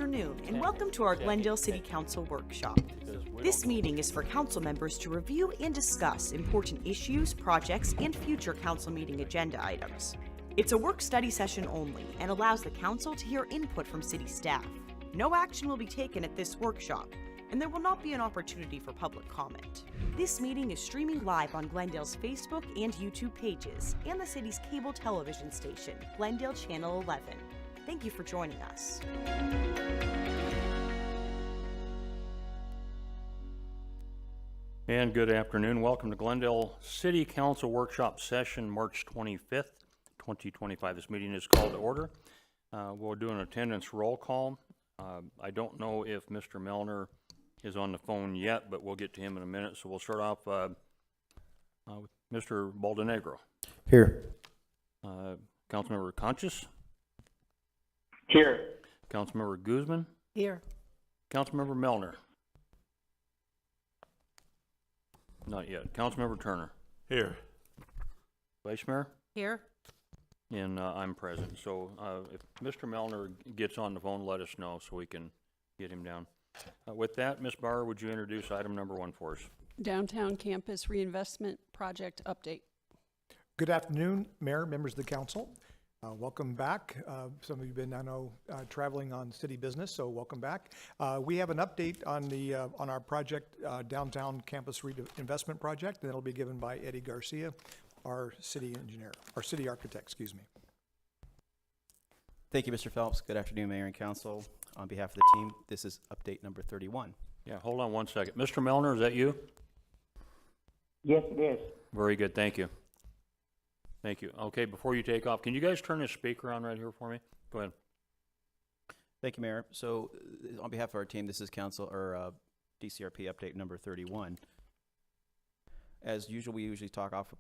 afternoon, and welcome to our Glendale City Council workshop. This meeting is for council members to review and discuss important issues, projects, and future council meeting agenda items. It's a work-study session only and allows the council to hear input from city staff. No action will be taken at this workshop, and there will not be an opportunity for public comment. This meeting is streaming live on Glendale's Facebook and YouTube pages and the city's cable television station, Glendale Channel 11. Thank you for joining us. And good afternoon. Welcome to Glendale City Council Workshop Session, March 25th, 2025. This meeting is called to order. We'll do an attendance roll call. I don't know if Mr. Melner is on the phone yet, but we'll get to him in a minute. So we'll start off with Mr. Baldenegro. Here. Councilmember Conchas. Here. Councilmember Guzman. Here. Councilmember Melner. Not yet. Councilmember Turner. Here. Vice Mayor. Here. And I'm present. So if Mr. Melner gets on the phone, let us know so we can get him down. With that, Ms. Barr, would you introduce item number 1 for us? Downtown Campus Reinvestment Project Update. Good afternoon, Mayor, members of the council. Welcome back. Some of you have been, I know, traveling on city business, so welcome back. We have an update on our project, Downtown Campus Reinvestment Project, and it'll be given by Eddie Garcia, our city engineer, our city architect, excuse me. Thank you, Mr. Phelps. Good afternoon, Mayor and Council. On behalf of the team, this is update number 31. Yeah, hold on one second. Mr. Melner, is that you? Yes, it is. Very good. Thank you. Thank you. Okay, before you take off, can you guys turn this speaker on right here for me? Go ahead. Thank you, Mayor. So on behalf of our team, this is Council or DCRP update number 31. As usual, we usually start off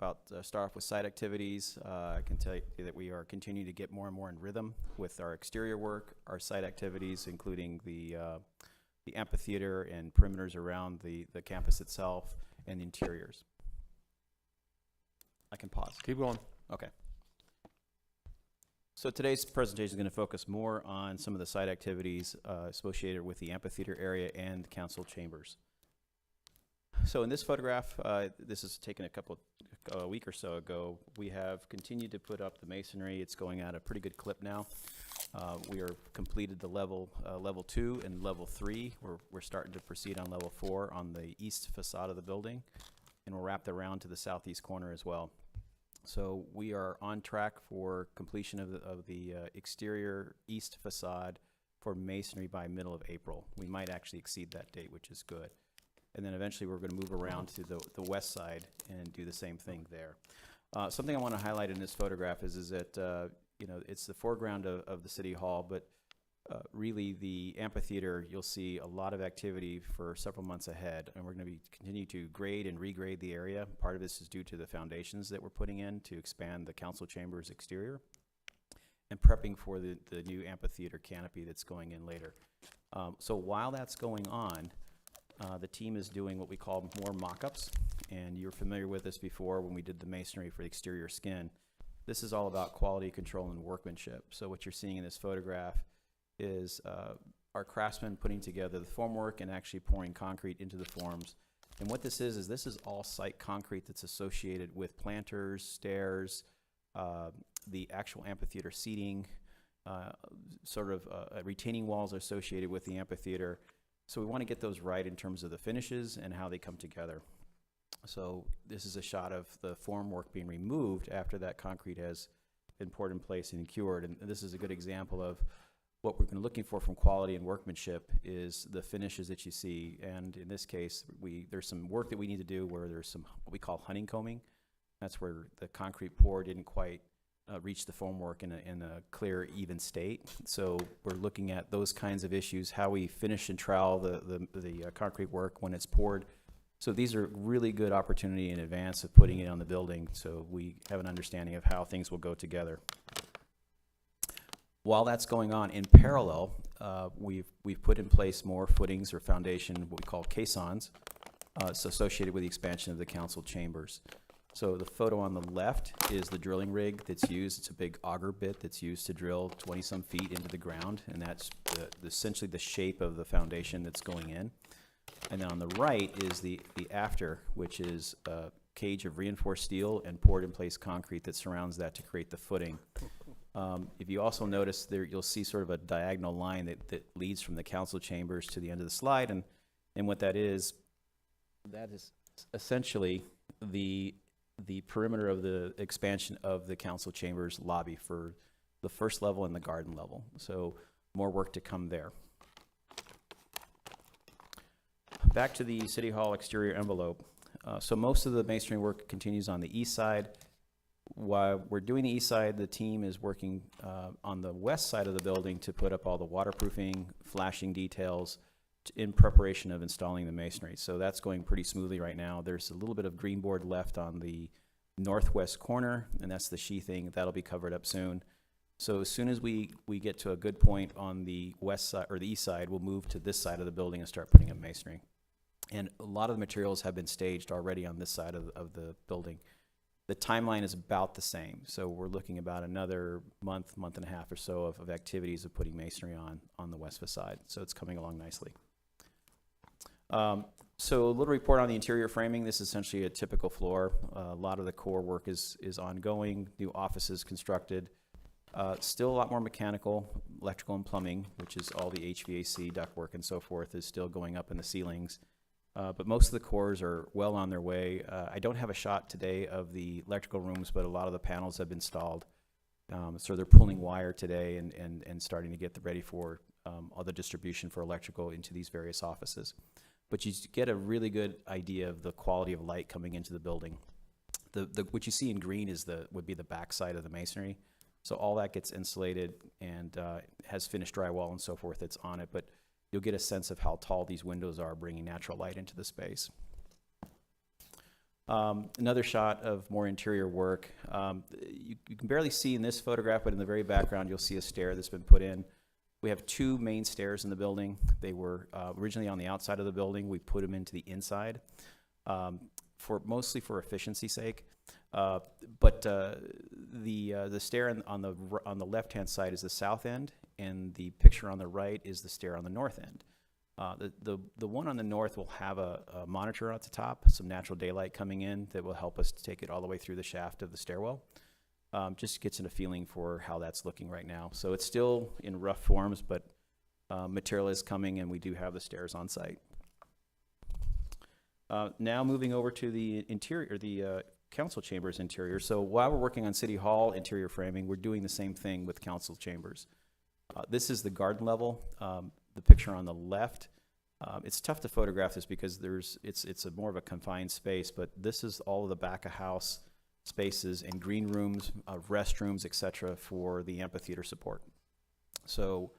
with site activities. I can tell you that we are continuing to get more and more in rhythm with our exterior work, our site activities, including the amphitheater and perimeters around the campus itself and the interiors. I can pause. Keep going. Okay. So today's presentation is going to focus more on some of the site activities associated with the amphitheater area and council chambers. So in this photograph, this is taken a week or so ago. We have continued to put up the masonry. It's going at a pretty good clip now. We are completed the level 2 and level 3. We're starting to proceed on level 4 on the east facade of the building, and we're wrapped around to the southeast corner as well. So we are on track for completion of the exterior east facade for masonry by middle of April. We might actually exceed that date, which is good. And then eventually we're going to move around to the west side and do the same thing there. Something I want to highlight in this photograph is that it's the foreground of the city hall, but really the amphitheater, you'll see a lot of activity for several months ahead, and we're going to continue to grade and regrade the area. Part of this is due to the foundations that we're putting in to expand the council chambers exterior and prepping for the new amphitheater canopy that's going in later. So while that's going on, the team is doing what we call more mock-ups, and you're familiar with this before when we did the masonry for the exterior skin. This is all about quality control and workmanship. So what you're seeing in this photograph is our craftsmen putting together the formwork and actually pouring concrete into the forms. And what this is this is all site concrete that's associated with planters, stairs, the actual amphitheater seating, retaining walls associated with the amphitheater. So we want to get those right in terms of the finishes and how they come together. So this is a shot of the formwork being removed after that concrete has been poured in place and cured. And this is a good example of what we're looking for from quality and workmanship is the finishes that you see. And in this case, there's some work that we need to do where there's some what we call honeycombing. That's where the concrete pour didn't quite reach the formwork in a clear, even state. So we're looking at those kinds of issues, how we finish and trowel the concrete work when it's poured. So these are really good opportunity in advance of putting it on the building, so we have an understanding of how things will go together. While that's going on, in parallel, we've put in place more footings or foundation, what we call caissons, associated with the expansion of the council chambers. So the photo on the left is the drilling rig that's used. It's a big auger bit that's used to drill 20-some feet into the ground, and that's essentially the shape of the foundation that's going in. And then on the right is the after, which is a cage of reinforced steel and poured in place concrete that surrounds that to create the footing. If you also notice there, you'll see sort of a diagonal line that leads from the council chambers to the end of the slide, and what that is essentially the perimeter of the expansion of the council chambers lobby for the first level and the garden level. So more work to come there. Back to the City Hall exterior envelope. So most of the masonry work continues on the east side. While we're doing the east side, the team is working on the west side of the building to put up all the waterproofing, flashing details in preparation of installing the masonry. So that's going pretty smoothly right now. There's a little bit of green board left on the northwest corner, and that's the sheathing. That'll be covered up soon. So as soon as we get to a good point on the west side or the east side, we'll move to this side of the building and start putting up masonry. And a lot of the materials have been staged already on this side of the building. The timeline is about the same. So we're looking about another month and a half or so of activities of putting masonry on the west facade. So it's coming along nicely. So a little report on the interior framing. This is essentially a typical floor. A lot of the core work is ongoing. New offices constructed. Still a lot more mechanical, electrical, and plumbing, which is all the HVAC, ductwork, and so forth, is still going up in the ceilings. But most of the cores are well on their way. I don't have a shot today of the electrical rooms, but a lot of the panels have been installed. So they're pulling wire today and starting to get ready for all the distribution for electrical into these various offices. But you get a really good idea of the quality of light coming into the building. What you see in green would be the back side of the masonry. So all that gets insulated and has finished drywall and so forth that's on it. But you'll get a sense of how tall these windows are, bringing natural light into the space. Another shot of more interior work. You can barely see in this photograph, but in the very background, you'll see a stair that's been put in. We have two main stairs in the building. They were originally on the outside of the building. We put them into the inside, mostly for efficiency's sake. But the stair on the left-hand side is the south end, and the picture on the right is the stair on the north end. The one on the north will have a monitor at the top, some natural daylight coming in that will help us to take it all the way through the shaft of the stairwell. Just gets a feeling for how that's looking right now. So it's still in rough forms, but material is coming, and we do have the stairs on site. Now moving over to the interior, the council chambers interior. So while we're working on City Hall interior framing, we're doing the same thing with council chambers. This is the garden level. The picture on the left. It's tough to photograph this because it's more of a confined space, but this is all of the back of house spaces and green rooms, restrooms, etc. for the amphitheater support. So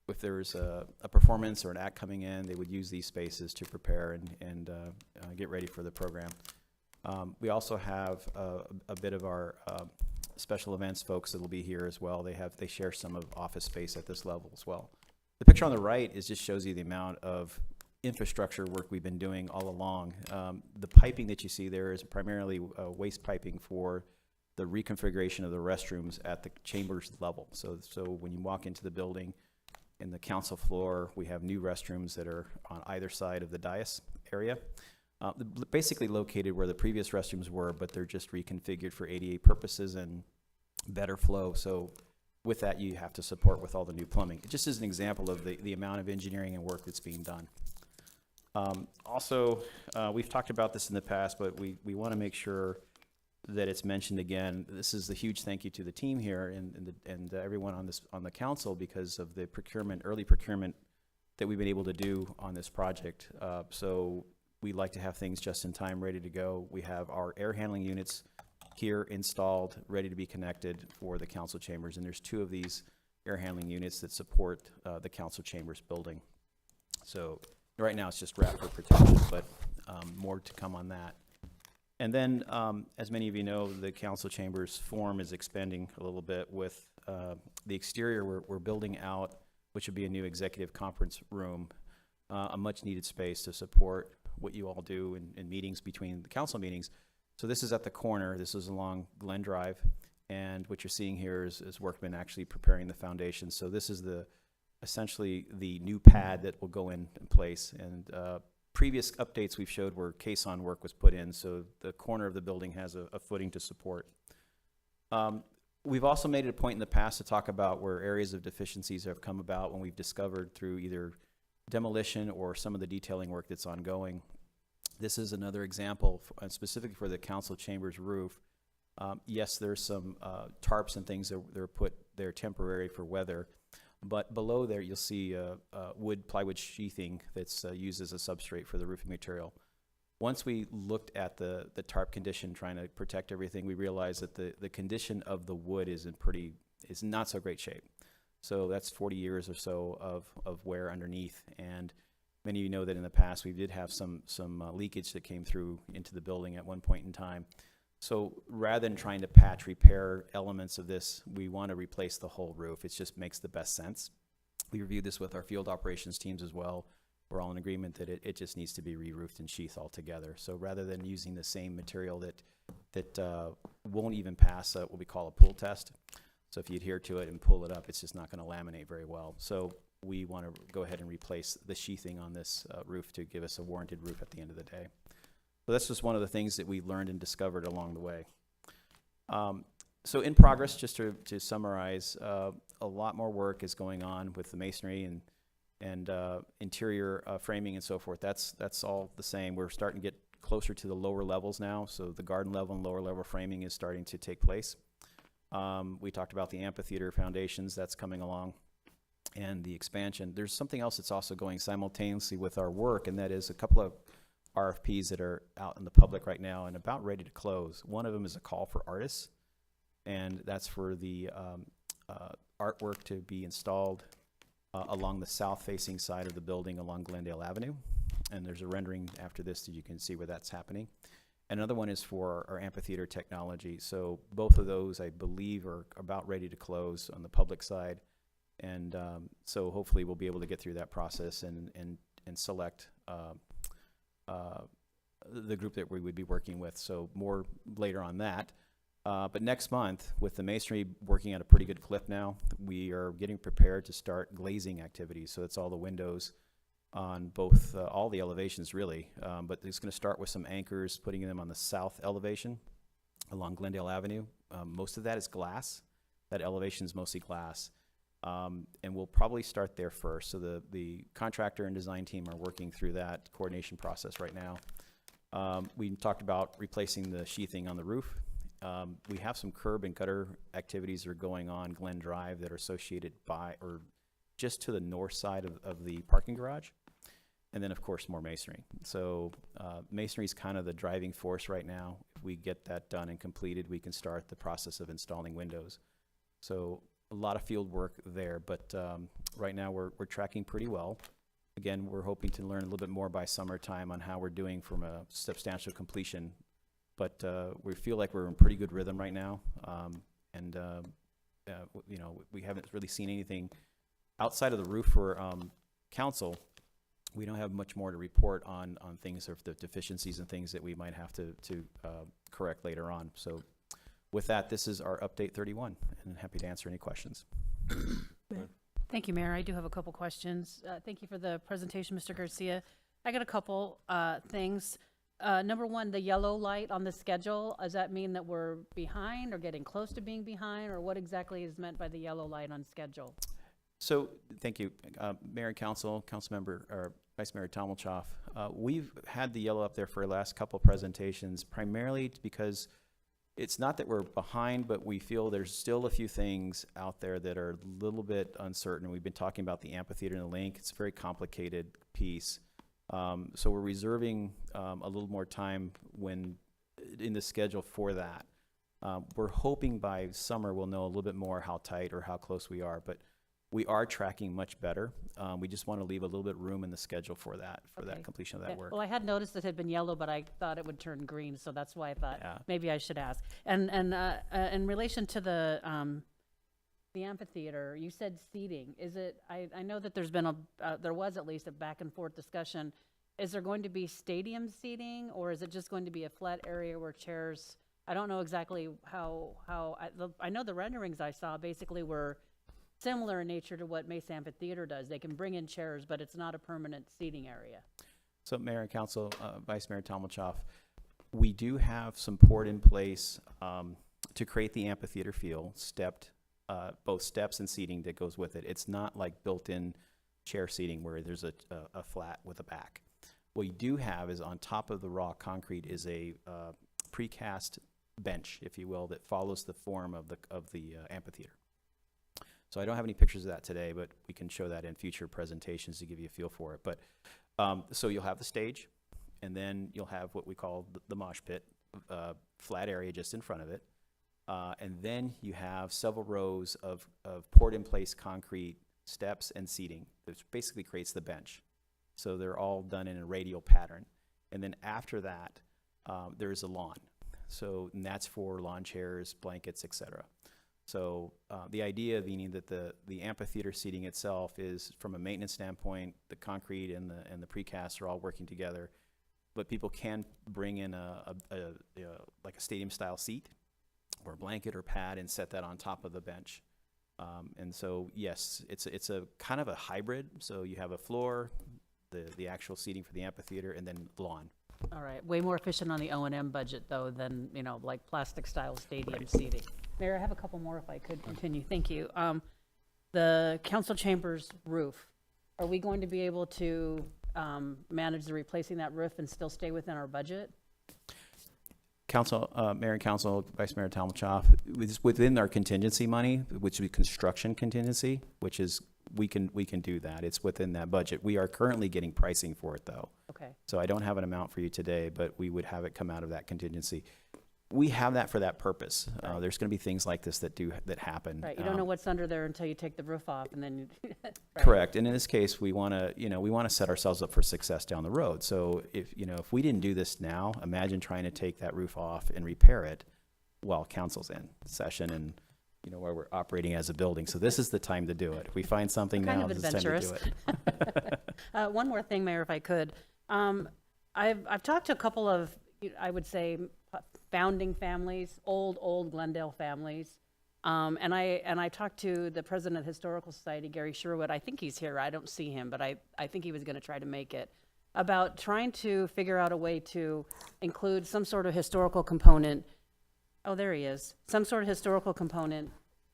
if there's a performance or an act coming in, they would use these spaces to prepare and get ready for the program. We also have a bit of our special events folks that will be here as well. They share some of office space at this level as well. The picture on the right just shows you the amount of infrastructure work we've been doing all along. The piping that you see there is primarily waste piping for the reconfiguration of the restrooms at the chambers level. So when you walk into the building, in the council floor, we have new restrooms that are on either side of the dais area. Basically located where the previous restrooms were, but they're just reconfigured for ADA purposes and better flow. So with that, you have to support with all the new plumbing. It just is an example of the amount of engineering and work that's being done. Also, we've talked about this in the past, but we want to make sure that it's mentioned again. This is a huge thank you to the team here and everyone on the council because of the early procurement that we've been able to do on this project. So we like to have things just in time, ready to go. We have our air handling units here installed, ready to be connected for the council chambers, and there's 2 of these air handling units that support the council chambers building. So right now it's just wrapped for protection, but more to come on that. And then, as many of you know, the council chambers form is expanding a little bit with the exterior. We're building out, which would be a new executive conference room, a much needed space to support what you all do in meetings between the council meetings, So this is at the corner. This is along Glen Drive. And what you're seeing here is workmen actually preparing the foundation. So this is essentially the new pad that will go in place. And previous updates we've showed where caisson work was put in, so the corner of the building has a footing to support. We've also made it a point in the past to talk about where areas of deficiencies have come about when we've discovered through either demolition or some of the detailing work that's ongoing. This is another example, specifically for the council chambers roof. Yes, there's some tarps and things that are put there temporary for weather, but below there you'll see plywood sheathing that's used as a substrate for the roofing material. Once we looked at the tarp condition, trying to protect everything, we realized that the condition of the wood is not so great shape. So that's 40 years or so of wear underneath. And many of you know that in the past we did have some leakage that came through into the building at one point in time. So rather than trying to patch repair elements of this, we want to replace the whole roof. It just makes the best sense. We reviewed this with our field operations teams as well. We're all in agreement that it just needs to be re-roofed and sheathed altogether. So rather than using the same material that won't even pass what we call a pull test, so if you adhere to it and pull it up, it's just not going to laminate very well. So we want to go ahead and replace the sheathing on this roof to give us a warranted roof at the end of the day. So that's just one of the things that we learned and discovered along the way. So in progress, just to summarize, a lot more work is going on with the masonry and interior framing and so forth. That's all the same. We're starting to get closer to the lower levels now, so the garden level and lower level framing is starting to take place. We talked about the amphitheater foundations, that's coming along, and the expansion. There's something else that's also going simultaneously with our work, and that is a couple of RFPs that are out in the public right now and about ready to close. One of them is a call for artists, and that's for the artwork to be installed along the south-facing side of the building along Glendale Avenue. And there's a rendering after this that you can see where that's happening. Another one is for our amphitheater technology. So both of those, I believe, are about ready to close on the public side. And so hopefully we'll be able to get through that process and select the group that we would be working with. So more later on that. But next month, with the masonry working at a pretty good clip now, we are getting prepared to start glazing activities. So it's all the windows on both, all the elevations really. But it's going to start with some anchors, putting them on the south elevation along Glendale Avenue. Most of that is glass. That elevation is mostly glass. And we'll probably start there first. So the contractor and design team are working through that coordination process right now. We talked about replacing the sheathing on the roof. We have some curb and gutter activities that are going on Glen Drive that are associated by or just to the north side of the parking garage. And then, of course, more masonry. So masonry is kind of the driving force right now. If we get that done and completed, we can start the process of installing windows. So a lot of field work there, but right now we're tracking pretty well. Again, we're hoping to learn a little bit more by summertime on how we're doing from a substantial completion. But we feel like we're in pretty good rhythm right now, you know, we haven't really seen anything outside of the roof for council. We don't have much more to report on things of the deficiencies and things that we might have to correct later on. So, with that, this is our update 31, and I'm happy to answer any questions. Thank you, Mayor. I do have a couple questions. Thank you for the presentation, Mr. Garcia. I got a couple things. Number one, the yellow light on the schedule, does that mean that we're behind or getting close to being behind, or what exactly is meant by the yellow light on schedule? So, thank you, Mayor and Council, Councilmember, or Vice Mayor Tommelchoff. We've had the yellow up there for the last couple presentations, primarily because it's not that we're behind, but we feel there's still a few things out there that are a little bit uncertain. We've been talking about the amphitheater and the link. It's a very complicated piece. So we're reserving a little more time when in the schedule for that. We're hoping by summer we'll know a little bit more how tight or how close we are, but we are tracking much better. We just want to leave a little bit room in the schedule for that, that completion of that work. Well, I had noticed it had been yellow, but I thought it would turn green, so that's why I thought maybe I should ask. And in relation to the amphitheater, you said seating. Is it? I know that there's been there was at least a back and forth discussion. is there going to be stadium seating, or is it just going to be a flat area where chairs? I don't know exactly I know the renderings I saw basically were similar in nature to what Mesa Amphitheater does. They can bring in chairs, but it's not a permanent seating area. So Mayor and Council, Vice Mayor Tomlichoff, we do have some poured in place to create the amphitheater feel, both steps and seating that goes with it. It's not like built-in chair seating where there's a flat with a back. What you do have is on top of the raw concrete is a precast bench, if you will, that follows the form of the amphitheater. So I don't have any pictures of that today, but we can show that in future presentations to give you a feel for it. But so you'll have the stage, and then you'll have what we call the mosh pit, flat area just in front of it. And then you have several rows of poured in place concrete steps and seating, which basically creates the bench. So they're all done in a radial pattern. And then after that, there's a lawn. So, and that's for lawn chairs, blankets, etc. So the idea being that the amphitheater seating itself is, from a maintenance standpoint, the concrete and the precast are all working together, but people can bring in like a stadium style seat or a blanket or pad and set that on top of the bench. And so yes, it's a kind of a hybrid. So you have a floor, the actual seating for the amphitheater, and then lawn. All right, way more efficient on the O&M budget though than, like plastic style stadium seating. Mayor, I have a couple more if I could continue. Thank you. The council chambers roof, are we going to be able to manage the replacing that roof and still stay within our budget? Council, Mayor and Council, Vice Mayor Tomlichoff, within our contingency money, which would be construction contingency, which is, we can do that. It's within that budget. We are currently getting pricing for it though. Okay. So I don't have an amount for you today, but we would have it come out of that contingency. We have that for that purpose. Right. There's going to be things like this that happen. Right, you don't know what's under there until you take the roof off and then you, right. Correct. And in this case, we want to set ourselves up for success down the road. So if we didn't do this now, imagine trying to take that roof off and repair it while council's in session and where we're operating as a building. So this is the time to do it. If we find something Kind now, of this is the time to do it. One more thing, Mayor, if I could. I've talked to a couple of, I would say, founding families, old Glendale families. And I talked to the president of the Historical Society, Gary Sherwood. I think he's here. I don't see him, but I think he was going to try to make it, about trying to figure out a way to include some sort of historical component. Oh, there he is. Some sort of historical component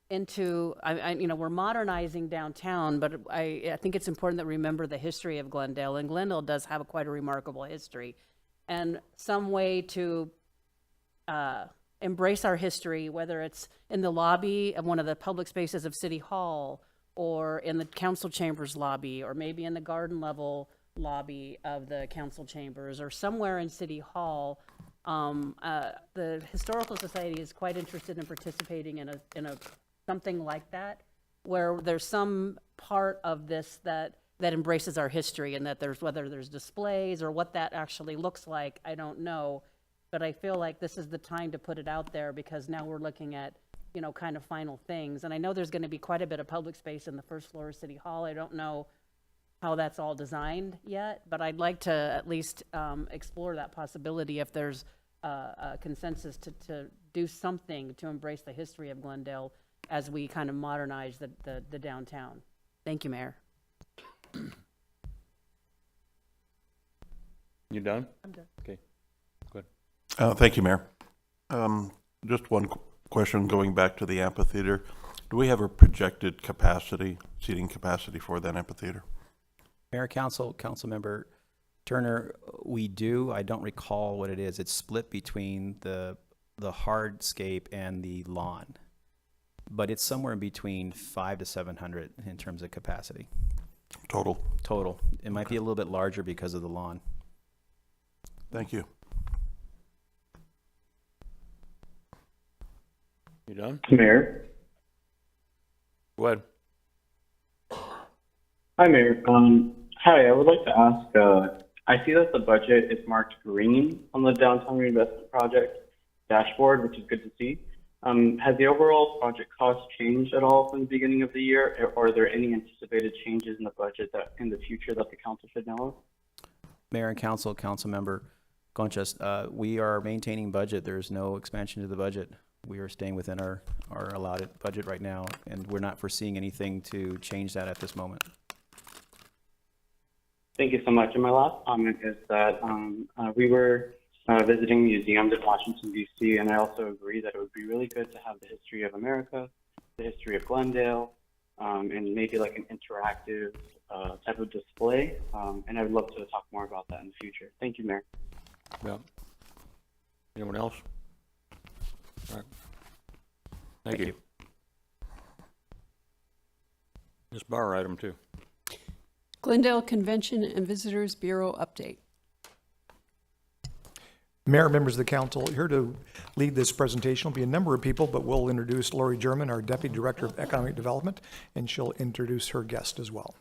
into, we're modernizing downtown, but I think it's important that we remember the history of Glendale. And Glendale does have quite a remarkable history. And some way to embrace our history, whether it's in the lobby of one of the public spaces of City Hall, or in the council chambers lobby, or maybe in the garden level lobby of the council chambers, or somewhere in City Hall. The Historical Society is quite interested in participating in a something like that, where there's some part of this that embraces our history, and that whether there's displays or what that actually looks like, I don't know. But I feel like this is the time to put it out there, because now we're looking at, kind of final things. And I know there's going to be quite a bit of public space in the first floor of City Hall. I don't know how that's all designed yet, but I'd like to at least explore that possibility if there's a consensus to do something to embrace the history of Glendale as we kind of modernize the downtown. Thank you, Mayor. You done? I'm done. Okay, good. Thank you, Mayor. Just one question going back to the amphitheater. Do we have a projected seating capacity for that amphitheater? Mayor, Council Member Turner, we do. I don't recall what it is. It's split between the hardscape and the lawn, but it's somewhere in between 500 to 700 in terms of capacity. Total. It might be a little bit larger because of the lawn. Thank you. You done? Mayor. Go ahead. Hi, Mayor. Hi, I would like to ask, I see that the budget is marked green on the Downtown Reinvestment Project dashboard, which is good to see. Has the overall project cost changed at all from the beginning of the year, or are there any anticipated changes in the budget in the future that the council should know of? Mayor and Council, Councilmember Conchas, we are maintaining budget. There's no expansion to the budget. We are staying within our allotted budget right now, and we're not foreseeing anything to change that at this moment. Thank you so much. And my last comment is that we were visiting museums in Washington, D.C., and I also agree that it would be really good to have the history of America, the history of Glendale, and maybe like an interactive type of display. And I would love to talk more about that in the future. Thank you, Mayor. Yeah. Anyone else? All right. Thank you. Ms. Bauer, item 2. Glendale Convention and Visitors Bureau update. Mayor, members of the council, here to lead this presentation will be a number of people, but we'll introduce Lori German, our Deputy Director of Economic Development, and she'll introduce her guest as well.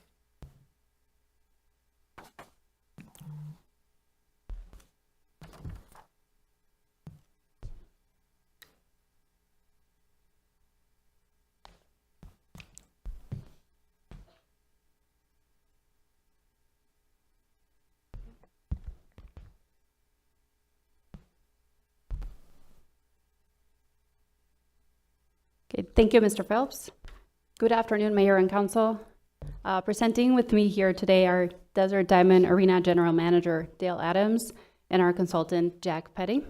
Okay, thank you, Mr. Phelps. Good afternoon, Mayor and Council. Presenting with me here today are Desert Diamond Arena General Manager Dale Adams and our consultant Jack Petty. And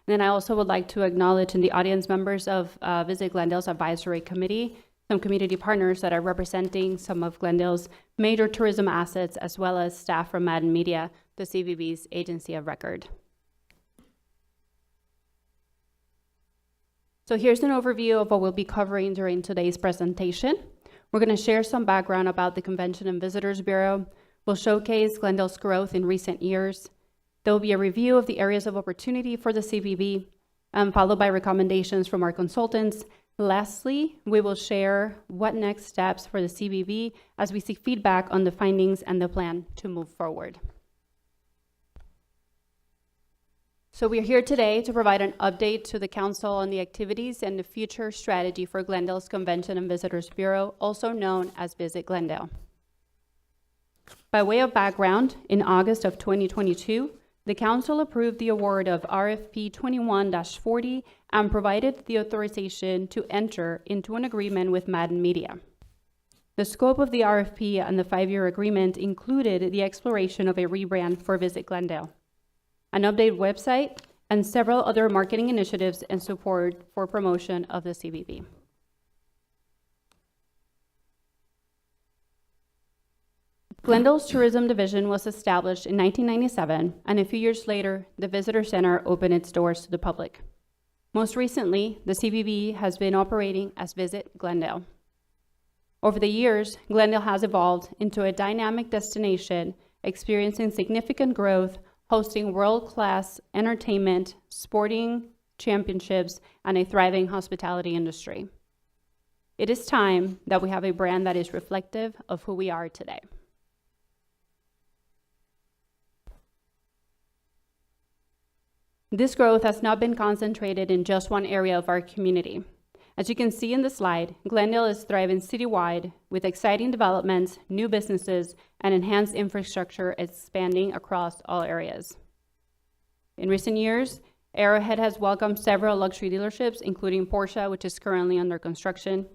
then I also would like to acknowledge in the audience members of Visit Glendale's Advisory Committee, some community partners that are representing some of Glendale's major tourism assets, as well as staff from Madden Media, the CVB's agency of record. So here's an overview of what we'll be covering during today's presentation. We're going to share some background about the Convention and Visitors Bureau. We'll showcase Glendale's growth in recent years. There will be a review of the areas of opportunity for the CVB, followed by recommendations from our consultants. Lastly, we will share what next steps for the CVB as we seek feedback on the findings and the plan to move forward. So we're here today to provide an update to the council on the activities and the future strategy for Glendale's Convention and Visitors Bureau, also known as Visit Glendale. By way of background, in August of 2022, the council approved the award of RFP 21-40 and provided the authorization to enter into an agreement with Madden Media. The scope of the RFP and the 5-year agreement included the exploration of a rebrand for Visit Glendale, an updated website, and several other marketing initiatives and support for promotion of the CVB. Glendale's tourism division was established in 1997, and a few years later, the Visitor Center opened its doors to the public. Most recently, the CVB has been operating as Visit Glendale. Over the years, Glendale has evolved into a dynamic destination, experiencing significant growth, hosting world-class entertainment, sporting championships, and a thriving hospitality industry. It is time that we have a brand that is reflective of who we are today. This growth has not been concentrated in just one area of our community. As you can see in the slide, Glendale is thriving citywide with exciting developments, new businesses, and enhanced infrastructure expanding across all areas. In recent years, Arrowhead has welcomed several luxury dealerships, including Porsche, which is currently under construction.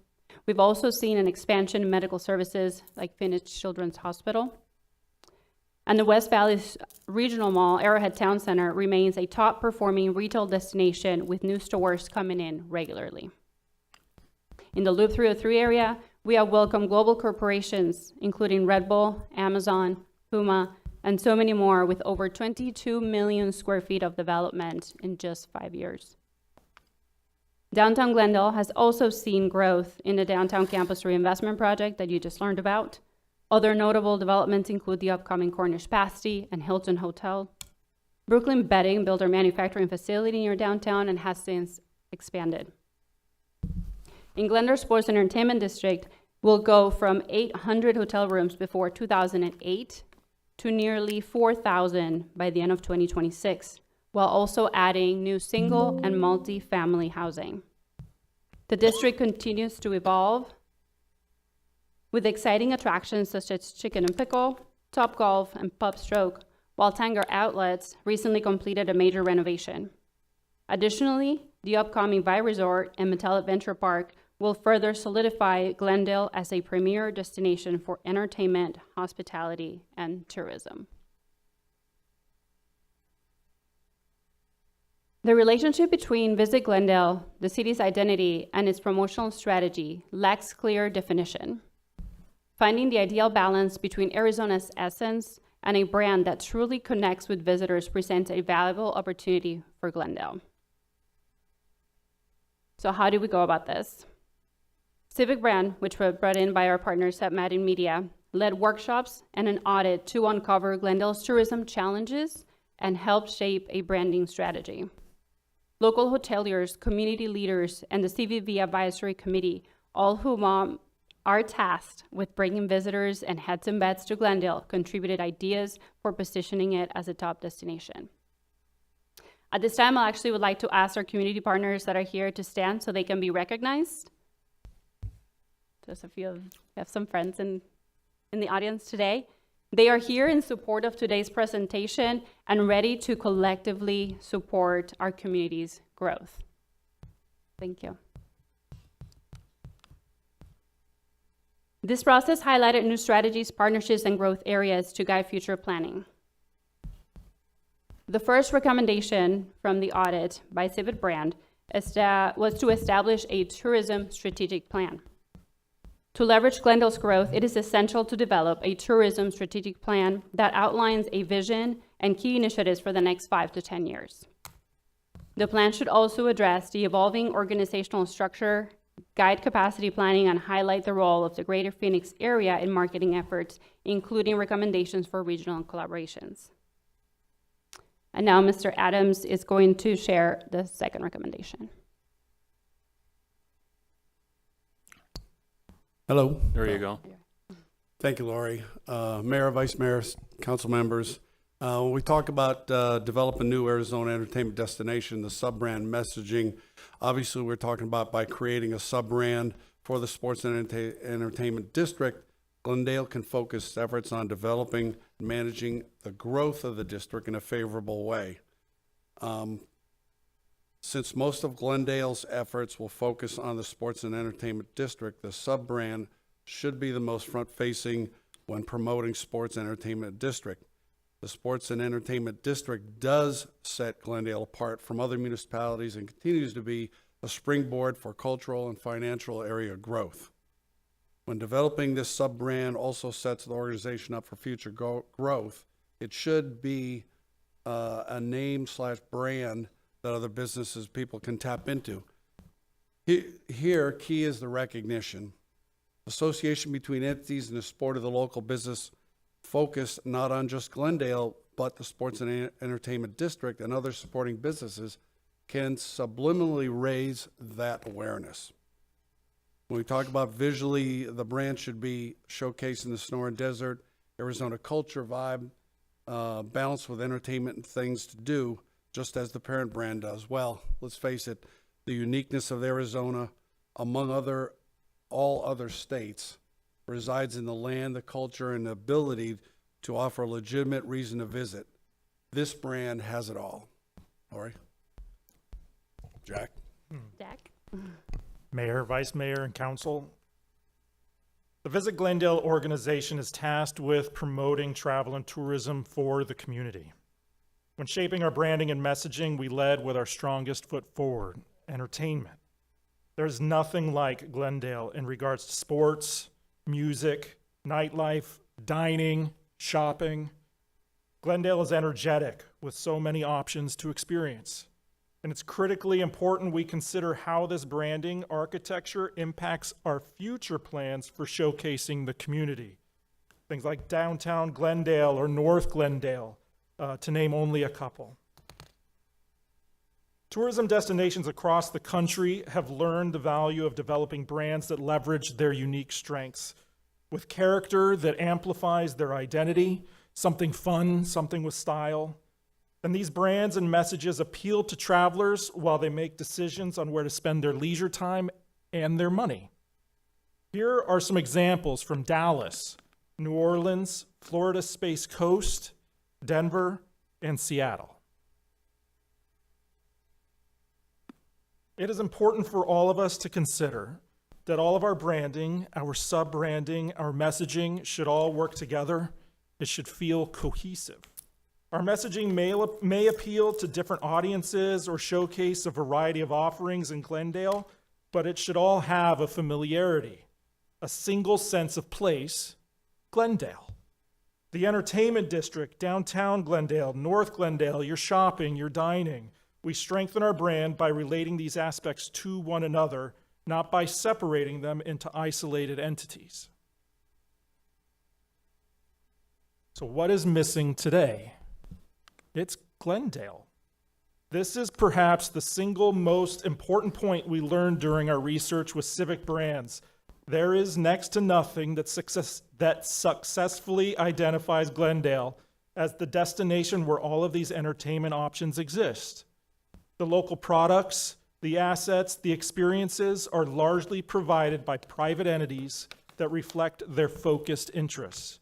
We've also seen an expansion in medical services like Phoenix Children's Hospital. And the West Valley Regional Mall, Arrowhead Town Center, remains a top-performing retail destination with new stores coming in regularly. In the Loop 303 area, we have welcomed global corporations, including Red Bull, Amazon, Puma, and so many more, with over 22 million square feet of development in just 5 years. Downtown Glendale has also seen growth in the Downtown Campus Reinvestment Project that you just learned about. Other notable developments include the upcoming Cornish Pasty and Hilton Hotel. Brooklyn Bedding built their manufacturing facility near downtown and has since expanded. In Glendale Sports and Entertainment District, will go from 800 hotel rooms before 2008 to nearly 4,000 by the end of 2026, while also adding new single and multi-family housing. The district continues to evolve with exciting attractions such as Chicken and Pickle, Top Golf, and Pub Stroke, while Tanger Outlets recently completed a major renovation. Additionally, the upcoming Vi Resort and Mattel Adventure Park will further solidify Glendale as a premier destination for entertainment, hospitality, and tourism. The relationship between Visit Glendale, the city's identity, and its promotional strategy lacks clear definition. Finding the ideal balance between Arizona's essence and a brand that truly connects with visitors presents a valuable opportunity for Glendale. So how do we go about this? Civic Brand, which were brought in by our partners at Madden Media, led workshops and an audit to uncover Glendale's tourism challenges and help shape a branding strategy. Local hoteliers, community leaders, and the CVB Advisory Committee, all whom are tasked with bringing visitors and heads and beds to Glendale, contributed ideas for positioning it as a top destination. At this time, I actually would like to ask our community partners that are here to stand so they can be recognized. Just if you have some friends in the audience today. They are here in support of today's presentation and ready to collectively support our community's growth. Thank you. This process highlighted new strategies, partnerships, and growth areas to guide future planning. The first recommendation from the audit by Civic Brand was to establish a tourism strategic plan. To leverage Glendale's growth, it is essential to develop a tourism strategic plan that outlines a vision and key initiatives for the next 5 to 10 years. The plan should also address the evolving organizational structure, guide capacity planning, and highlight the role of the Greater Phoenix area in marketing efforts, including recommendations for regional collaborations. And now Mr. Adams is going to share the second recommendation. Hello. There you go. Thank you, Lori. Mayor, Vice Mayor, council members. When we talk about developing new Arizona entertainment destination, the sub-brand messaging, obviously we're talking about by creating a sub-brand for the sports and entertainment district, Glendale can focus efforts on developing and managing the growth of the district in a favorable way. Since most of Glendale's efforts will focus on the sports and entertainment district, the sub-brand should be the most front-facing when promoting sports and entertainment district. The sports and entertainment district does set Glendale apart from other municipalities and continues to be a springboard for cultural and financial area growth. When developing this sub-brand also sets the organization up for future growth, it should be a name/brand that other businesses, people can tap into. Here, key is the recognition. Association between entities and the support of the local business focus not on just Glendale, but the sports and entertainment district and other supporting businesses can subliminally raise that awareness. When we talk about visually, the brand should be showcasing the Sonoran Desert, Arizona culture vibe, balanced with entertainment and things to do, just as the parent brand does. Well, let's face it, the uniqueness of Arizona, among all other states, resides in the land, the culture, and the ability to offer a legitimate reason to visit. This brand has it all. Lori? Jack? Jack? Mayor, Vice Mayor, and Council. The Visit Glendale organization is tasked with promoting travel and tourism for the community. When shaping our branding and messaging, we led with our strongest foot forward, entertainment. There's nothing like Glendale in regards to sports, music, nightlife, dining, shopping. Glendale is energetic with so many options to experience. And it's critically important we consider how this branding architecture impacts our future plans for showcasing the community. Things like downtown Glendale or North Glendale, to name only a couple. Tourism destinations across the country have learned the value of developing brands that leverage their unique strengths with character that amplifies their identity, something fun, something with style. And these brands and messages appeal to travelers while they make decisions on where to spend their leisure time and their money. Here are some examples from Dallas, New Orleans, Florida Space Coast, Denver, and Seattle. It is important for all of us to consider that all of our branding, our sub-branding, our messaging should all work together. It should feel cohesive. Our messaging may appeal to different audiences or showcase a variety of offerings in Glendale, but it should all have a familiarity, a single sense of place, Glendale. The entertainment district, downtown Glendale, North Glendale, your shopping, your dining. We strengthen our brand by relating these aspects to one another, not by separating them into isolated entities. So what is missing today? It's Glendale. This is perhaps the single most important point we learned during our research with Civic Brands. There is next to nothing that successfully identifies Glendale as the destination where all of these entertainment options exist. The local products, the assets, the experiences are largely provided by private entities that reflect their focused interests.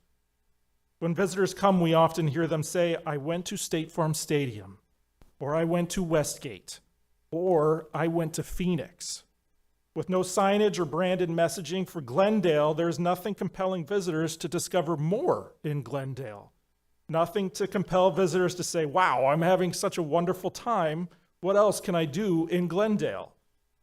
When visitors come, we often hear them say, I went to State Farm Stadium, or I went to Westgate, or I went to Phoenix. With no signage or branded messaging for Glendale, there's nothing compelling visitors to discover more in Glendale. Nothing to compel visitors to say, wow, I'm having such a wonderful time. What else can I do in Glendale?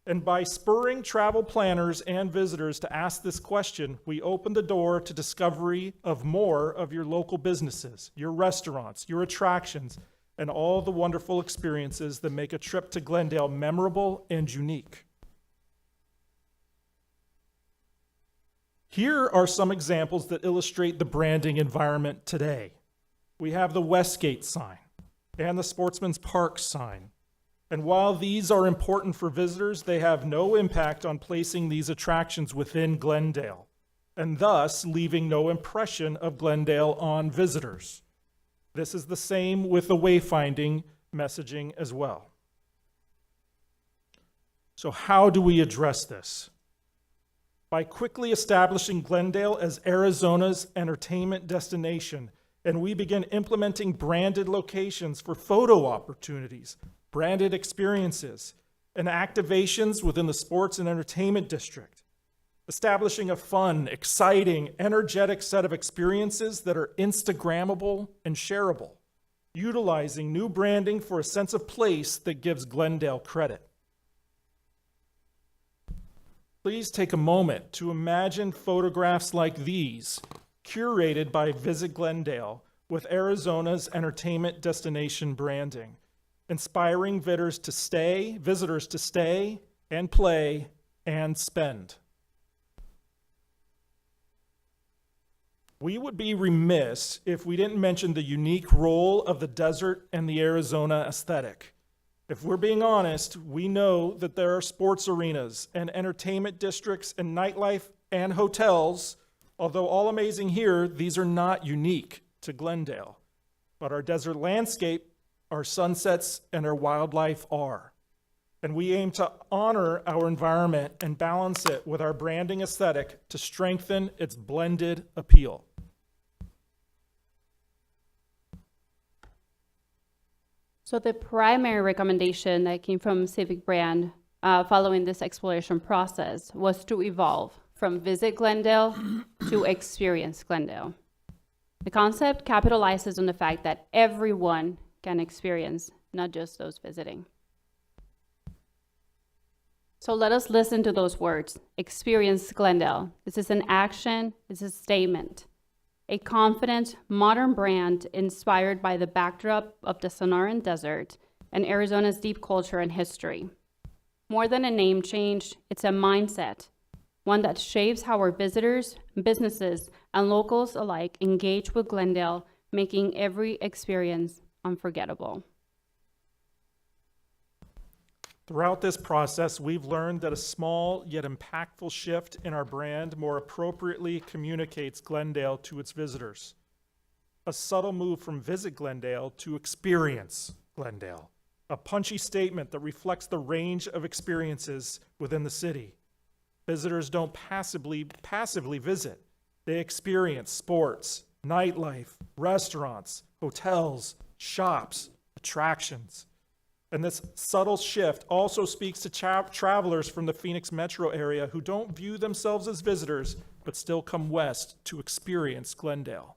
And by spurring travel planners and visitors to ask this question, we open the door to discovery of more of your local businesses, your restaurants, your attractions, and all the wonderful experiences that make a trip to Glendale memorable and unique. Here are some examples that illustrate the branding environment today. We have the Westgate sign and the Sportsman's Park sign. And while these are important for visitors, they have no impact on placing these attractions within Glendale, and thus leaving no impression of Glendale on visitors. This is the same with the wayfinding messaging as well. So how do we address this? By quickly establishing Glendale as Arizona's entertainment destination, and we begin implementing branded locations for photo opportunities, branded experiences, and activations within the sports and entertainment district, establishing a fun, exciting, energetic set of experiences that are Instagrammable and shareable, utilizing new branding for a sense of place that gives Glendale credit. Please take a moment to imagine photographs like these, curated by Visit Glendale with Arizona's entertainment destination branding, inspiring visitors to stay and play and spend. We would be remiss if we didn't mention the unique role of the desert and the Arizona aesthetic. If we're being honest, we know that there are sports arenas and entertainment districts and nightlife and hotels. Although all amazing here, these are not unique to Glendale. But our desert landscape, our sunsets, and our wildlife are. And we aim to honor our environment and balance it with our branding aesthetic to strengthen its blended appeal. So the primary recommendation that came from Civic Brand following this exploration process was to evolve from Visit Glendale to Experience Glendale. The concept capitalizes on the fact that everyone can experience, not just those visiting. So let us listen to those words. Experience Glendale. This is an action, it's a statement. A confident, modern brand inspired by the backdrop of the Sonoran Desert and Arizona's deep culture and history. More than a name change, it's a mindset, one that shapes how our visitors, businesses, and locals alike engage with Glendale, making every experience unforgettable. Throughout this process, we've learned that a small yet impactful shift in our brand more appropriately communicates Glendale to its visitors. A subtle move from Visit Glendale to Experience Glendale. A punchy statement that reflects the range of experiences within the city. Visitors don't passively visit. They experience sports, nightlife, restaurants, hotels, shops, attractions. And this subtle shift also speaks to travelers from the Phoenix metro area who don't view themselves as visitors, but still come west to experience Glendale.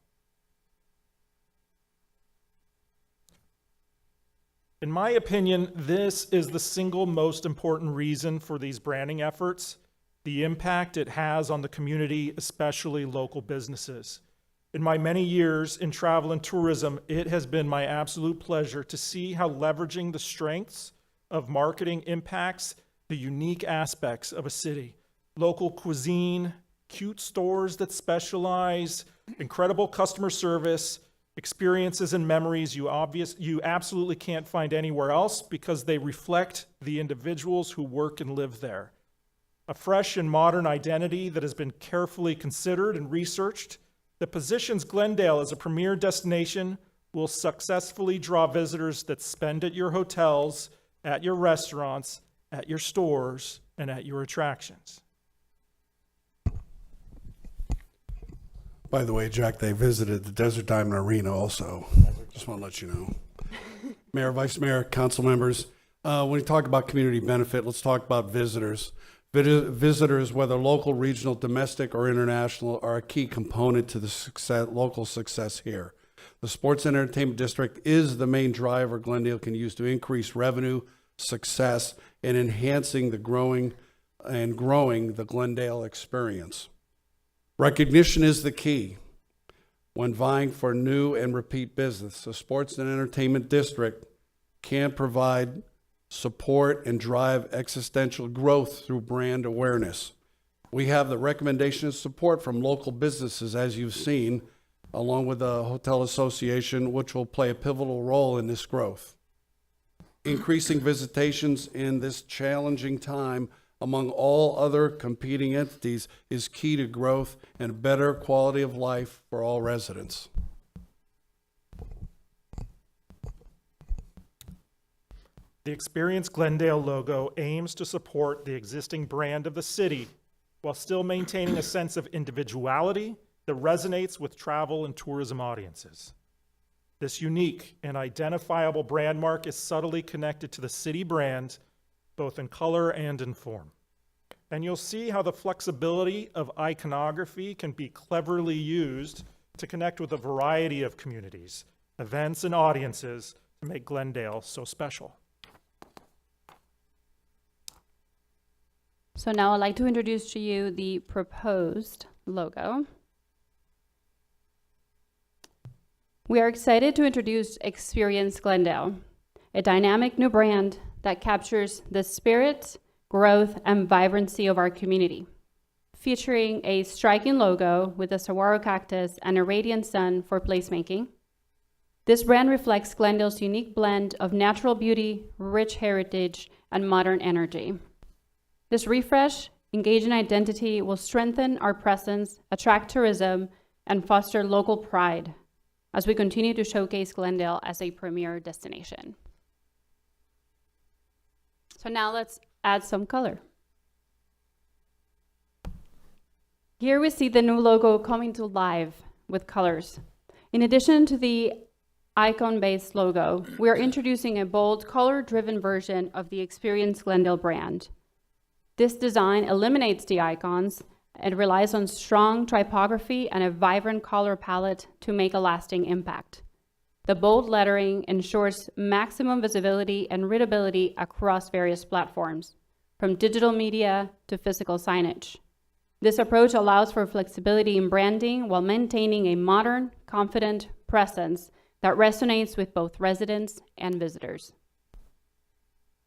In my opinion, this is the single most important reason for these branding efforts, the impact it has on the community, especially local businesses. In my many years in travel and tourism, it has been my absolute pleasure to see how leveraging the strengths of marketing impacts the unique aspects of a city. Local cuisine, cute stores that specialize, incredible customer service, experiences and memories you absolutely can't find anywhere else because they reflect the individuals who work and live there. A fresh and modern identity that has been carefully considered and researched that positions Glendale as a premier destination will successfully draw visitors that spend at your hotels, at your restaurants, at your stores, and at your attractions. By the way, Jack, they visited the Desert Diamond Arena also. Just want to let you know. Mayor, Vice Mayor, council members, when we talk about community benefit, let's talk about visitors. Visitors, whether local, regional, domestic, or international, are a key component to the local success here. The Sports and Entertainment District is the main driver Glendale can use to increase revenue, success, and enhancing the growing the Glendale experience. Recognition is the key when vying for new and repeat business. The Sports and Entertainment District can provide support and drive existential growth through brand awareness. We have the recommendation and support from local businesses, as you've seen, along with the Hotel Association, which will play a pivotal role in this growth. Increasing visitations in this challenging time among all other competing entities is key to growth and better quality of life for all residents. The Experience Glendale logo aims to support the existing brand of the city while still maintaining a sense of individuality that resonates with travel and tourism audiences. This unique and identifiable brand mark is subtly connected to the city brand, both in color and in form. And you'll see how the flexibility of iconography can be cleverly used to connect with a variety of communities, events, and audiences to make Glendale so special. So now I'd like to introduce to you the proposed logo. We are excited to introduce Experience Glendale, a dynamic new brand that captures the spirit, growth, and vibrancy of our community. Featuring a striking logo with a saguaro cactus and a radiant sun for placemaking. This brand reflects Glendale's unique blend of natural beauty, rich heritage, and modern energy. This refresh, engaging identity will strengthen our presence, attract tourism, and foster local pride as we continue to showcase Glendale as a premier destination. So now let's add some color. Here we see the new logo coming to life with colors. In addition to the icon-based logo, we are introducing a bold, color-driven version of the Experience Glendale brand. This design eliminates the icons and relies on strong typography and a vibrant color palette to make a lasting impact. The bold lettering ensures maximum visibility and readability across various platforms, from digital media to physical signage. This approach allows for flexibility in branding while maintaining a modern, confident presence that resonates with both residents and visitors.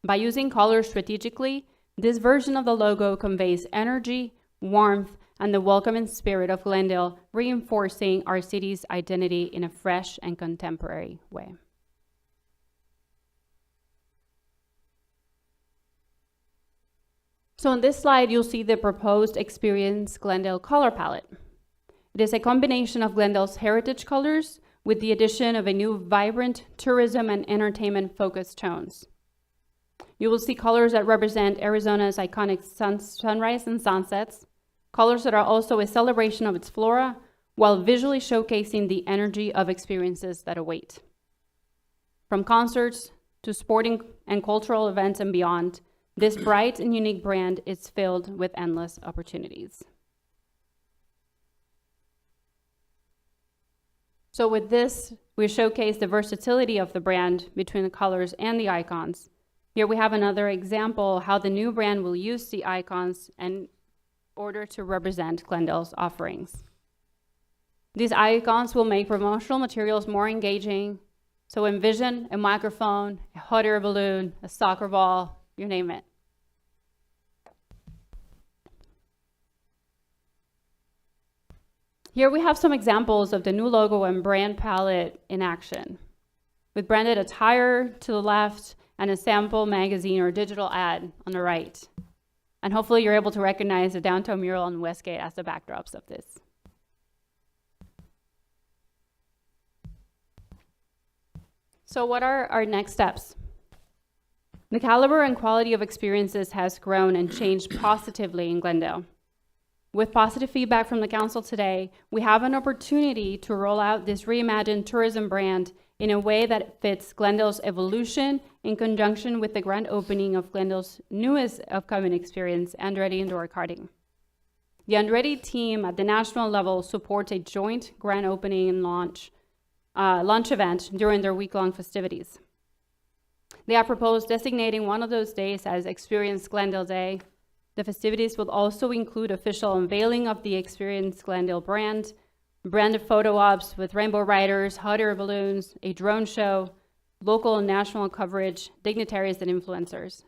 By using colors strategically, this version of the logo conveys energy, warmth, and the welcoming spirit of Glendale, reinforcing our city's identity in a fresh and contemporary way. So on this slide, you'll see the proposed Experience Glendale color palette. It is a combination of Glendale's heritage colors with the addition of a new vibrant tourism and entertainment-focused tones. You will see colors that represent Arizona's iconic sunrise and sunsets, colors that are also a celebration of its flora, while visually showcasing the energy of experiences that await. From concerts to sporting and cultural events and beyond, this bright and unique brand is filled with endless opportunities. So with this, we showcase the versatility of the brand between the colors and the icons. Here we have another example how the new brand will use the icons in order to represent Glendale's offerings. These icons will make promotional materials more engaging. So envision a microphone, a hot air balloon, a soccer ball, you name it. Here we have some examples of the new logo and brand palette in action, with branded attire to the left and a sample magazine or digital ad on the right. And hopefully you're able to recognize the downtown mural on Westgate as the backdrops of this. So what are our next steps? The caliber and quality of experiences has grown and changed positively in Glendale. With positive feedback from the council today, we have an opportunity to roll out this reimagined tourism brand in a way that fits Glendale's evolution in conjunction with the grand opening of Glendale's newest upcoming experience, Andretti Indoor Karting. The Andretti team at the national level supports a joint grand opening and launch event during their week-long festivities. They have proposed designating one of those days as Experience Glendale Day. The festivities will also include official unveiling of the Experience Glendale brand, branded photo ops with rainbow riders, hot air balloons, a drone show, local and national coverage, dignitaries, and influencers.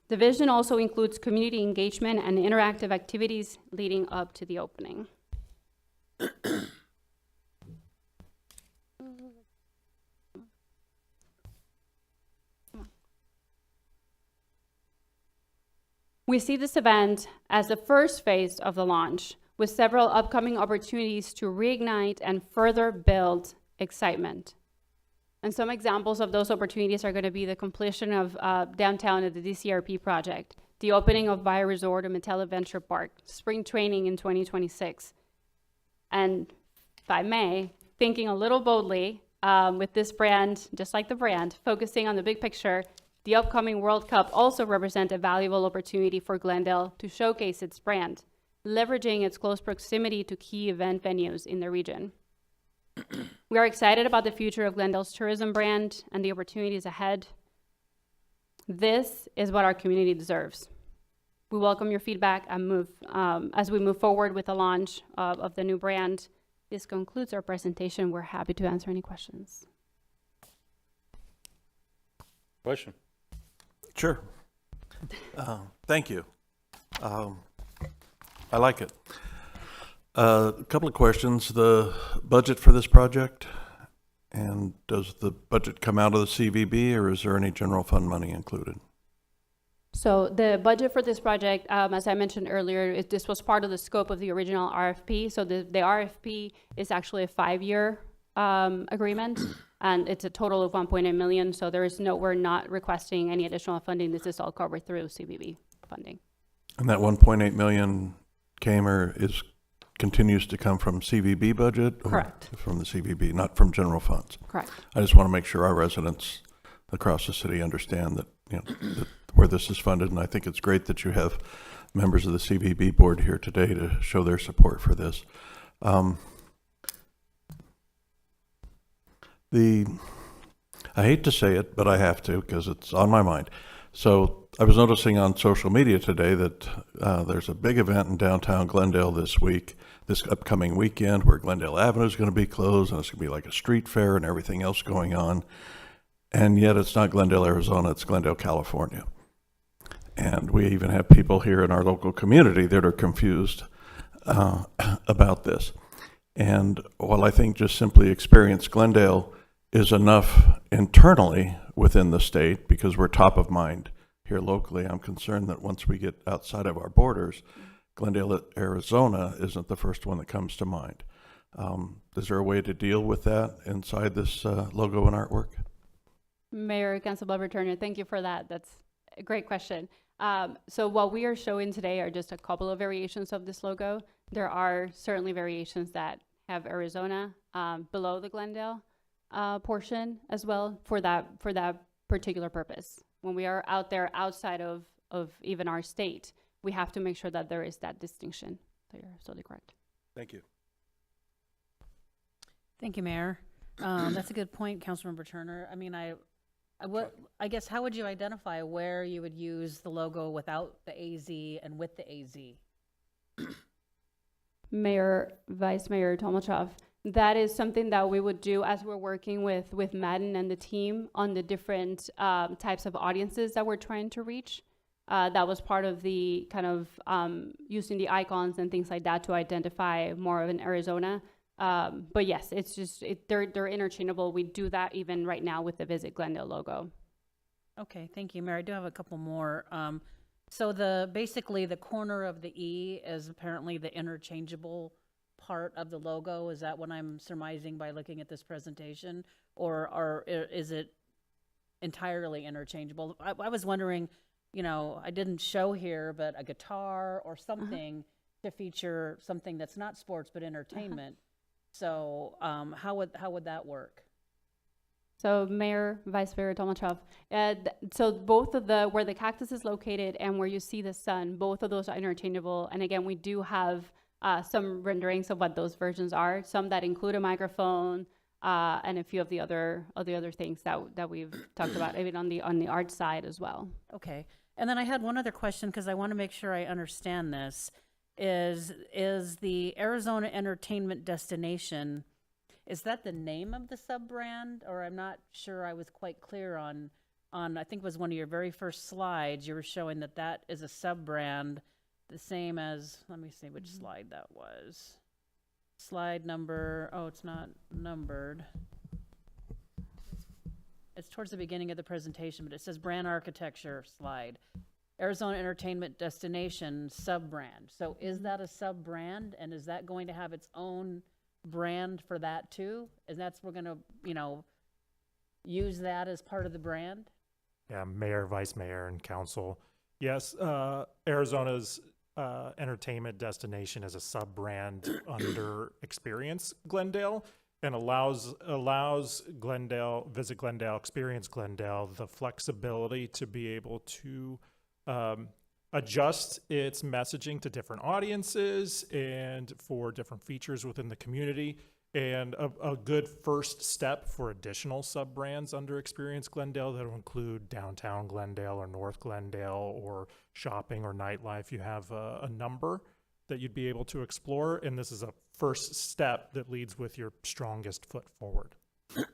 The vision also includes community engagement and interactive activities leading up to the opening. We see this event as the first phase of the launch, with several upcoming opportunities to reignite and further build excitement. And some examples of those opportunities are going to be the completion of downtown at the DCRP project, the opening of Via Resort and Metella Venture Park, spring training in 2026. And if I may, thinking a little boldly with this brand, just like the brand, focusing on the big picture, the upcoming World Cup also represents a valuable opportunity for Glendale to showcase its brand, leveraging its close proximity to key event venues in the region. We are excited about the future of Glendale's tourism brand and the opportunities ahead. This is what our community deserves. We welcome your feedback and as we move forward with the launch of the new brand. This concludes our presentation. We're happy to answer any questions. Question? Sure. Thank you. I like it. A couple of questions. The budget for this project, and does the budget come out of the CVB, or is there any general fund money included? So the budget for this project, as I mentioned earlier, this was part of the scope of the original RFP. So the RFP is actually a 5-year agreement, and it's a total of 1.8 million. So we're not requesting any additional funding. This is all covered through CVB funding. And that 1.8 million came or continues to come from CVB budget? Or correct. From the CVB, not from general funds? Correct. I just want to make sure our residents across the city understand that, that where this is funded, and I think it's great that you have members of the CVB board here today to show their support for this. I hate to say it, but I have to because it's on my mind. So I was noticing on social media today that there's a big event in downtown Glendale this upcoming weekend, where Glendale Avenue is going to be closed, and it's going to be like a street fair and everything else going on. And yet it's not Glendale, Arizona, it's Glendale, California. And we even have people here in our local community that are confused about this. And while I think just simply Experience Glendale is enough internally within the state, because we're top of mind here locally, I'm concerned that once we get outside of our borders, Glendale, Arizona isn't the first one that comes to mind. Is there a way to deal with that inside this logo and artwork? Mayor Councilmember Turner, thank you for that. That's a great question. So what we are showing today are just a couple of variations of this logo. There are certainly variations that have Arizona below the Glendale portion as well for that particular purpose. When we are out there outside of even our state, we have to make sure that there is that distinction. So you're absolutely correct. Thank you. Thank you, Mayor. That's a good point, Councilmember Turner. I mean, I guess how would you identify where you would use the logo without the AZ and with the AZ? Mayor, Vice Mayor Tomachov, that is something that we would do as we're working with Madden and the team on the different types of audiences that we're trying to reach. That was part of the kind of using the icons and things like that to identify more of an Arizona. But yes, it's just, they're interchangeable. We do that even right now with the Visit Glendale logo. Okay, thank you, Mayor. I do have a couple more. So basically the corner of the E is apparently the interchangeable part of the logo. Is that what I'm surmising by looking at this presentation? Or is it entirely interchangeable? I was wondering, you know, I didn't show here, but a guitar or something to feature something that's not sports but entertainment. So how would that work? So Mayor, Vice Mayor Tomachov, so both of where the cactus is located and where you see the sun, both of those are interchangeable. And again, we do have some renderings of what those versions are, some that include a microphone and a few of the other things that we've talked about, even on the art side as well. Okay. And then I had one other question because I want to make sure I understand this. Is the Arizona Entertainment Destination, is that the name of the sub-brand? Or I'm not sure I was quite clear on I think it was one of your very first slides, you were showing that is a sub-brand, the same as, let me see which slide that was. Slide number, oh, it's not numbered. It's towards the beginning of the presentation, but it says brand architecture slide. Arizona Entertainment Destination sub-brand. So is that a sub-brand, and is that going to have its own brand for that too? And we're going to, use that as part of the brand? Yeah, Mayor, Vice Mayor, and Council. Yes, Arizona's Entertainment Destination is a sub-brand under Experience Glendale, and allows Glendale, Visit Glendale, Experience Glendale, the flexibility to be able to adjust its messaging to different audiences and for different features within the community. And a good first step for additional sub-brands under Experience Glendale that will include Downtown Glendale or North Glendale or shopping or nightlife. You have a number that you'd be able to explore, and this is a first step that leads with your strongest foot forward.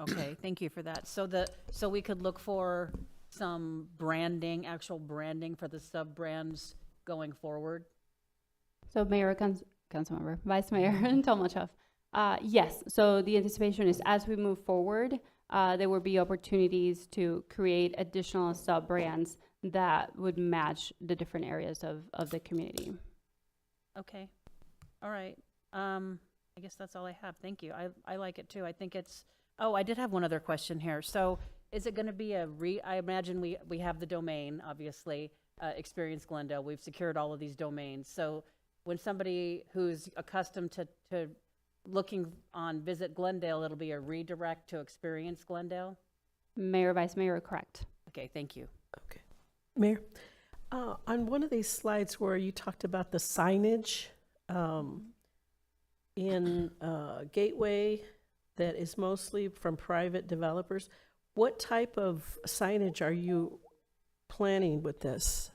Okay, thank you for that. So we could look for some branding, actual branding for the sub-brands going forward? So Mayor, Councilmember, Vice Mayor Tomachov. Yes, so the anticipation is as we move forward, there will be opportunities to create additional sub-brands that would match the different areas of the community. Okay, all right. I guess that's all I have. Thank you. I like it too. I think it's, I did have one other question here. So is it going to be I imagine we have the domain, obviously, Experience Glendale. We've secured all of these domains. So when somebody who's accustomed to looking on Visit Glendale, it'll be a redirect to Experience Glendale? Mayor, Vice Mayor, correct. Okay, thank you. Okay. Mayor, on one of these slides where you talked about the signage in Gateway that is mostly from private developers, what type of signage are you planning with this?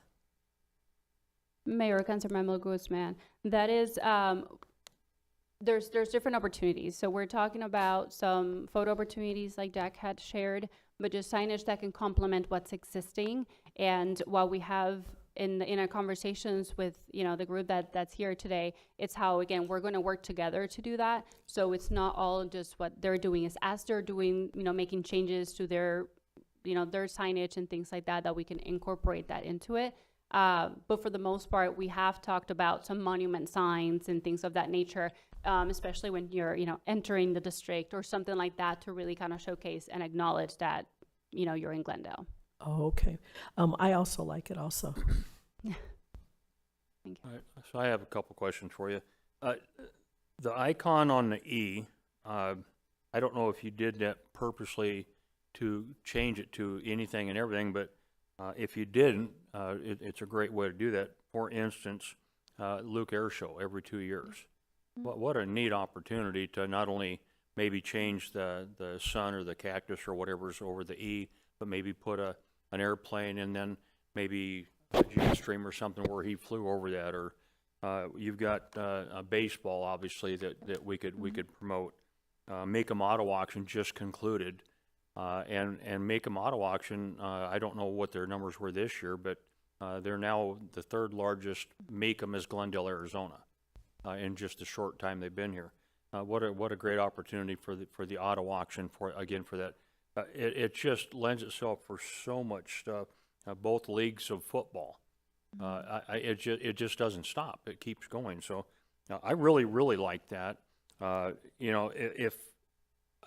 Mayor, Councilmember Guzman, that is, there's different opportunities. So we're talking about some photo opportunities like Jack had shared, but just signage that can complement what's existing. And while we have in our conversations with the group that's here today, it's how, again, we're going to work together to do that. So it's not all just what they're doing. Is as they're doing, making changes to their their signage and things like that we can incorporate that into it. But for the most part, we have talked about some monument signs and things of that nature, especially when you're entering the district or something like that, to really kind of showcase and acknowledge that you're in Glendale. Oh, okay. I also like it also. Thank you. All right, so I have a couple questions for you. The icon on the E, I don't know if you did that purposely to change it to anything and everything, but if you didn't, it's a great way to do that. For instance, Luke Air Show every 2 years. What a neat opportunity to not only maybe change the sun or the cactus or whatever's over the E, but maybe put an airplane and then maybe a Jetstream or something where he flew over that, or you've got a baseball, obviously, that we could promote. Make 'em Auto Auction just concluded, and Make 'em Auto Auction, I don't know what their numbers were this year, but they're now the third largest Make 'em is Glendale, Arizona, in just a short time they've been here. What a great opportunity for the auto auction for that. It just lends itself for so much stuff. Both leagues of football. It just doesn't stop. It keeps going. So I really like that. If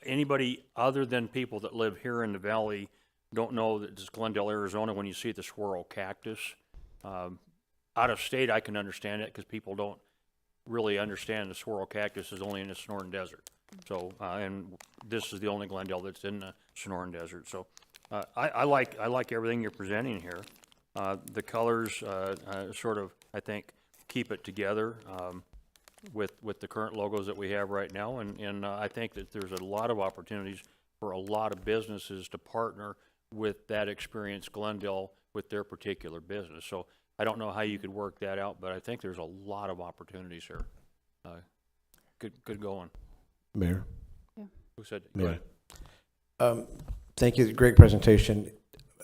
anybody other than people that live here in the valley don't know that it's Glendale, Arizona, when you see the swirl cactus, out of state I can understand it because people don't really understand the swirl cactus is only in the Sonoran Desert. So, and this is the only Glendale that's in the Sonoran Desert. So, I like everything you're presenting here. The colors sort of, I think, keep it together with the current logos that we have right now, and I think that there's a lot of opportunities for a lot of businesses to partner with that Experience Glendale with their particular business. So I don't know how you could work that out, but I think there's a lot of opportunities here. Good going. Mayor. Who said? Mayor. Thank you. Great presentation.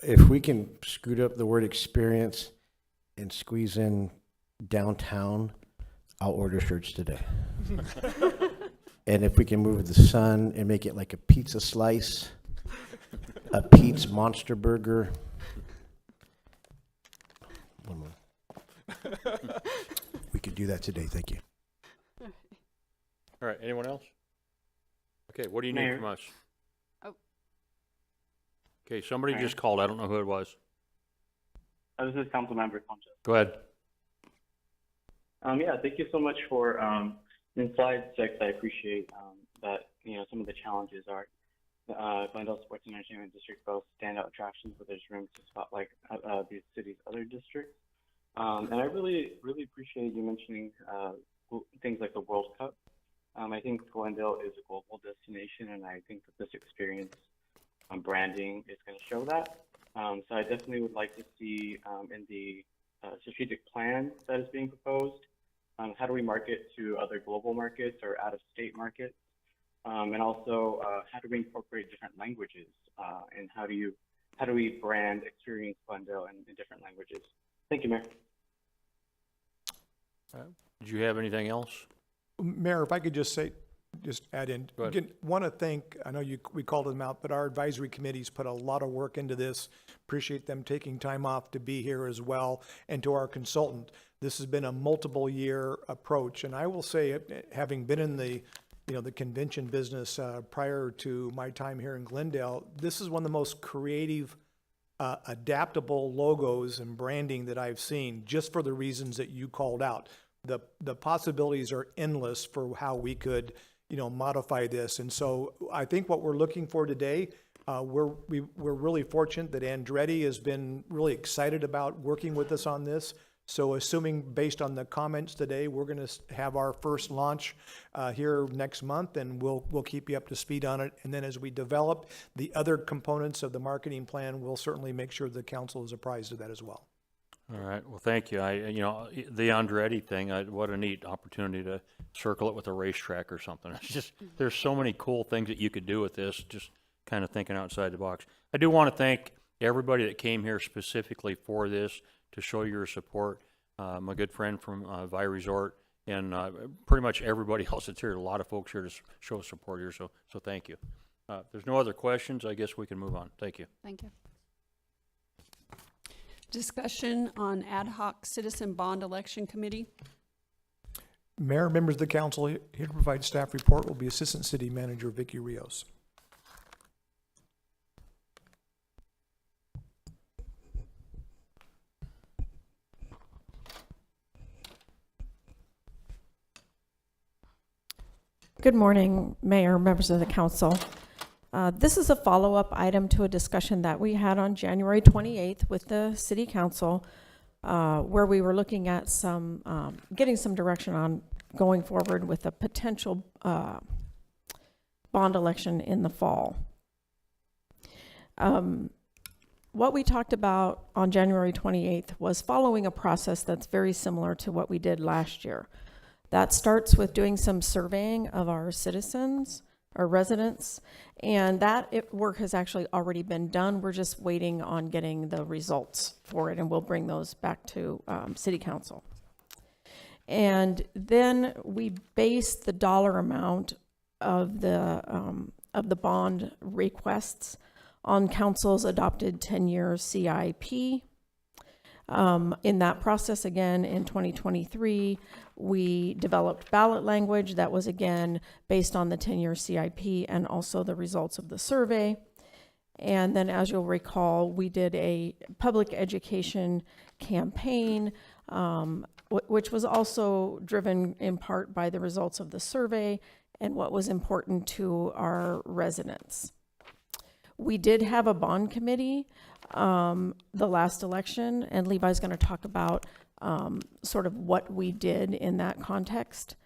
If we can scoot up the word experience and squeeze in downtown, I'll order shirts today. And if we can move the sun and make it like a pizza slice, a Pete's Monster Burger. One more. We could do that today. Thank you. All right. Anyone else? Okay. What do you need Mayor. from us? Oh. Okay. Somebody Mayor. just called. I don't know who it was. This is Councilmember Sanchez. Go ahead. Yeah, thank you so much for in slide 6. I appreciate that some of the challenges are Glendale Sports and Entertainment District both standout attractions, but there's room to spotlight the city's other districts. And I really appreciate you mentioning things like the World Cup. I think Glendale is a global destination, and I think that this experience branding is going to show that. So I definitely would like to see in the strategic plan that is being proposed, how do we market to other global markets or out-of-state markets? And also, how do we incorporate different languages? And how do we brand Experience Glendale in different languages? Thank you, Mayor. Did you have anything else? Mayor, if I could just add in, Go ahead. again, want to thank, I know we called them out, but our advisory committees put a lot of work into this. Appreciate them taking time off to be here as well, and to our consultant. This has been a multiple year approach, and I will say, having been in the convention business prior to my time here in Glendale, this is one of the most creative, adaptable logos and branding that I've seen, just for the reasons that you called out. The possibilities are endless for how we could modify this. And so I think what we're looking for today, we're really fortunate that Andretti has been really excited about working with us on this. So assuming based on the comments today, we're going to have our first launch here next month, and we'll keep you up to speed on it. And then as we develop the other components of the marketing plan, we'll certainly make sure the council is apprised of that as well. All right. Well, thank you. The Andretti thing, what a neat opportunity to circle it with a racetrack or something. It's just, there's so many cool things that you could do with this, just kind of thinking outside the box. I do want to thank everybody that came here specifically for this to show your support. My good friend from Vi Resort, and pretty much everybody else that's here. A lot of folks here to show support here, so thank you. If there's no other questions, I guess we can move on. Thank you. Thank you. Discussion on ad hoc citizen bond election committee. Mayor, members of the council, here to provide staff report will be Assistant City Manager Vicky Rios. Good morning, Mayor, members of the council. This is a follow-up item to a discussion that we had on January 28th with the City Council, where we were looking at getting some direction on going forward with a potential bond election in the fall. What we talked about on January 28th was following a process that's very similar to what we did last year. That starts with doing some surveying of our citizens, our residents, and that work has actually already been done. We're just waiting on getting the results for it, and we'll bring those back to City Council. And then we based the dollar amount of the bond requests on Council's adopted 10-year CIP. In that process, again, in 2023, we developed ballot language that was, again, based on the 10-year CIP and also the results of the survey. And then, as you'll recall, we did a public education campaign, which was also driven in part by the results of the survey and what was important to our residents. We did have a bond committee the last election, and Levi's going to talk about sort of what we did in that context.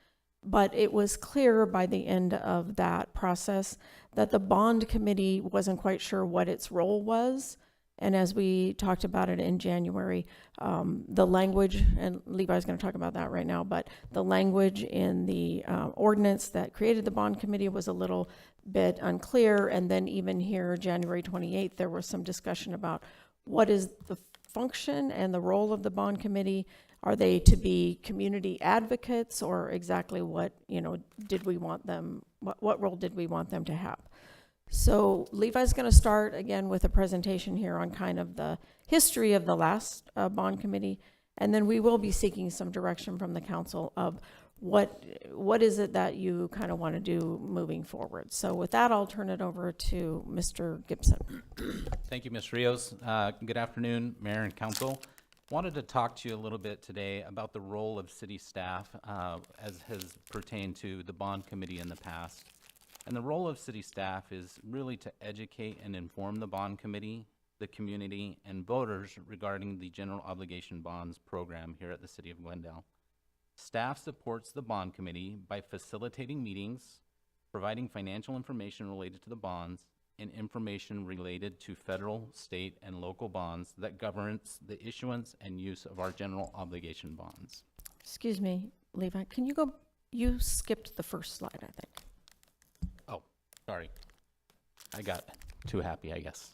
But it was clear by the end of that process that the bond committee wasn't quite sure what its role was. And as we talked about it in January, the language, and Levi's going to talk about that right now, but the language in the ordinance that created the bond committee was a little bit unclear. And then even here, January 28th, there was some discussion about what is the function and the role of the bond committee. Are they to be community advocates, or exactly what, did we want them, what role did we want them to have? So Levi's going to start again with a presentation here on kind of the history of the last bond committee, and then we will be seeking some direction from the council of what is it that you kind of want to do moving forward. So with that, I'll turn it over to Mr. Gibson. Thank you, Ms. Rios. Good afternoon, Mayor and Council. Wanted to talk to you a little bit today about the role of city staff as has pertained to the bond committee in the past. And the role of city staff is really to educate and inform the bond committee, the community, and voters regarding the general obligation bonds program here at the City of Glendale. Staff supports the bond committee by facilitating meetings, providing financial information related to the bonds, and information related to federal, state, and local bonds that governs the issuance and use of our general obligation bonds. Excuse me, Levi, can you go, you skipped the first slide, I think. Oh, sorry. I got too happy, I guess.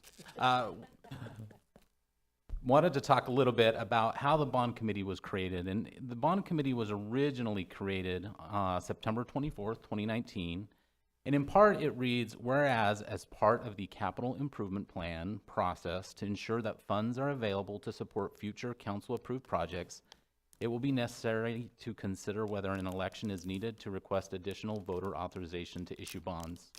Wanted to talk a little bit about how the bond committee was created. And the bond committee was originally created September 24th, 2019. And in part, it reads, whereas as part of the capital improvement plan process to ensure that funds are available to support future council-approved projects, it will be necessary to consider whether an election is needed to request additional voter authorization to issue bonds.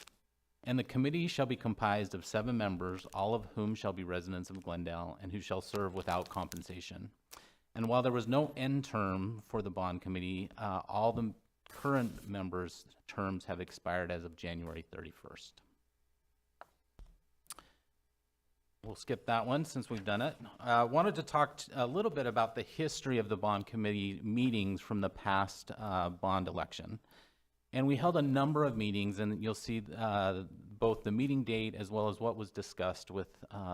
And the committee shall be comprised of 7 members, all of whom shall be residents of Glendale and who shall serve without compensation. And while there was no end term for the bond committee, all the current members' terms have expired as of January 31st. We'll skip that one since we've done it. Wanted to talk a little bit about the history of the bond committee meetings from the past bond election. And we held a number of meetings, and you'll see both the meeting date as well as what was discussed with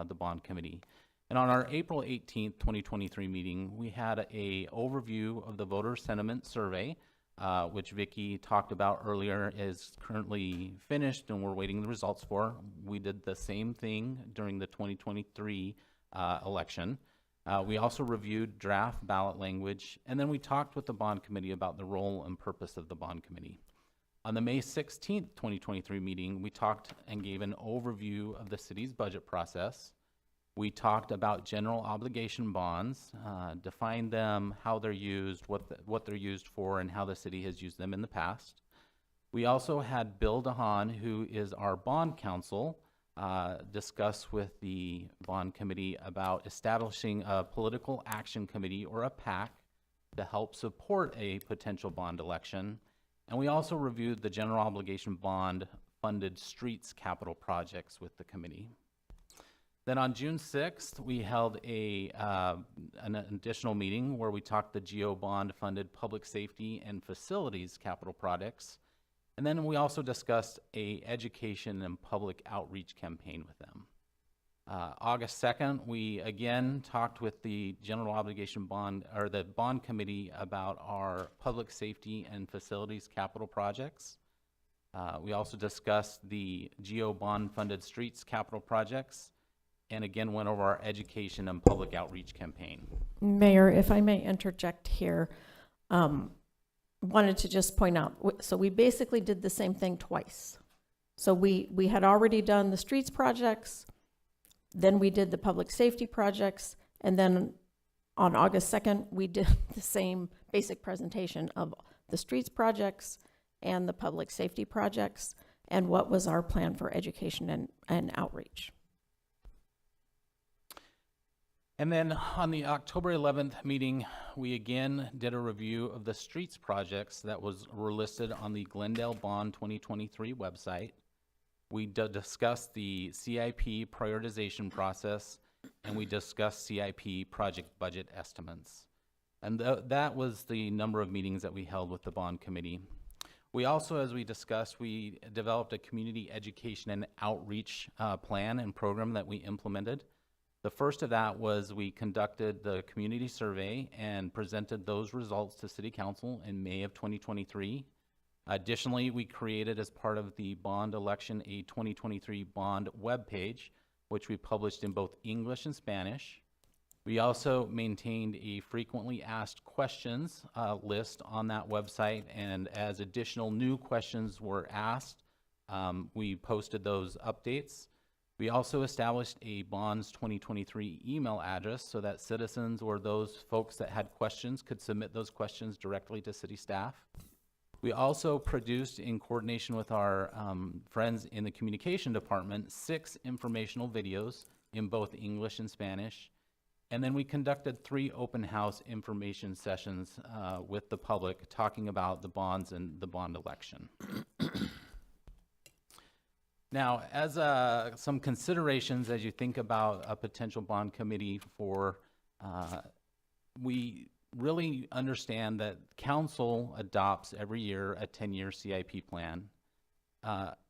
the bond committee. And on our April 18th, 2023 meeting, we had a overview of the voter sentiment survey, which Vicki talked about earlier, is currently finished and we're waiting the results for. We did the same thing during the 2023 election. We also reviewed draft ballot language, and then we talked with the bond committee about the role and purpose of the bond committee. On the May 16th, 2023 meeting, we talked and gave an overview of the city's budget process. We talked about general obligation bonds, defined them, how they're used, what they're used for, and how the city has used them in the past. We also had Bill DeHaan, who is our bond counsel, discuss with the bond committee about establishing a political action committee, or a PAC, to help support a potential bond election. And we also reviewed the general obligation bond funded streets capital projects with the committee. Then on June 6th, we held an additional meeting where we talked the GO bond funded public safety and facilities capital projects. And then we also discussed a education and public outreach campaign with them. August 2nd, we again talked with the general obligation bond, or the bond committee, about our public safety and facilities capital projects. We also discussed the GO bond funded streets capital projects, and again went over our education and public outreach campaign. Mayor, if I may interject here, wanted to just point out, so we basically did the same thing twice. So we had already done the streets projects, then we did the public safety projects, and then on August 2nd, we did the same basic presentation of the streets projects and the public safety projects, and what was our plan for education and outreach. And then on the October 11th meeting, we again did a review of the streets projects that were listed on the Glendale Bond 2023 website. We discussed the CIP prioritization process, and we discussed CIP project budget estimates. And that was the number of meetings that we held with the bond committee. We also, as we discussed, we developed a community education and outreach plan and program that we implemented. The first of that was we conducted the community survey and presented those results to City Council in May of 2023. Additionally, we created, as part of the bond election, a 2023 bond webpage, which we published in both English and Spanish. We also maintained a frequently asked questions list on that website, and as additional new questions were asked, we posted those updates. We also established a Bonds 2023 email address so that citizens or those folks that had questions could submit those questions directly to city staff. We also produced, in coordination with our friends in the communication department, 6 informational videos in both English and Spanish. And then we conducted 3 open house information sessions with the public, talking about the bonds and the bond election. Now, as some considerations as you think about a potential bond committee for, we really understand that council adopts every year a 10-year CIP plan.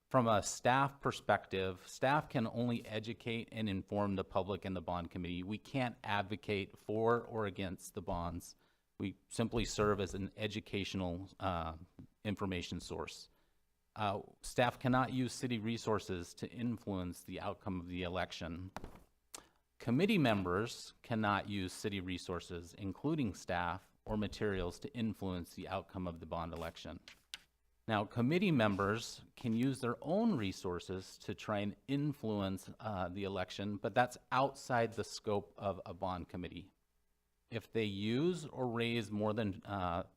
From a staff perspective, staff can only educate and inform the public and the bond committee. We can't advocate for or against the bonds. We simply serve as an educational information source. Staff cannot use city resources to influence the outcome of the election. Committee members cannot use city resources, including staff or materials, to influence the outcome of the bond election. Now, committee members can use their own resources to try and influence the election, but that's outside the scope of a bond committee. If they use or raise more than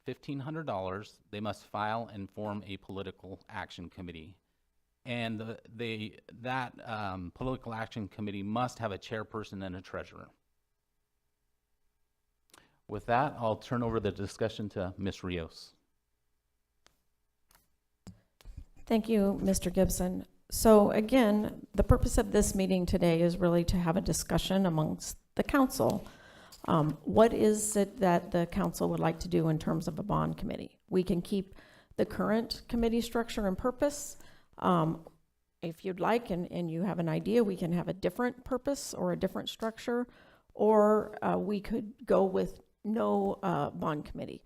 $1,500, they must file and form a political action committee. And that political action committee must have a chairperson and a treasurer. With that, I'll turn over the discussion to Ms. Rios. Thank you, Mr. Gibson. So again, the purpose of this meeting today is really to have a discussion amongst the council. What is it that the council would like to do in terms of a bond committee? We can keep the current committee structure and purpose. If you'd like, and you have an idea, we can have a different purpose or a different structure, or we could go with no bond committee.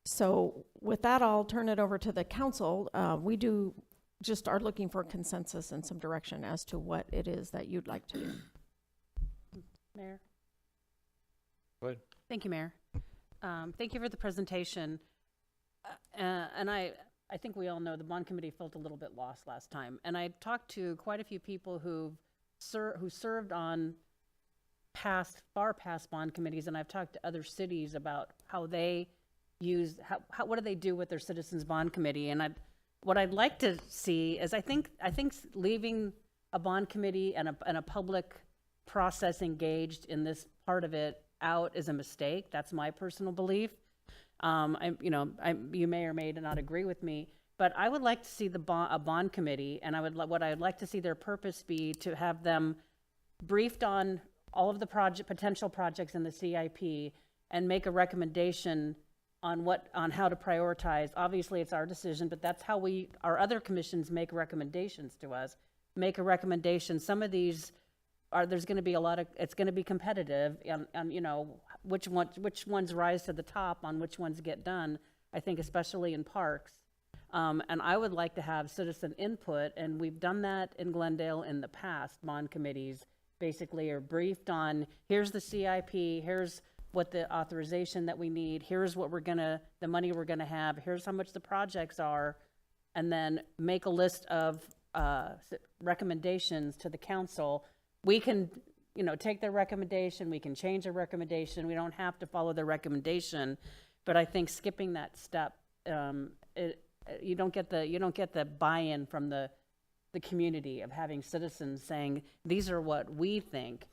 So with that, I'll turn it over to the council. We do just are looking for consensus and some direction as to what it is that you'd like to do. Mayor. Go ahead. Thank you, Mayor. Thank you for the presentation. And I think we all know the bond committee felt a little bit lost last time. And I talked to quite a few people who served on far past bond committees, and I've talked to other cities about how they use, what do they do with their citizens bond committee. And what I'd like to see is, I think leaving a bond committee and a public process engaged in this part of it out is a mistake. That's my personal belief. You may or may not agree with me, but I would like to see a bond committee, and what I would like to see their purpose be to have them briefed on all of the potential projects in the CIP and make a recommendation on how to prioritize. Obviously, it's our decision, but that's how our other commissions make recommendations to us. Make a recommendation. Some of these there's going to be it's going to be competitive on which ones rise to the top on which ones get done. I think especially in parks. And I would like to have citizen input, and we've done that in Glendale in the past. Bond committees basically are briefed on, here's the CIP, here's what the authorization that we need, here's what the money we're gonna have, here's how much the projects are, and then make a list of recommendations to the council. We can, take their recommendation, we can change their recommendation, we don't have to follow their recommendation, but I think skipping that step, you don't get the buy-in from the community of having citizens saying, these are what we think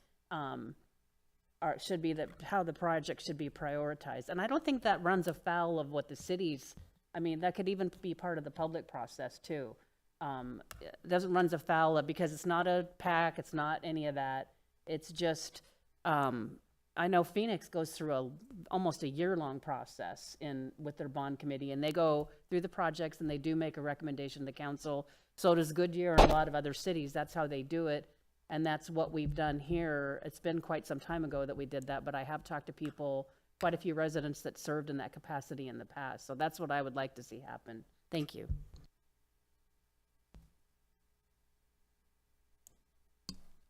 should be how the project should be prioritized. And I don't think that runs afoul of what the cities, that could even be part of the public process too. It doesn't run afoul of, because it's not a PAC, it's not any of that. It's just, I know Phoenix goes through almost a year-long process with their bond committee, and they go through the projects and they do make a recommendation to the council. So does Goodyear and a lot of other cities. That's how they do it, and that's what we've done here. It's been quite some time ago that we did that, but I have talked to people, quite a few residents that served in that capacity in the past. So that's what I would like to see happen. Thank you.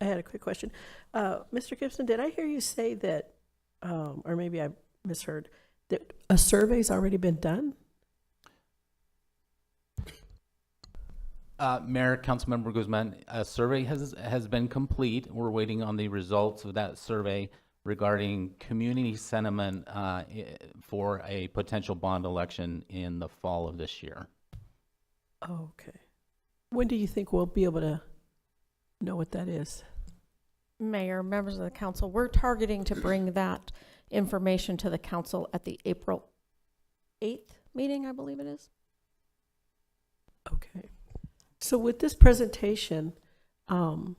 I had a quick question. Mr. Gibson, did I hear you say that, or maybe I misheard, that a survey's already been done? Mayor, Councilmember Guzman, a survey has been complete. We're waiting on the results of that survey regarding community sentiment for a potential bond election in the fall of this year. Okay. When do you think we'll be able to know what that is? Mayor, members of the council, we're targeting to bring that information to the council at the April 8th meeting, I believe it is. Okay. So with this presentation, are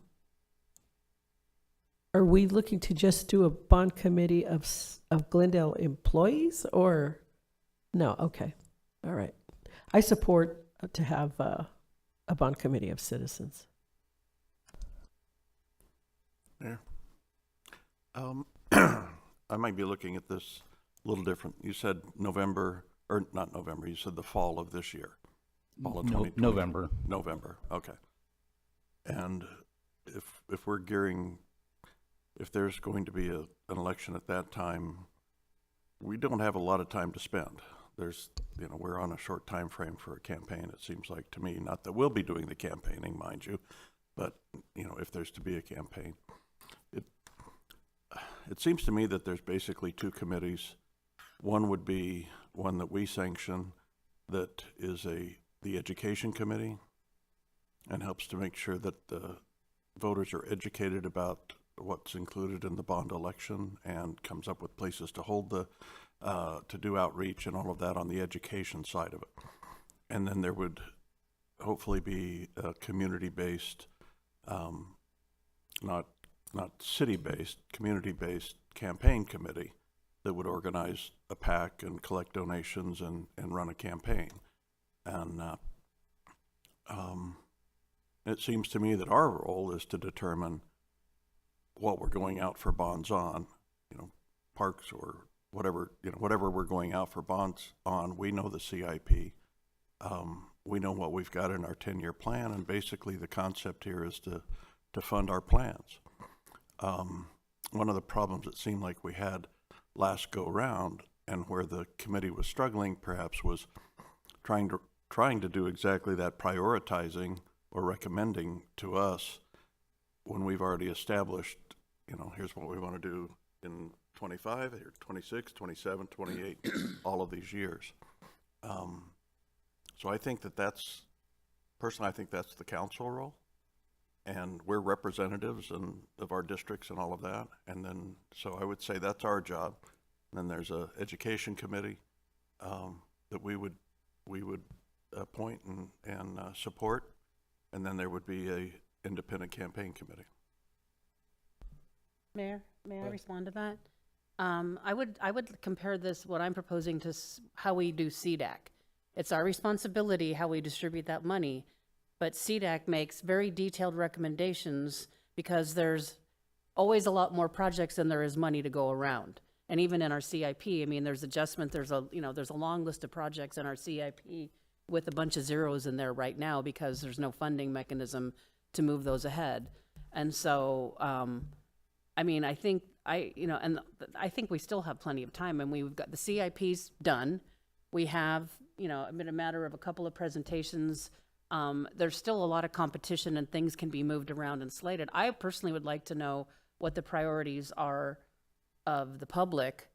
we looking to just do a bond committee of Glendale employees, or no? Okay. All right. I support to have a bond committee of citizens. Yeah. I might be looking at this a little different. You said November, or not November, you said the fall of this year. Fall of 2020. November. November, okay. And if we're gearing, if there's going to be an election at that time, we don't have a lot of time to spend. We're on a short time frame for a campaign, it seems like to me. Not that we'll be doing the campaigning, mind you, but, if there's to be a campaign. It seems to me that there's basically two committees. One would be one that we sanction that is the education committee and helps to make sure that the voters are educated about what's included in the bond election and comes up with places to hold to do outreach and all of that on the education side of it. And then there would hopefully be a community-based, not city-based, community-based campaign committee that would organize a PAC and collect donations and run a campaign. And it seems to me that our role is to determine what we're going out for bonds on, parks or whatever, whatever we're going out for bonds on. We know the CIP. We know what we've got in our 10-year plan, and basically the concept here is to fund our plans. One of the problems it seemed like we had last go round, and where the committee was struggling perhaps, was trying to do exactly that, prioritizing or recommending to us when we've already established, here's what we want to do in 25, or 26, 27, 28, all of these years. So I think personally, I think that's the council role. And we're representatives of our districts and all of that. And then, so I would say that's our job. And then there's a education committee that we would appoint and support, and then there would be a independent campaign committee. Mayor, may I respond to that? I would compare this, what I'm proposing, to how we do CDAC. It's our responsibility how we distribute that money, but CDAC makes very detailed recommendations because there's always a lot more projects than there is money to go around. And even in our CIP, I mean, there's adjustment, there's a long list of projects in our CIP with a bunch of zeros in there right now because there's no funding mechanism to move those ahead. And so, I mean, I think I think we still have plenty of time, and we've got the CIPs done. We have, been a matter of a couple of presentations. There's still a lot of competition and things can be moved around and slated. I personally would like to know what the priorities are of the public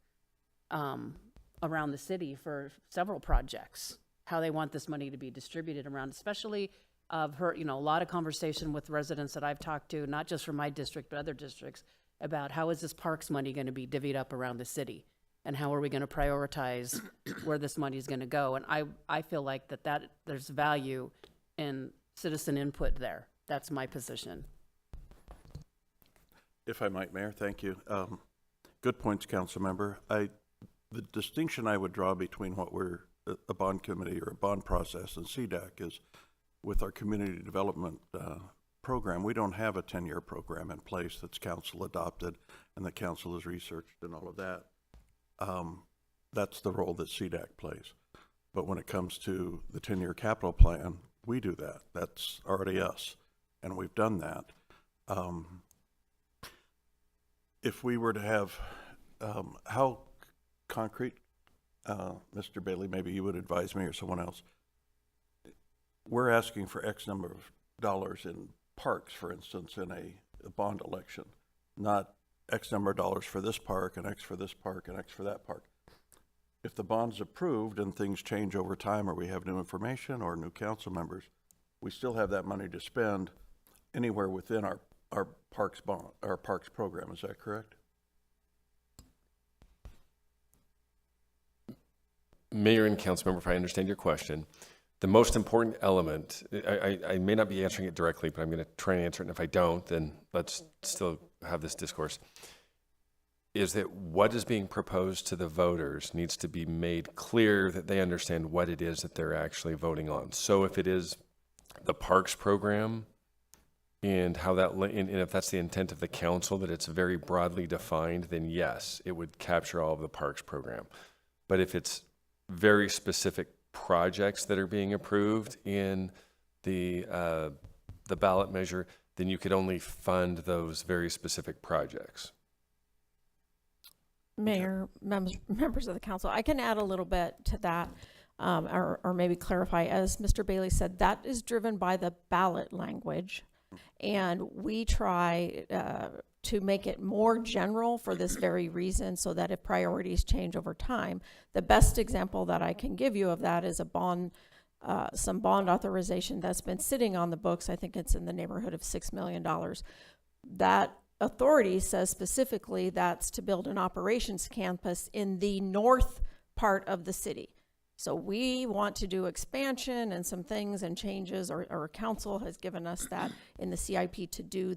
around the city for several projects, how they want this money to be distributed around, especially I've heard, a lot of conversation with residents that I've talked to, not just from my district, but other districts, about how is this parks money going to be divvied up around the city, and how are we going to prioritize where this money is going to go. And I feel like that there's value in citizen input there. That's my position. If I might, Mayor, thank you. Good points, Council Member. The distinction I would draw between what we're a bond committee or a bond process and CDAC is with our community development program, we don't have a 10-year program in place that's council adopted and the council has researched and all of that. That's the role that CDAC plays. But when it comes to the 10-year capital plan, we do that. That's already us, and we've done that. If we were to have, how concrete, Mr. Bailey, maybe you would advise me or someone else. We're asking for X number of dollars in parks, for instance, in a bond election, not X number of dollars for this park and X for this park and X for that park. If the bond's approved and things change over time, or we have new information or new council members, we still have that money to spend anywhere within our parks bond, our parks program. Is that correct? Mayor and council member, if I understand your question, the most important element, I may not be answering it directly, but I'm going to try and answer it. And if I don't, then let's still have this discourse, is that what is being proposed to the voters needs to be made clear that they understand what it is that they're actually voting on. So if it is the parks program and how that, and if that's the intent of the council, that it's very broadly defined, then yes, it would capture all of the parks program. But if it's very specific projects that are being approved in the ballot measure, then you could only fund those very specific projects. Mayor, members of the council, I can add a little bit to that, or maybe clarify. As Mr. Bailey said, that is driven by the ballot language, and we try to make it more general for this very reason, so that if priorities change over time, the best example that I can give you of that is a bond, some bond authorization that's been sitting on the books. I think it's in the neighborhood of $6 million. That authority says specifically that's to build an operations campus in the north part of the city. So we want to do expansion and some things and changes, or council has given us that in the CIP to do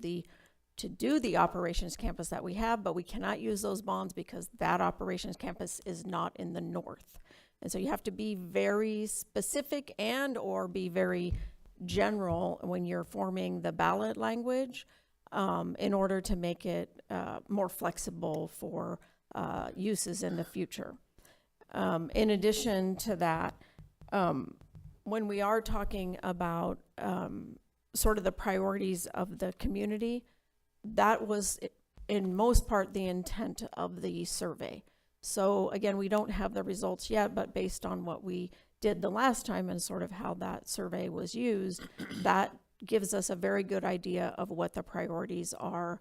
the operations campus that we have, but we cannot use those bonds because that operations campus is not in the north. And so you have to be very specific and or be very general when you're forming the ballot language, in order to make it more flexible for uses in the future. In addition to that, when we are talking about sort of the priorities of the community, that was in most part the intent of the survey. So again, we don't have the results yet, but based on what we did the last time and sort of how that survey was used, that gives us a very good idea of what the priorities are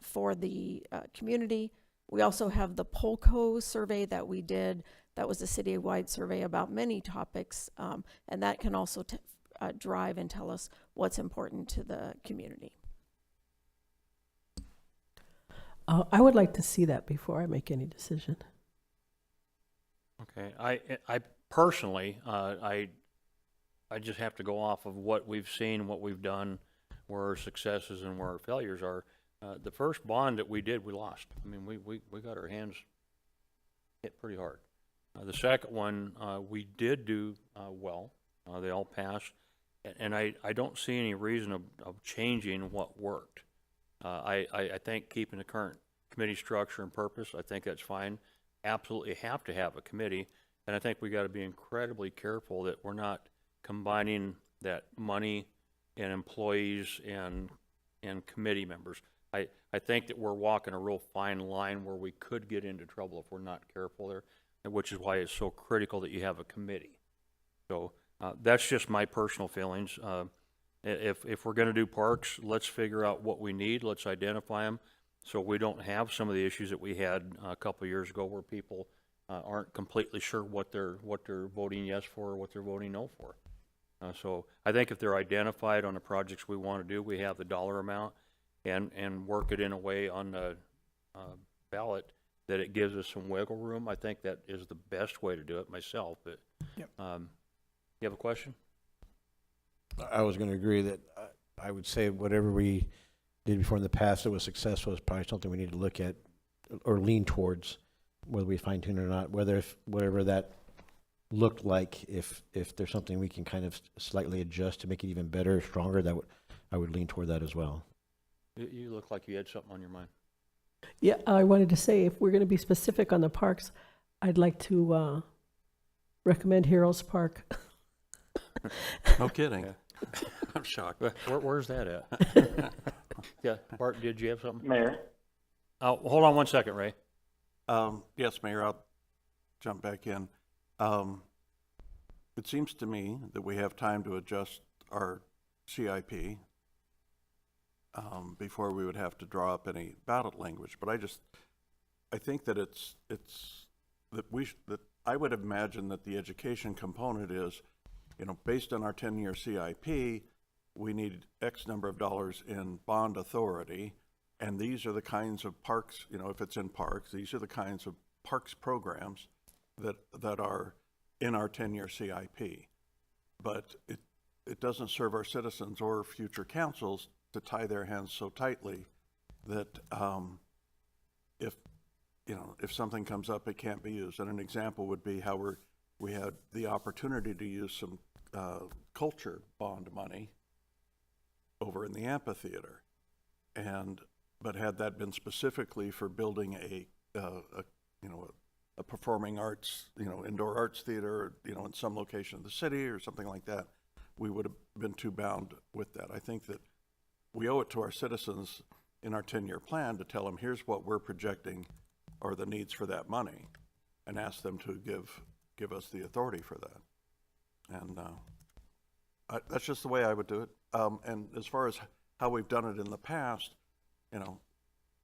for the community. We also have the Polco survey that we did. That was a citywide survey about many topics, and that can also drive and tell us what's important to the community. I would like to see that before I make any decision. Okay, I personally, I just have to go off of what we've seen, what we've done, where our successes and where our failures are. The first bond that we did, we lost. I mean, we got our hands hit pretty hard. The second one, we did do well. They all passed. And I don't see any reason of changing what worked. I think keeping the current committee structure and purpose, I think that's fine. Absolutely have to have a committee. And I think we got to be incredibly careful that we're not combining that money and employees and committee members. I think that we're walking a real fine line where we could get into trouble if we're not careful there, which is why it's so critical that you have a committee. So that's just my personal feelings. If we're going to do parks, let's figure out what we need. Let's identify them so we don't have some of the issues that we had a couple of years ago where people aren't completely sure what they're voting yes for or what they're voting no for. So I think if they're identified on the projects we want to do, we have the dollar amount and work it in a way on the ballot that it gives us some wiggle room. I think that is the best way to do it myself. But Yep. You have a question? I was going to agree that I would say whatever we did before in the past that was successful is probably something we need to look at or lean towards, whether we fine tune or not, whatever that looked like, if there's something we can kind of slightly adjust to make it even better, stronger, I would lean toward that as well. You look like you had something on your mind. Yeah, I wanted to say, if we're going to be specific on the parks, I'd like to recommend Heroes Park. No kidding. Yeah. I'm shocked. Where's that at? Yeah, Bart, did you have something? Mayor? Hold on one second, Ray. Yes, Mayor, I'll jump back in. It seems to me that we have time to adjust our CIP before we would have to draw up any ballot language. But I think that that I would imagine that the education component is, based on our 10-year CIP, we need X number of dollars in bond authority, and these are the kinds of parks, if it's in parks, these are the kinds of parks programs that are in our 10-year CIP. But it doesn't serve our citizens or future councils to tie their hands so tightly that if something comes up, it can't be used. And an example would be how we had the opportunity to use some culture bond money over in the amphitheater, but had that been specifically for building a performing arts, indoor arts theater, in some location of the city or something like that, we would have been too bound with that. I think that we owe it to our citizens in our 10-year plan to tell them, here's what we're projecting are the needs for that money, and ask them to give us the authority for that. And that's just the way I would do it. And as far as how we've done it in the past,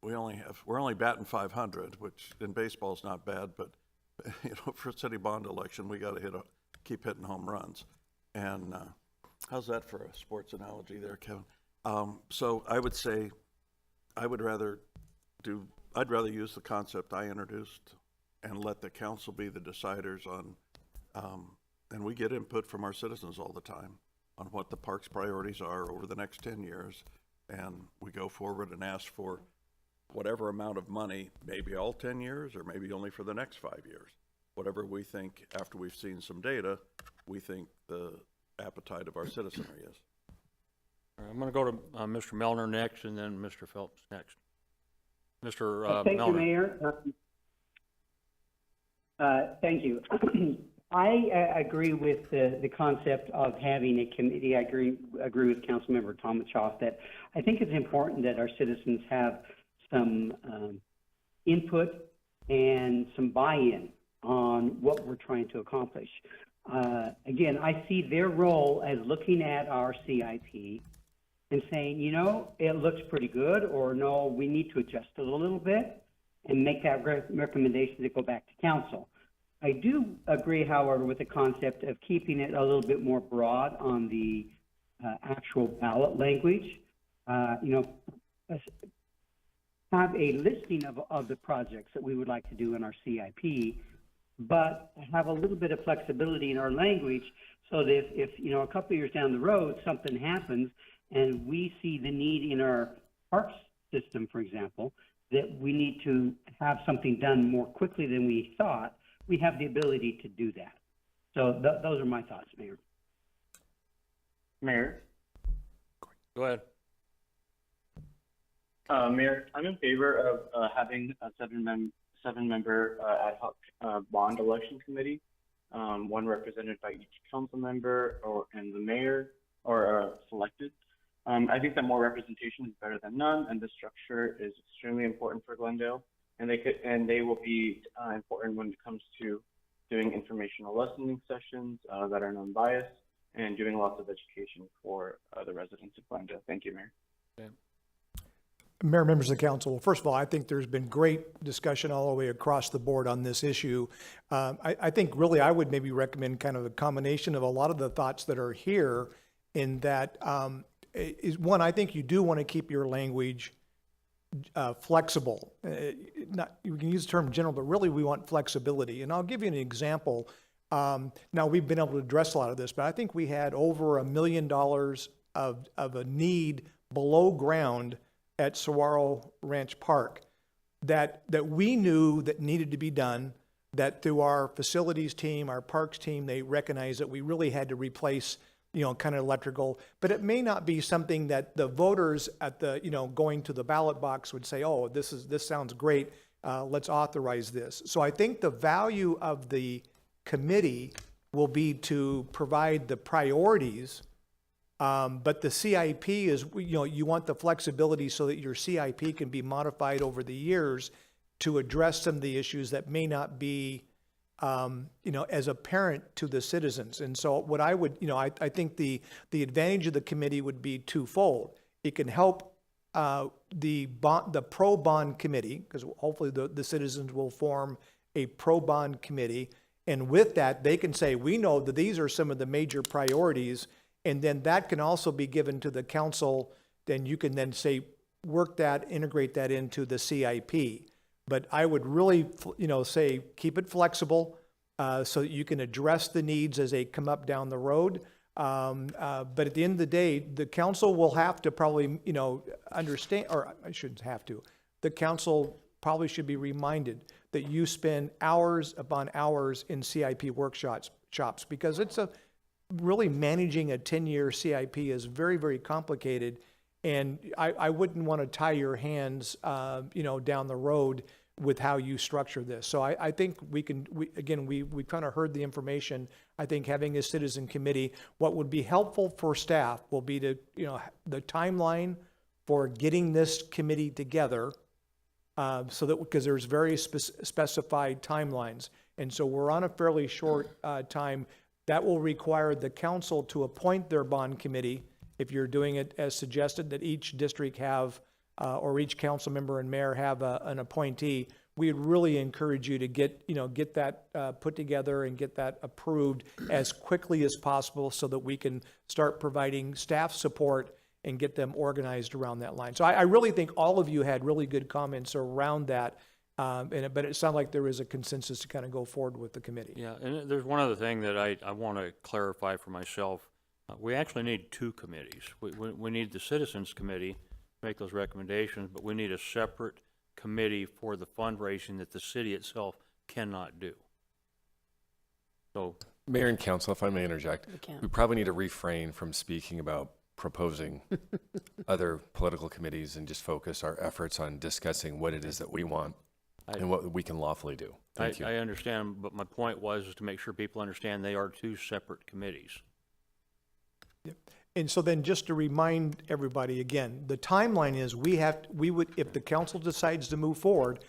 we're only batting 500, which in baseball is not bad, but for a city bond election, we got to keep hitting home runs. And how's that for a sports analogy there, Kevin? So I would say I'd rather use the concept I introduced and let the council be the deciders on, and we get input from our citizens all the time on what the park's priorities are over the next 10 years. And we go forward and ask for whatever amount of money, maybe all 10 years or maybe only for the next 5 years. Whatever we think, after we've seen some data, we think the appetite of our citizenry is. All right, I'm going to go to Mr. Melner next, and then Mr. Phelps next. Mr. Thank Melner. you, Mayor. Thank you. I agree with the concept of having a committee. I agree with Councilmember Tomachoff that I think it's important that our citizens have some input and some buy-in on what we're trying to accomplish. Again, I see their role as looking at our CIP and saying, it looks pretty good, or no, we need to adjust it a little bit and make that recommendation to go back to council. I do agree, however, with the concept of keeping it a little bit more broad on the actual ballot language. Have a listing of the projects that we would like to do in our CIP, but have a little bit of flexibility in our language so that if a couple of years down the road, something happens and we see the need in our parks system, for example, that we need to have something done more quickly than we thought, we have the ability to do that. So those are my thoughts, Mayor. Mayor? Go ahead. Mayor, I'm in favor of having a seven-member ad hoc bond election committee, one represented by each council member and the mayor, or selected. I think that more representation is better than none, and this structure is extremely important for Glendale, and they will be important when it comes to doing informational listening sessions that are non-biased and doing lots of education for the residents of Glendale. Thank you, Mayor. Okay. Mayor, members of the council, well, first of all, I think there's been great discussion all the way across the board on this issue. I think really I would maybe recommend kind of a combination of a lot of the thoughts that are here in that is one, I think you do want to keep your language flexible. You can use the term general, but really we want flexibility. And I'll give you an example. Now we've been able to address a lot of this, but I think we had over $1 million of a need below ground at Saguaro Ranch Park that we knew that needed to be done, that through our facilities team, our parks team, they recognized that we really had to replace, kind of electrical, but it may not be something that the voters at the, going to the ballot box would say, oh, this sounds great, let's authorize this. So I think the value of the committee will be to provide the priorities. But the CIP is, you want the flexibility so that your CIP can be modified over the years to address some of the issues that may not be, as apparent to the citizens. And so what I would, I think the advantage of the committee would be twofold. It can help the pro bond committee, because hopefully the citizens will form a pro bond committee. And with that, they can say, we know that these are some of the major priorities. And then that can also be given to the council. Then you can then say, work that, integrate that into the CIP. But I would really, say, keep it flexible so that you can address the needs as they come up down the road. But at the end of the day, the council will have to probably, understand, or I shouldn't have to. The council probably should be reminded that you spend hours upon hours in CIP workshops, because it's really managing a 10-year CIP is very, very complicated. And I wouldn't want to tie your hands, down the road with how you structure this. So I think we kind of heard the information. I think having a citizen committee, what would be helpful for staff will be to, the timeline for getting this committee together, so that, because there's very specified timelines. And so we're on a fairly short time. That will require the council to appoint their bond committee. If you're doing it as suggested, that each district have, or each council member and mayor have an appointee, we'd really encourage you to get that put together and get that approved as quickly as possible so that we can start providing staff support and get them organized around that line. So I really think all of you had really good comments around that. But it sounded like there is a consensus to kind of go forward with the committee. Yeah, and there's one other thing that I want to clarify for myself. We actually need two committees. We need the Citizens Committee to make those recommendations, but we need a separate committee for the fundraising that the city itself cannot do. So, Mayor and Council, if I may interject, we probably need to refrain from speaking about proposing other political committees and just focus our efforts on discussing what it is that we want and what we can lawfully do. Thank you. I understand, but my point was to make sure people understand they are two separate committees. Yep. And so then just to remind everybody again, the timeline is if the council decides to move forward,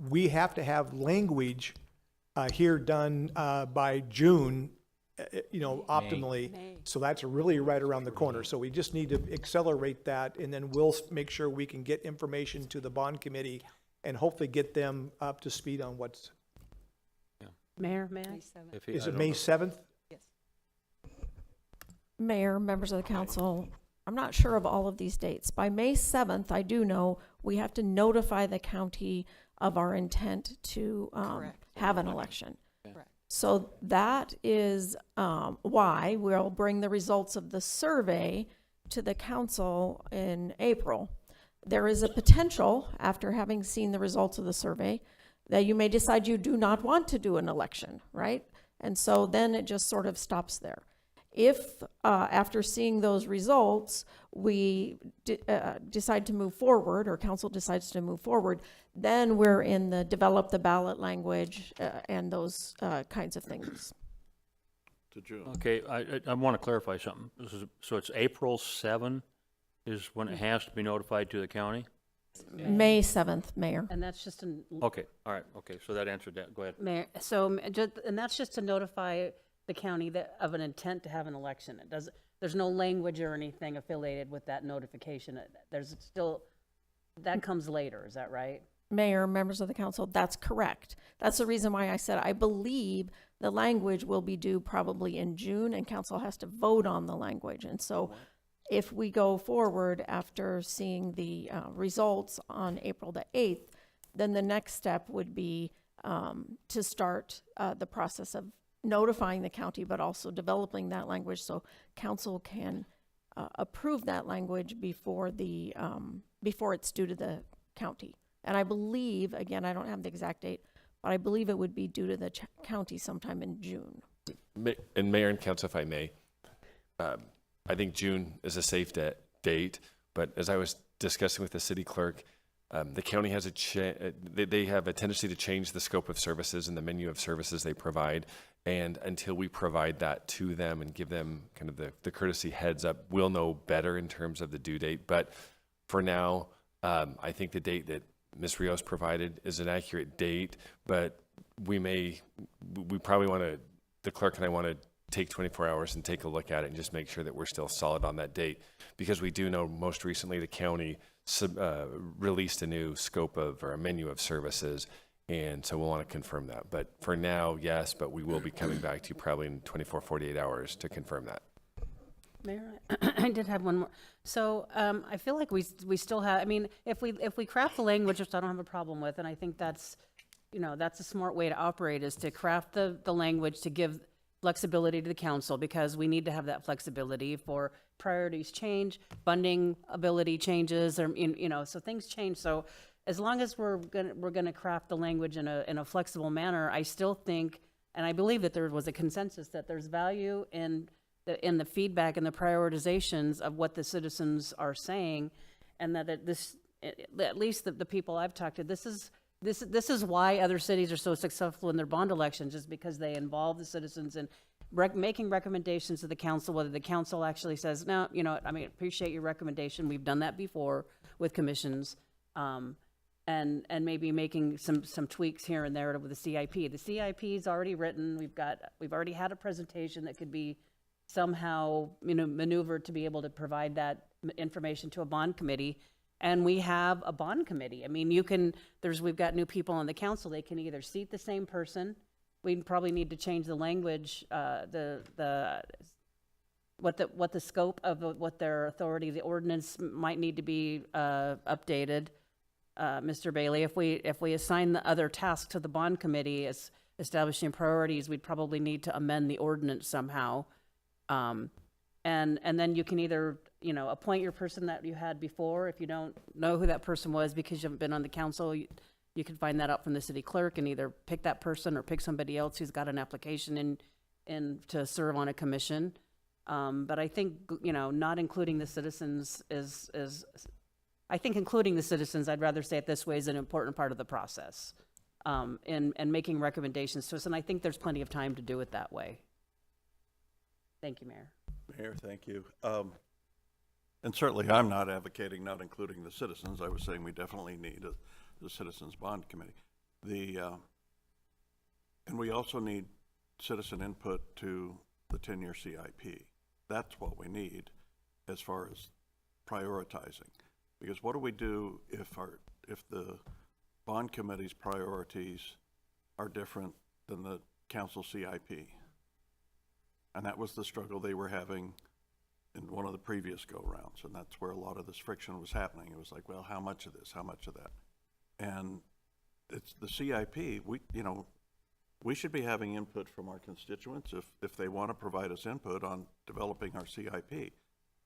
we have to have language here done by June, optimally. May. So that's really right around the corner. So we just need to accelerate that, and then we'll make sure we can get information to the bond committee and hopefully get them up to speed on what's. Yeah. Mayor, may I? Is it May 7th? Yes. Mayor, members of the council, I'm not sure of all of these dates. By May 7th, I do know we have to notify the county of our intent to have an election. So that is why we'll bring the results of the survey to the council in April. There is a potential, after having seen the results of the survey, that you may decide you do not want to do an election, right? And so then it just sort of stops there. If, after seeing those results, we decide to move forward, or council decides to move forward, then we're in the develop the ballot language and those kinds of things. To June. Okay, I want to clarify something. So it's April 7 is when it has to be notified to the county? May 7th, Mayor. And that's just an. Okay, all right, okay, so that answered that. Go ahead. Mayor, and that's just to notify the county of an intent to have an election. It doesn't, there's no language or anything affiliated with that notification. There's still, that comes later, is that right? Mayor, members of the council, that's correct. That's the reason why I said I believe the language will be due probably in June, and council has to vote on the language. And so if we go forward after seeing the results on April the 8th, then the next step would be to start the process of notifying the county, but also developing that language so council can approve that language before it's due to the county. And I believe, again, I don't have the exact date, but I believe it would be due to the county sometime in June. And Mayor and Council, if I may, I think June is a safe date, but as I was discussing with the city clerk, the county has they have a tendency to change the scope of services and the menu of services they provide. And until we provide that to them and give them kind of the courtesy heads up, we'll know better in terms of the due date. But for now, I think the date that Ms. Rios provided is an accurate date, but we probably want to, the clerk and I want to take 24 hours and take a look at it and just make sure that we're still solid on that date, because we do know most recently the county released a new scope of, or a menu of services, and so we'll want to confirm that. But for now, yes, but we will be coming back to you probably in 24, 48 hours to confirm that. Mayor, I did have one more. So I feel like we still have, I mean, if we craft the language, which I don't have a problem with, and I think that's, that's a smart way to operate, is to craft the language to give flexibility to the council, because we need to have that flexibility for priorities change, funding ability changes, or, so things change. So as long as we're gonna craft the language in a flexible manner, I still think, and I believe that there was a consensus that there's value in the feedback and the prioritizations of what the citizens are saying, and that at least the people I've talked to, this is why other cities are so successful in their bond elections, just because they involve the citizens in making recommendations to the council, whether the council actually says, no, appreciate your recommendation. We've done that before with commissions, and maybe making some tweaks here and there with the CIP. The CIP is already written. We've already had a presentation that could be somehow, maneuvered to be able to provide that information to a bond committee. And we have a bond committee. I mean, we've got new people on the council. They can either seat the same person. We probably need to change the language, what the scope of what their authority, the ordinance might need to be updated. Mr. Bailey, if we assign the other task to the bond committee as establishing priorities, we'd probably need to amend the ordinance somehow. And then you can either, appoint your person that you had before. If you don't know who that person was because you haven't been on the council, you can find that out from the city clerk and either pick that person or pick somebody else who's got an application in to serve on a commission. But I think, not including the citizens I think including the citizens, I'd rather say it this way, is an important part of the process, and making recommendations to us. And I think there's plenty of time to do it that way. Thank you, Mayor. Mayor, thank you. And certainly I'm not advocating not including the citizens. I was saying we definitely need the Citizens Bond Committee. And we also need citizen input to the 10-year CIP. That's what we need as far as prioritizing. Because what do we do if the bond committee's priorities are different than the council CIP? And that was the struggle they were having in one of the previous go-rounds, and that's where a lot of this friction was happening. It was like, well, how much of this, how much of that? And it's the CIP, we should be having input from our constituents if they want to provide us input on developing our CIP.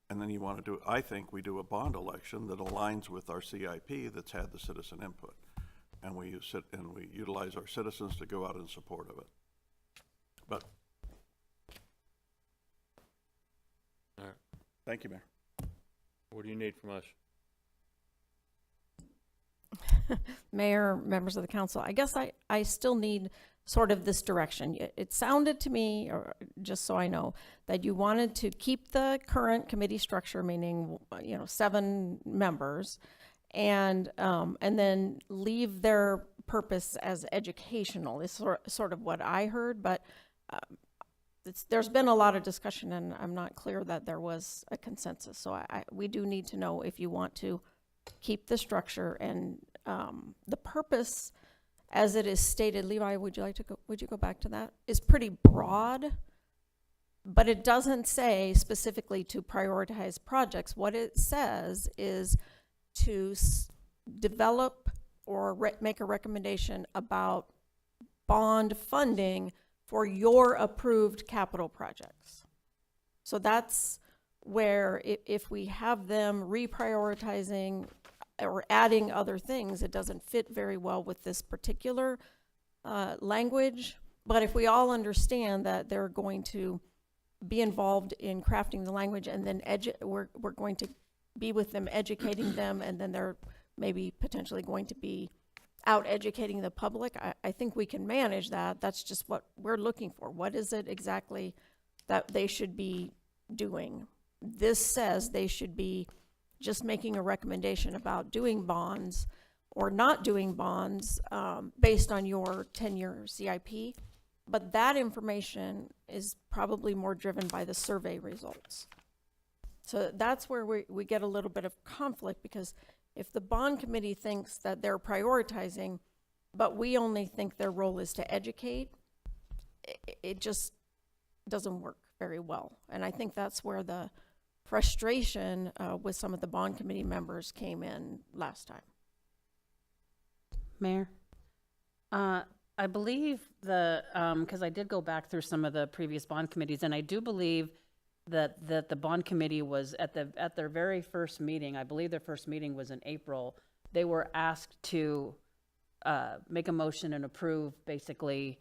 And then you want to do, I think we do a bond election that aligns with our CIP that's had the citizen input. And we utilize our citizens to go out in support of it. But, All right. thank you, Mayor. What do you need from us? Mayor, members of the council, I guess I still need sort of this direction. It sounded to me, or just so I know, that you wanted to keep the current committee structure, meaning, 7 members, and then leave their purpose as educational is sort of what I heard, but there's been a lot of discussion, and I'm not clear that there was a consensus. So we do need to know if you want to keep the structure and the purpose, as it is stated. Levi, would you go back to that? Is pretty broad, but it doesn't say specifically to prioritize projects. What it says is to develop or make a recommendation about bond funding for your approved capital projects. So that's where if we have them reprioritizing or adding other things, it doesn't fit very well with this particular language. But if we all understand that they're going to be involved in crafting the language, and then we're going to be with them, educating them, and then they're maybe potentially going to be out educating the public, I think we can manage that. That's just what we're looking for. What is it exactly that they should be doing? This says they should be just making a recommendation about doing bonds or not doing bonds based on your 10-year CIP. But that information is probably more driven by the survey results. So that's where we get a little bit of conflict, because if the bond committee thinks that they're prioritizing, but we only think their role is to educate, it just doesn't work very well. And I think that's where the frustration with some of the bond committee members came in last time. Mayor, I believe because I did go back through some of the previous bond committees, and I do believe that the bond committee was at their very first meeting. I believe their first meeting was in April. They were asked to make a motion and approve basically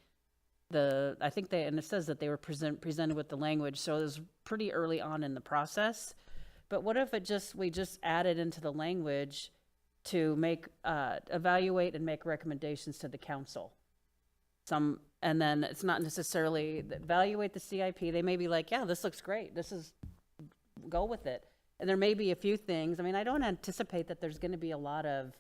and it says that they were presented with the language, so it was pretty early on in the process. But what if we just added into the language to make evaluate and make recommendations to the council? And then it's not necessarily evaluate the CIP. They may be like, yeah, this looks great. Go with it. And there may be a few things. I mean, I don't anticipate that there's going to be a lot of,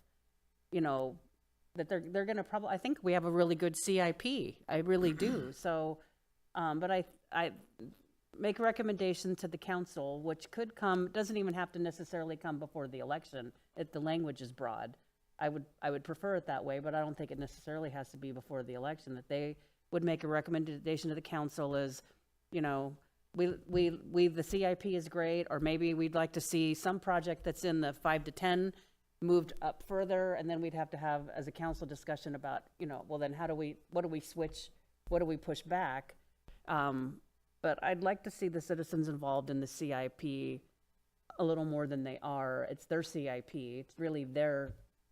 that they're going to probably, I think we have a really good CIP. I really do. So, but I make a recommendation to the council, which could doesn't even have to necessarily come before the election if the language is broad. I would prefer it that way, but I don't think it necessarily has to be before the election. That they would make a recommendation to the council is, the CIP is great, or maybe we'd like to see some project that's in the 5 to 10 moved up further, and then we'd have to have as a council discussion about, well then what do we switch, what do we push back? But I'd like to see the citizens involved in the CIP a little more than they are. It's their CIP. It's really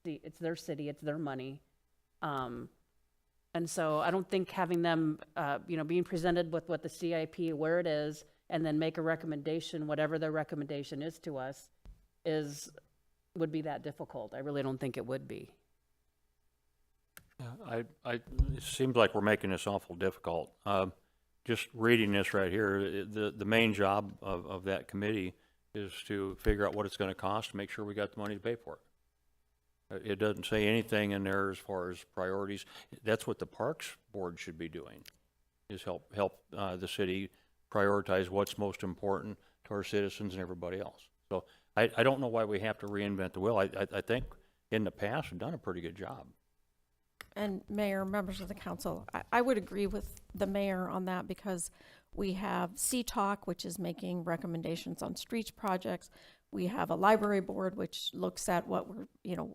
it's their city, it's their money. And so I don't think having them, being presented with what the CIP, where it is, and then make a recommendation, whatever their recommendation is to us, would be that difficult. I really don't think it would be. It seems like we're making this awful difficult. Just reading this right here, the main job of that committee is to figure out what it's going to cost to make sure we got the money to pay for it. It doesn't say anything in there as far as priorities. That's what the Parks Board should be doing, is help the city prioritize what's most important to our citizens and everybody else. So I don't know why we have to reinvent the wheel. I think in the past we've done a pretty good job. And Mayor, members of the council, I would agree with the mayor on that, because we have CTALK, which is making recommendations on streets projects. We have a library board, which looks at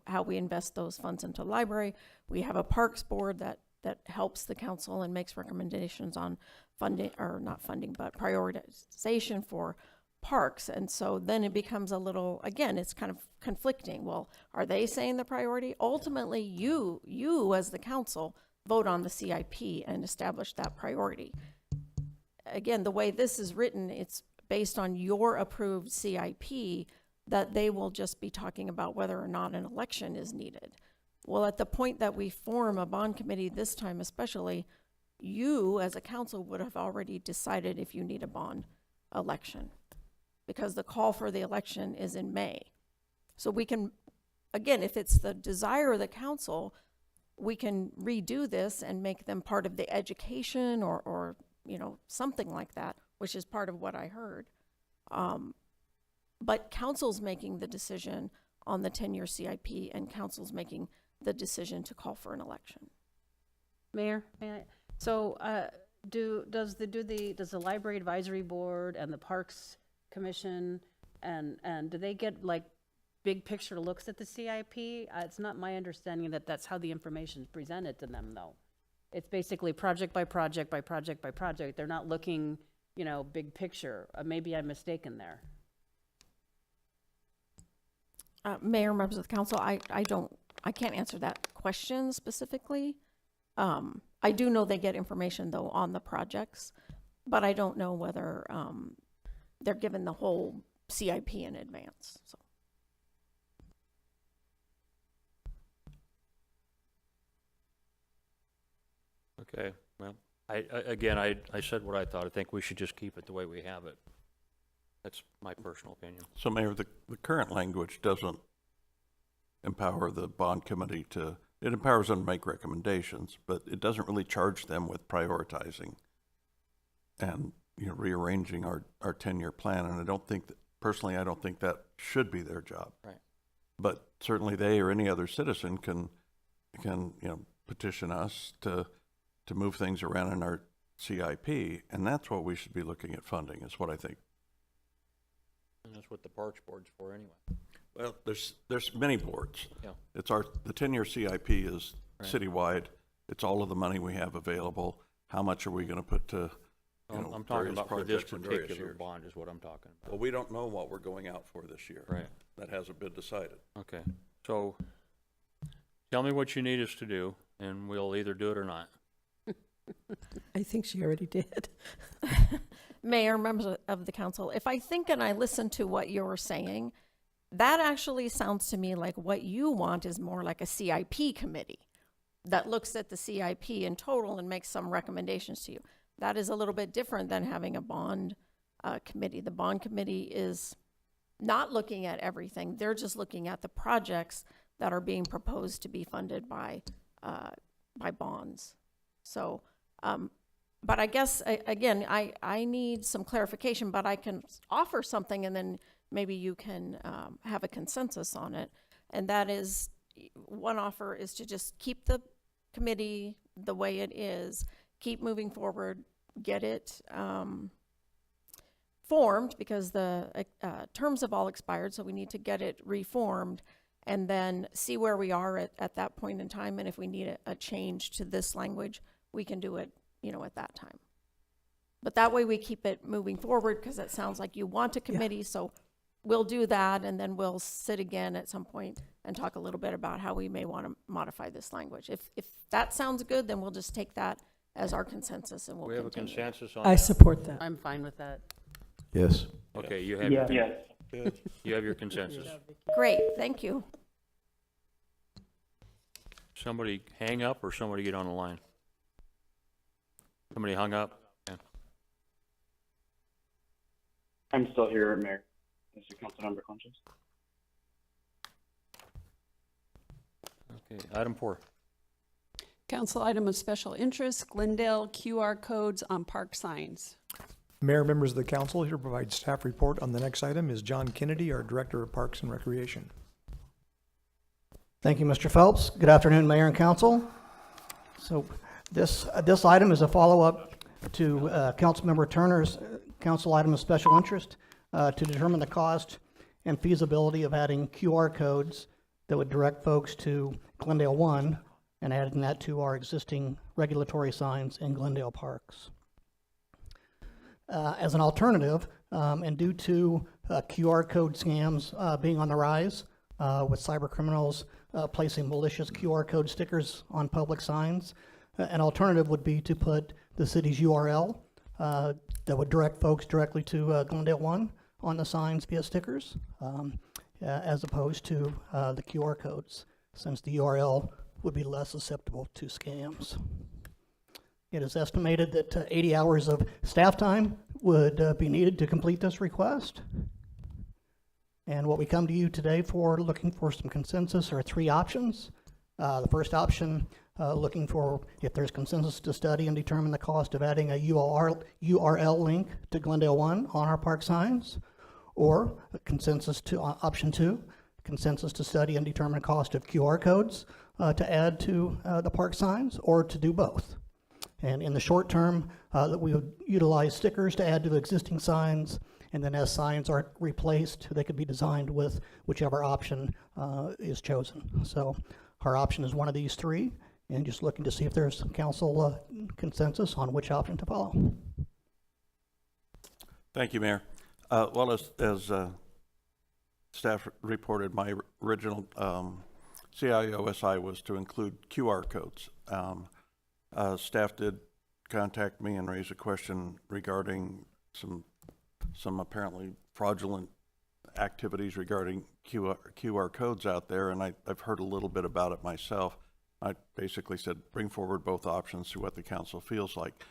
how we invest those funds into library. We have a parks board that that helps the council and makes recommendations on funding, or not funding, but prioritization for parks. And so then it becomes a little, again, it's kind of conflicting. Well, are they saying the priority? Ultimately, you as the council vote on the CIP and establish that priority. Again, the way this is written, it's based on your approved CIP, that they will just be talking about whether or not an election is needed. Well, at the point that we form a bond committee this time especially, you as a council would have already decided if you need a bond election, because the call for the election is in May. So we can, again, if it's the desire of the council, we can redo this and make them part of the education or you know, something like that, which is part of what I heard. But council's making the decision on the 10-year CIP, and council's making the decision to call for an election. Mayor, may I? So, does the Library Advisory Board and the Parks Commission and do they get like big picture looks at the CIP? It's not my understanding that that's how the information is presented to them, though. It's basically project by project by project by project. They're not looking, you know, big picture. Maybe I'm mistaken there. Mayor, members of the council, I can't answer that question specifically. I do know they get information though on the projects, but I don't know whether they're given the whole CIP in advance. So. Okay, well, I said what I thought. I think we should just keep it the way we have it. That's my personal opinion. So Mayor, the current language doesn't empower the bond committee to, it empowers them to make recommendations, but it doesn't really charge them with prioritizing and, you know, rearranging our 10-year plan. And I don't think that, personally, I don't think that should be their job. Right. But certainly they or any other citizen can, you know, petition us to move things around in our CIP, and that's what we should be looking at funding, is what I think. And that's what the Parks Board's for anyway. Well, there's many boards. Yeah. It's the 10-year CIP is Right. citywide. It's all of the money we have available. How much are we going to put to, you know, I'm talking various about for this projects in various particular years? bond is what I'm talking about. Well, we don't know what we're going out for this year. Right. That hasn't been decided. Okay, so tell me what you need us to do, and we'll either do it or not. I think she already did. Mayor, members of the council, if I think and I listen to what you're saying, that actually sounds to me like what you want is more like a CIP committee that looks at the CIP in total and makes some recommendations to you. That is a little bit different than having a bond committee. The bond committee is not looking at everything. They're just looking at the projects that are being proposed to be funded by bonds. So, but I guess, again, I need some clarification, but I can offer something and then maybe you can have a consensus on it. And that is, one offer is to just keep the committee the way it is, keep moving forward, get it formed, because the terms have all expired, so we need to get it reformed, and then see where we are at that point in time. And if we need a change to this language, we can do it, you know, at that time. But that way we keep it moving forward, because it sounds like you want a committee, so we'll do that, and then we'll sit again at some point and talk a little bit about how we may want to modify this language. If that sounds good, then we'll just take that as our consensus and we'll We have a continue. consensus on I that? support that. I'm fine with that. Yes. Okay, you have Yes. you have your consensus. Great, thank you. Somebody hang up or somebody get on the line? Somebody hung up? Yeah. I'm still here, Mayor. Mr. Councilmember Conchas. Okay, item 4. Council item of special interest, Glendale QR codes on park signs. Mayor, members of the council, here to provide staff report on the next item is John Kennedy, our Director of Parks and Recreation. Thank you, Mr. Phelps. Good afternoon, Mayor and Council. So this item is a follow-up to Councilmember Turner's council item of special interest to determine the cost and feasibility of adding QR codes that would direct folks to Glendale 1 and adding that to our existing regulatory signs in Glendale parks. As an alternative, and due to QR code scams being on the rise, with cyber criminals placing malicious QR code stickers on public signs, an alternative would be to put the city's URL that would direct folks directly to Glendale 1 on the signs via stickers, as opposed to the QR codes, since the URL would be less susceptible to scams. It is estimated that 80 hours of staff time would be needed to complete this request. And what we come to you today for, looking for some consensus, are 3 options. The first option, looking for if there's consensus to study and determine the cost of adding a URL link to Glendale 1 on our park signs, or a consensus to option 2, consensus to study and determine cost of QR codes to add to the park signs, or to do both. And in the short term, that we would utilize stickers to add to the existing signs, and then as signs are replaced, they could be designed with whichever option is chosen. So our option is one of these 3, and just looking to see if there's council consensus on which option to follow. Thank you, Mayor. Well, as staff reported, my original CIOSI was to include QR codes. Staff did contact me and raise a question regarding some apparently fraudulent activities regarding QR codes out there, and I've heard a little bit about it myself. I basically said, bring forward both options, see what the council feels like.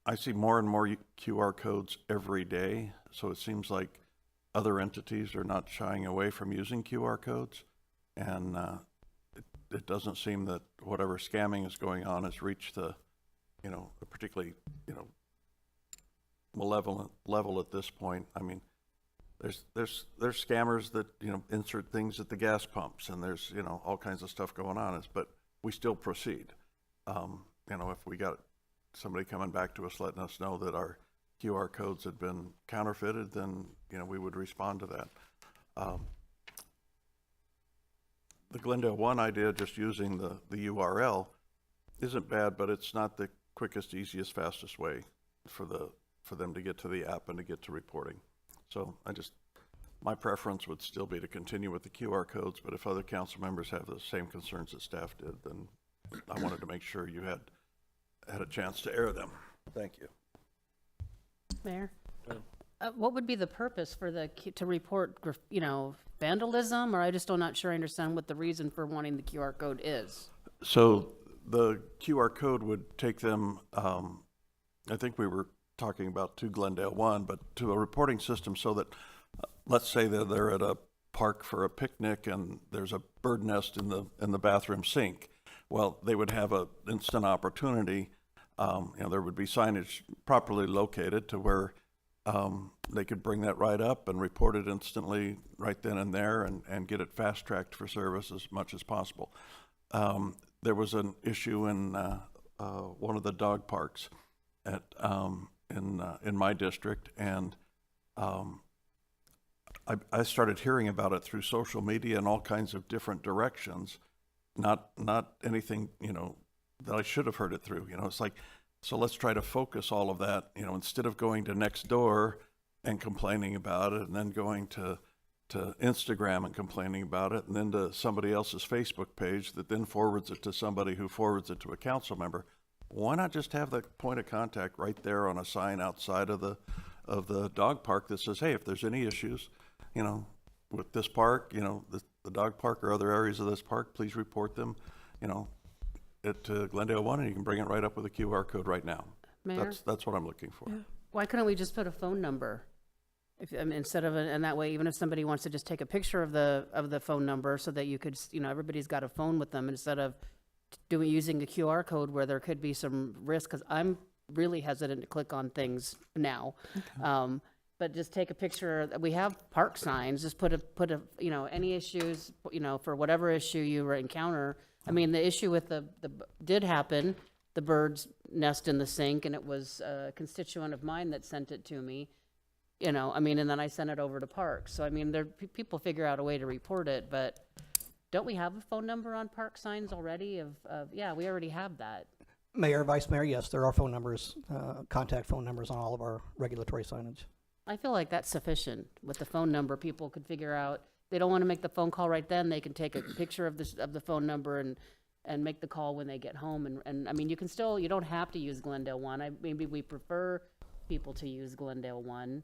I see more and more QR codes every day, so it seems like other entities are not shying away from using QR codes, and it doesn't seem that whatever scamming is going on has reached the, a particularly, malevolent level at this point. I mean, there's scammers that, insert things at the gas pumps, and there's, all kinds of stuff going on, but we still proceed. If we got somebody coming back to us letting us know that our QR codes had been counterfeited, then, we would respond to that. The Glendale 1 idea, just using the URL, isn't bad, but it's not the quickest, easiest, fastest way for them to get to the app and to get to reporting. So my preference would still be to continue with the QR codes, but if other council members have the same concerns that staff did, then I wanted to make sure you had a chance to air them. Thank you. Mayor? What would be the purpose for to report, vandalism, or I just not sure I understand what the reason for wanting the QR code is? So the QR code would take them, I think we were talking about to Glendale 1, but to a reporting system so that, let's say that they're at a park for a picnic and there's a bird nest in the bathroom sink. Well, they would have an instant opportunity. There would be signage properly located to where they could bring that right up and report it instantly right then and there and get it fast-tracked for service as much as possible. There was an issue in one of the dog parks in my district, and I started hearing about it through social media and all kinds of different directions, not anything, that I should have heard it through. It's like, so let's try to focus all of that, instead of going to Nextdoor and complaining about it, and then going to Instagram and complaining about it, and then to somebody else's Facebook page that then forwards it to somebody who forwards it to a council member. Why not just have the point of contact right there on a sign outside of the dog park that says, hey, if there's any issues, with this park, the dog park or other areas of this park, please report them, at Glendale 1, and you can bring it right up with a QR code right now. Mayor? That's what I'm looking for. Yeah. Why couldn't we just put a phone number? Instead of, and that way, even if somebody wants to just take a picture of the phone number so that you could, everybody's got a phone with them, instead of using a QR code where there could be some risk, because I'm really hesitant to click on things now. Okay. But just take a picture. We have park signs. Just put a any issues, for whatever issue you encounter. I mean, the issue with the did happen, the bird's nest in the sink, and it was a constituent of mine that sent it to me. And then I sent it over to parks. So, people figure out a way to report it, but don't we have a phone number on park signs already yeah, we already have that. Mayor, Vice Mayor, yes, there are phone numbers, contact phone numbers on all of our regulatory signage. I feel like that's sufficient. With the phone number, people could figure out, they don't want to make the phone call right then, they can take a picture of the phone number and make the call when they get home. And I mean, you don't have to use Glendale 1. Maybe we prefer people to use Glendale 1.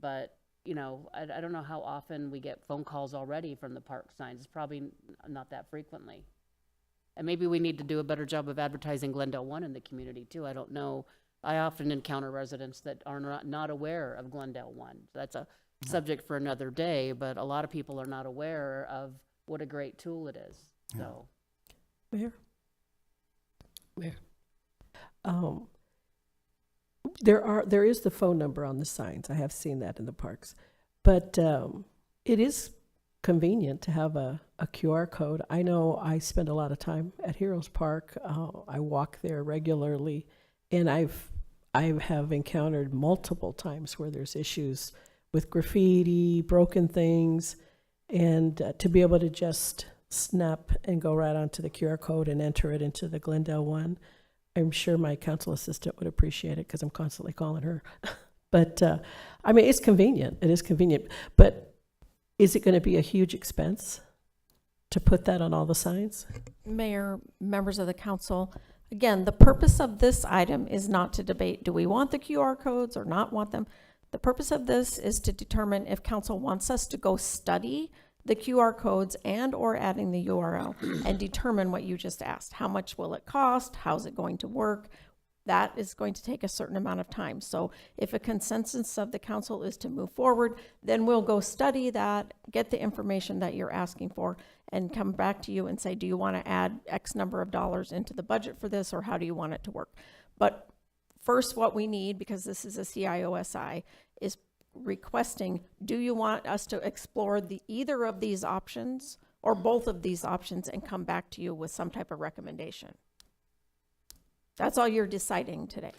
But, you know, I don't know how often we get phone calls already from the park signs. It's probably not that frequently. And maybe we need to do a better job of advertising Glendale 1 in the community too. I don't know. I often encounter residents that are not aware of Glendale 1. So that's a subject for another day, but a lot of people are not aware of what a great tool it is. So, Mayor? There is the phone number on the signs. I have seen that in the parks. But it is convenient to have a QR code. I know I spend a lot of time at Heroes Park. I walk there regularly, and I have encountered multiple times where there's issues with graffiti, broken things, and to be able to just snap and go right onto the QR code and enter it into the Glendale 1. I'm sure my council assistant would appreciate it because I'm constantly calling her. But I mean, it's convenient. It is convenient. But is it going to be a huge expense to put that on all the signs? Mayor, members of the council, again, the purpose of this item is not to debate, do we want the QR codes or not want them? The purpose of this is to determine if council wants us to go study the QR codes and or adding the URL and determine what you just asked. How much will it cost? How's it going to work? That is going to take a certain amount of time. So if a consensus of the council is to move forward, then we'll go study that, get the information that you're asking for, and come back to you and say, do you want to add X number of dollars into the budget for this, or how do you want it to work? But first, what we need, because this is a CIOSI, is requesting, do you want us to explore either of these options or both of these options and come back to you with some type of recommendation? That's all you're deciding today.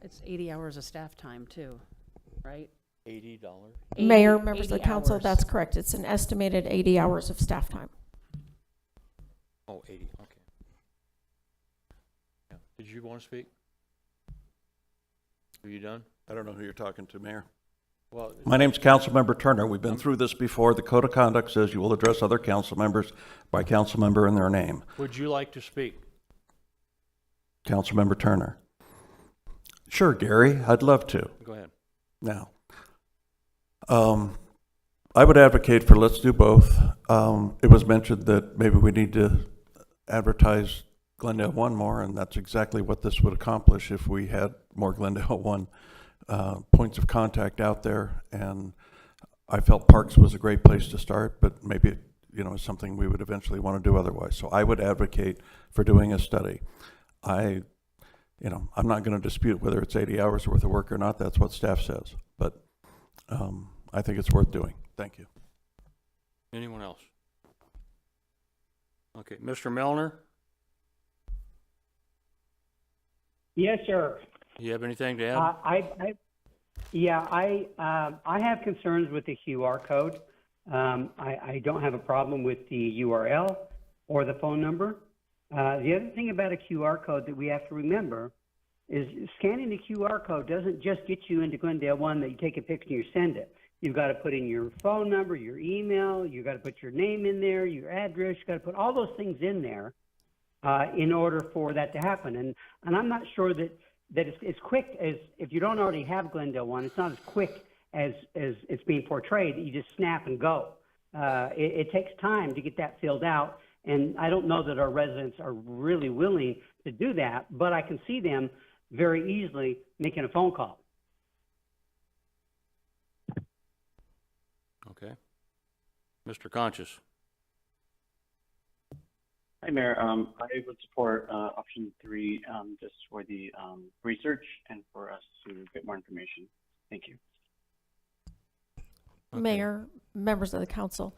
it's 80 hours of staff time too, right? $80? Mayor, members of the 80 council, hours. that's correct. It's an estimated 80 hours of staff time. Oh, 80, okay. Yeah. Did you want to speak? Are you done? I don't know who you're talking to, Mayor. Well, My name's Councilmember Turner. We've been through this before. The Code of Conduct says you will address other council members by council member in their name. would you like to speak? Councilmember Turner. Sure, Gary, I'd love to. Go ahead. Now, I would advocate for let's do both. It was mentioned that maybe we need to advertise Glendale 1 more, and that's exactly what this would accomplish if we had more Glendale 1 points of contact out there. And I felt Parks was a great place to start, but maybe it, is something we would eventually want to do otherwise. So I would advocate for doing a study. I'm not going to dispute whether it's 80 hours worth of work or not. That's what staff says. But I think it's worth doing. Thank you. Anyone else? Okay, Mr. Melner, Yes, sir. you have anything to add? I have concerns with the QR code. I don't have a problem with the URL or the phone number. The other thing about a QR code that we have to remember is scanning the QR code doesn't just get you into Glendale 1 that you take a picture and you send it. You've got to put in your phone number, your email, you've got to put your name in there, your address, you've got to put all those things in there in order for that to happen. And I'm not sure that it's as quick as, if you don't already have Glendale 1, it's not as quick as it's being portrayed that you just snap and go. It takes time to get that filled out. And I don't know that our residents are really willing to do that, but I can see them very easily making a phone call. Okay. Mr. Conscious. Hi, Mayor. I would support option 3 just for the research and for us to get more information. Thank you. Okay. Mayor, members of the council,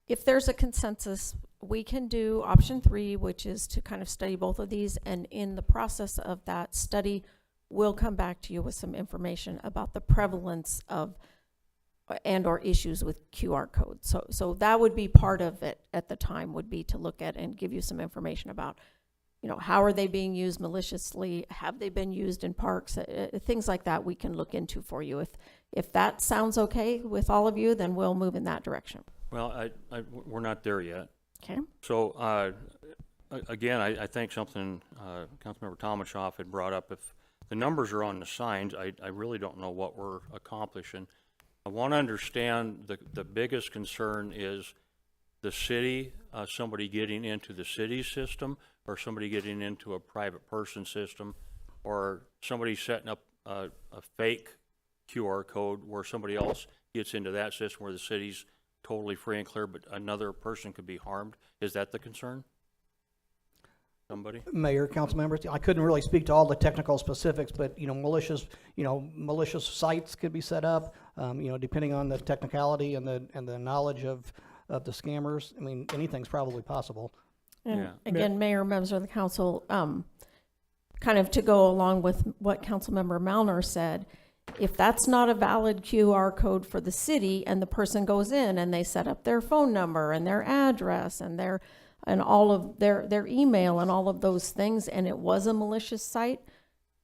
if there's a consensus, we can do option 3, which is to kind of study both of these. And in the process of that study, we'll come back to you with some information about the prevalence of and/or issues with QR codes. So that would be part of it at the time, would be to look at and give you some information about, you know, how are they being used maliciously? Have they been used in parks? Things like that we can look into for you. If that sounds okay with all of you, then we'll move in that direction. Well, we're not there yet. Okay. So, again, I think something Councilmember Tomachoff had brought up, if the numbers are on the signs, I really don't know what we're accomplishing. I want to understand the biggest concern is the city, somebody getting into the city system, or somebody getting into a private person system, or somebody setting up a fake QR code where somebody else gets into that system where the city's totally free and clear, but another person could be harmed. Is that the concern? Somebody? Mayor, council members, I couldn't really speak to all the technical specifics, but, malicious sites could be set up, depending on the technicality and the knowledge of the scammers. I mean, anything's probably possible. And Yeah. again, Mayor, members of the council, kind of to go along with what Councilmember Malner said, if that's not a valid QR code for the city and the person goes in and they set up their phone number and their address and all of their email and all of those things, and it was a malicious site,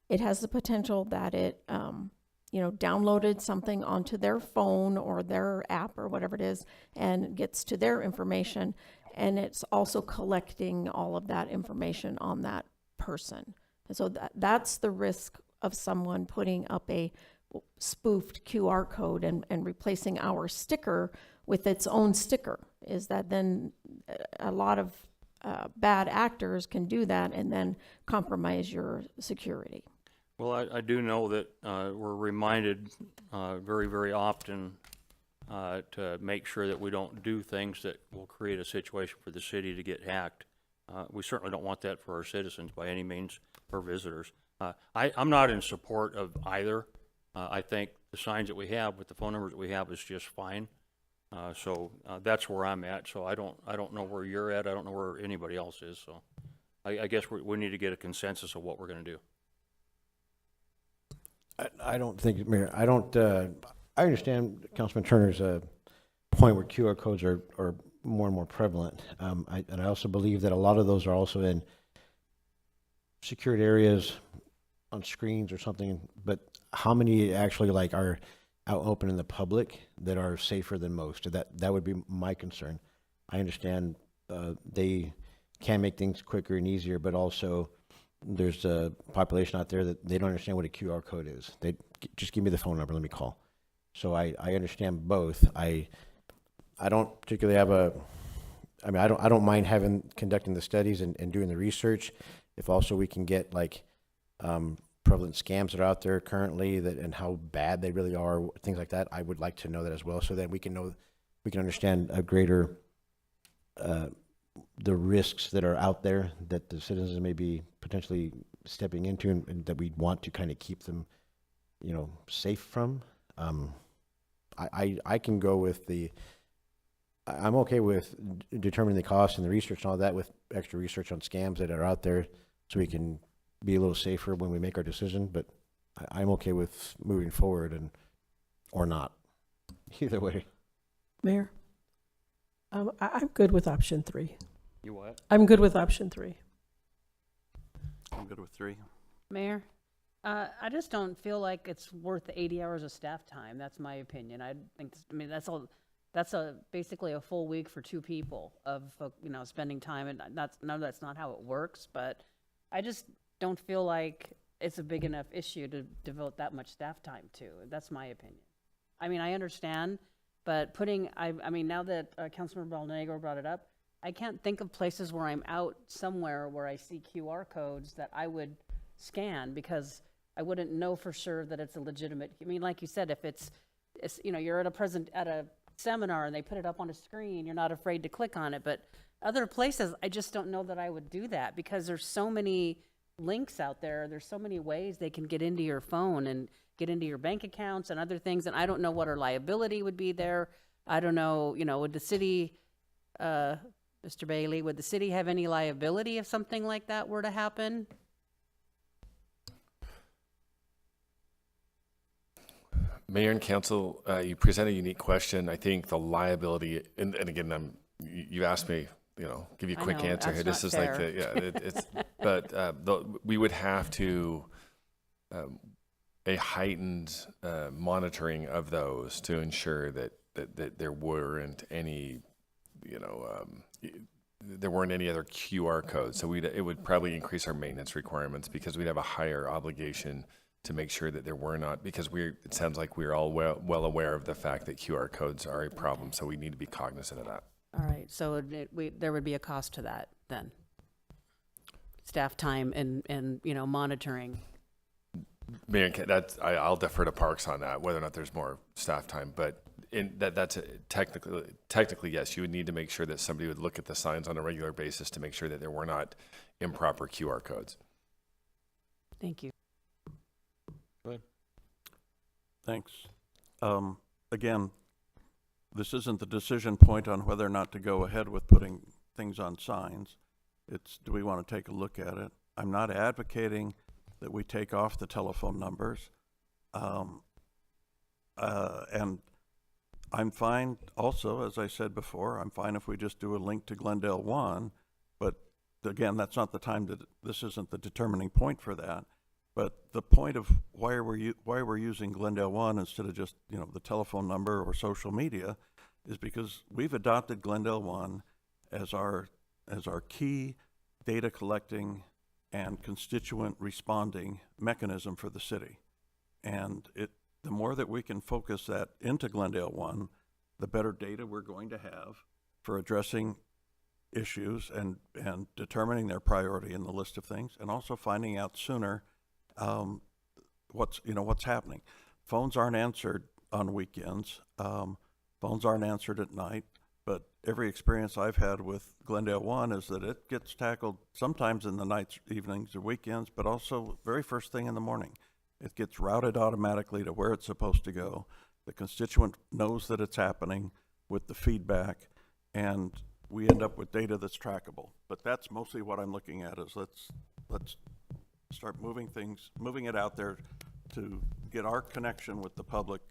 it has the potential that it, downloaded something onto their phone or their app or whatever it is and gets to their information. And it's also collecting all of that information on that person. And so that's the risk of someone putting up a spoofed QR code and replacing our sticker with its own sticker, is that then a lot of bad actors can do that and then compromise your security. Well, I do know that we're reminded very, very often to make sure that we don't do things that will create a situation for the city to get hacked. We certainly don't want that for our citizens by any means, or visitors. I'm not in support of either. I think the signs that we have with the phone numbers that we have is just fine. So that's where I'm at. So I don't know where you're at. I don't know where anybody else is. So I guess we need to get a consensus of what we're going to do. I don't think, Mayor, I understand Councilman Turner's point where QR codes are more and more prevalent. And I also believe that a lot of those are also in secured areas on screens or something, but how many actually are out open in the public that are safer than most? That would be my concern. I understand they can make things quicker and easier, but also there's a population out there that they don't understand what a QR code is. They just give me the phone number, let me call. So I understand both. I don't particularly have I don't mind conducting the studies and doing the research. If also we can get prevalent scams that are out there currently and how bad they really are, things like that, I would like to know that as well, so that we can understand a greater the risks that are out there that the citizens may be potentially stepping into, and that we want to kind of keep them, safe from. I can go with I'm okay with determining the cost and the research and all that, with extra research on scams that are out there, so we can be a little safer when we make our decision. But I'm okay with moving forward or not. Either way. Mayor, I'm good with option 3. You what? I'm good with option 3. I'm good with 3. Mayor, I just don't feel like it's worth the 80 hours of staff time. That's my opinion. I think, that's basically a full week for 2 people of, spending time, and that's not how it works, but I just don't feel like it's a big enough issue to devote that much staff time to. That's my opinion. I understand, but now that Councilmember Baldenegro brought it up, I can't think of places where I'm out somewhere where I see QR codes that I would scan, because I wouldn't know for sure that it's a legitimate. Like you said, if it's you're at a seminar and they put it up on a screen, you're not afraid to click on it. But other places, I just don't know that I would do that, because there's so many links out there. There's so many ways they can get into your phone and get into your bank accounts and other things. And I don't know what our liability would be there. I don't know, would the city, Mr. Bailey, would the city have any liability if something like that were to Mayor and council, you present a unique question. I think the liability, and again, you asked me, give you a quick answer here. This is like it's, but we would have to a heightened monitoring of those to ensure that there weren't any, there weren't any other QR codes. So it would probably increase our maintenance requirements because we'd have a higher obligation to make sure that there were not, because it sounds like we're all well aware of the fact that QR codes are a problem. So we need to be cognizant of that. All right, so there would be a cost to that then? Staff time and monitoring. Mayor, I'll defer to Parks on that, whether or not there's more staff time, but that's technically, yes, you would need to make sure that somebody would look at the signs on a regular basis to make sure that there were not improper QR codes. Thank you. Go ahead. Thanks. Again, this isn't the decision point on whether or not to go ahead with putting things on signs. It's, do we want to take a look at it? I'm not advocating that we take off the telephone numbers. And I'm fine also, as I said before, I'm fine if we just do a link to Glendale 1, but again, that's not the time this isn't the determining point for that. But the point of why we're using Glendale 1 instead of just, the telephone number or social media is because we've adopted Glendale 1 as our key data collecting and constituent responding mechanism for the city. And the more that we can focus that into Glendale 1, the better data we're going to have for addressing issues and determining their priority in the list of things, and also finding out sooner what's happening. Phones aren't answered on weekends. Phones aren't answered at night. But every experience I've had with Glendale 1 is that it gets tackled sometimes in the nights, evenings, or weekends, but also very first thing in the morning. It gets routed automatically to where it's supposed to go. The constituent knows that it's happening with the feedback, and we end up with data that's trackable. But that's mostly what I'm looking at is let's start moving it out there to get our connection with the public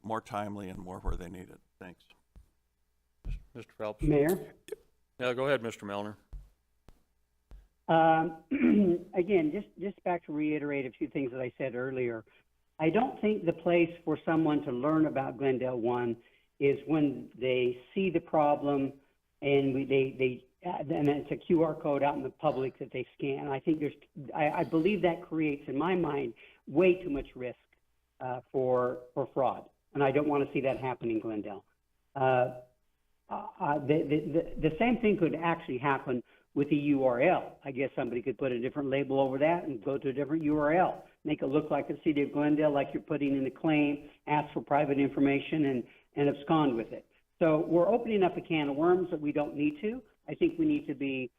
more timely and more where they need it. Thanks. Mr. Phelps? Mayor? Yeah, go ahead, Mr. Melner. Again, just back to reiterate a few things that I said earlier. I don't think the place for someone to learn about Glendale 1 is when they see the problem and and it's a QR code out in the public that they scan. I think I believe that creates, in my mind, way too much risk for fraud, and I don't want to see that happen in Glendale. The same thing could actually happen with the URL. I guess somebody could put a different label over that and go to a different URL, make it look like the city of Glendale, like you're putting in the claim, ask for private information, and abscond with it. So we're opening up a can of worms that we don't need to. I think we need to be,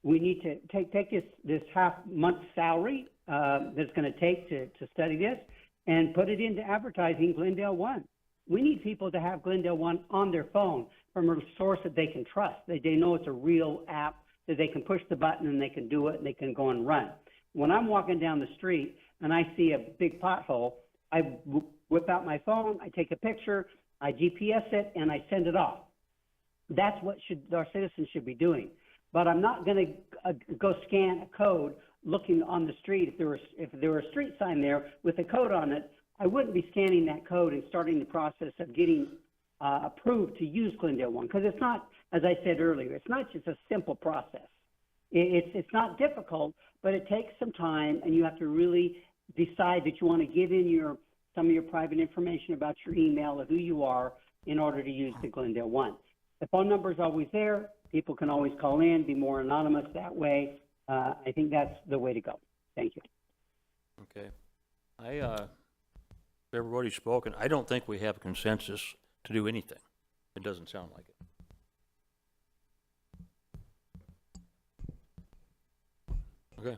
we need to take this half-month salary that's going to take to study this and put it into advertising Glendale 1. We need people to have Glendale 1 on their phone from a source that they can trust. They know it's a real app, that they can push the button and they can do it and they can go and run. When I'm walking down the street and I see a big pothole, I whip out my phone, I take a picture, I GPS it, and I send it off. That's what our citizens should be doing. But I'm not going to go scan a code looking on the street. If there were a street sign there with a code on it, I wouldn't be scanning that code and starting the process of getting approved to use Glendale 1, because it's not, as I said earlier, it's not just a simple process. It's not difficult, but it takes some time, and you have to really decide that you want to give in some of your private information about your email or who you are in order to use the Glendale 1. The phone number is always there. People can always call in, be more anonymous that way. I think that's the way to go. Thank you. Okay. Everybody's spoken. I don't think we have consensus to do anything. It doesn't sound like it. Okay.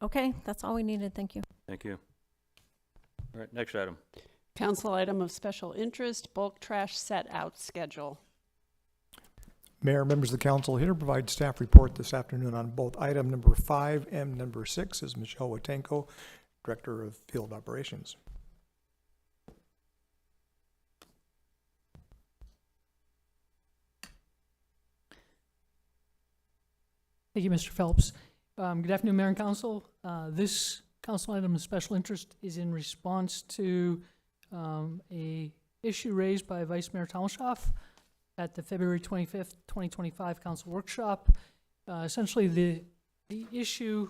Okay, that's all we needed. Thank you. Thank you. All right, next item. Council item of special interest, bulk trash set out schedule. Mayor, members of the council, here to provide staff report this afternoon on both item number 5 and number 6 is Michelle Watenko, Director of Field Operations. Thank you, Mr. Phelps. Good afternoon, Mayor and Council. This council item of special interest is in response to a issue raised by Vice Mayor Talshoff at the February 25th, 2025 council workshop. Essentially, the issue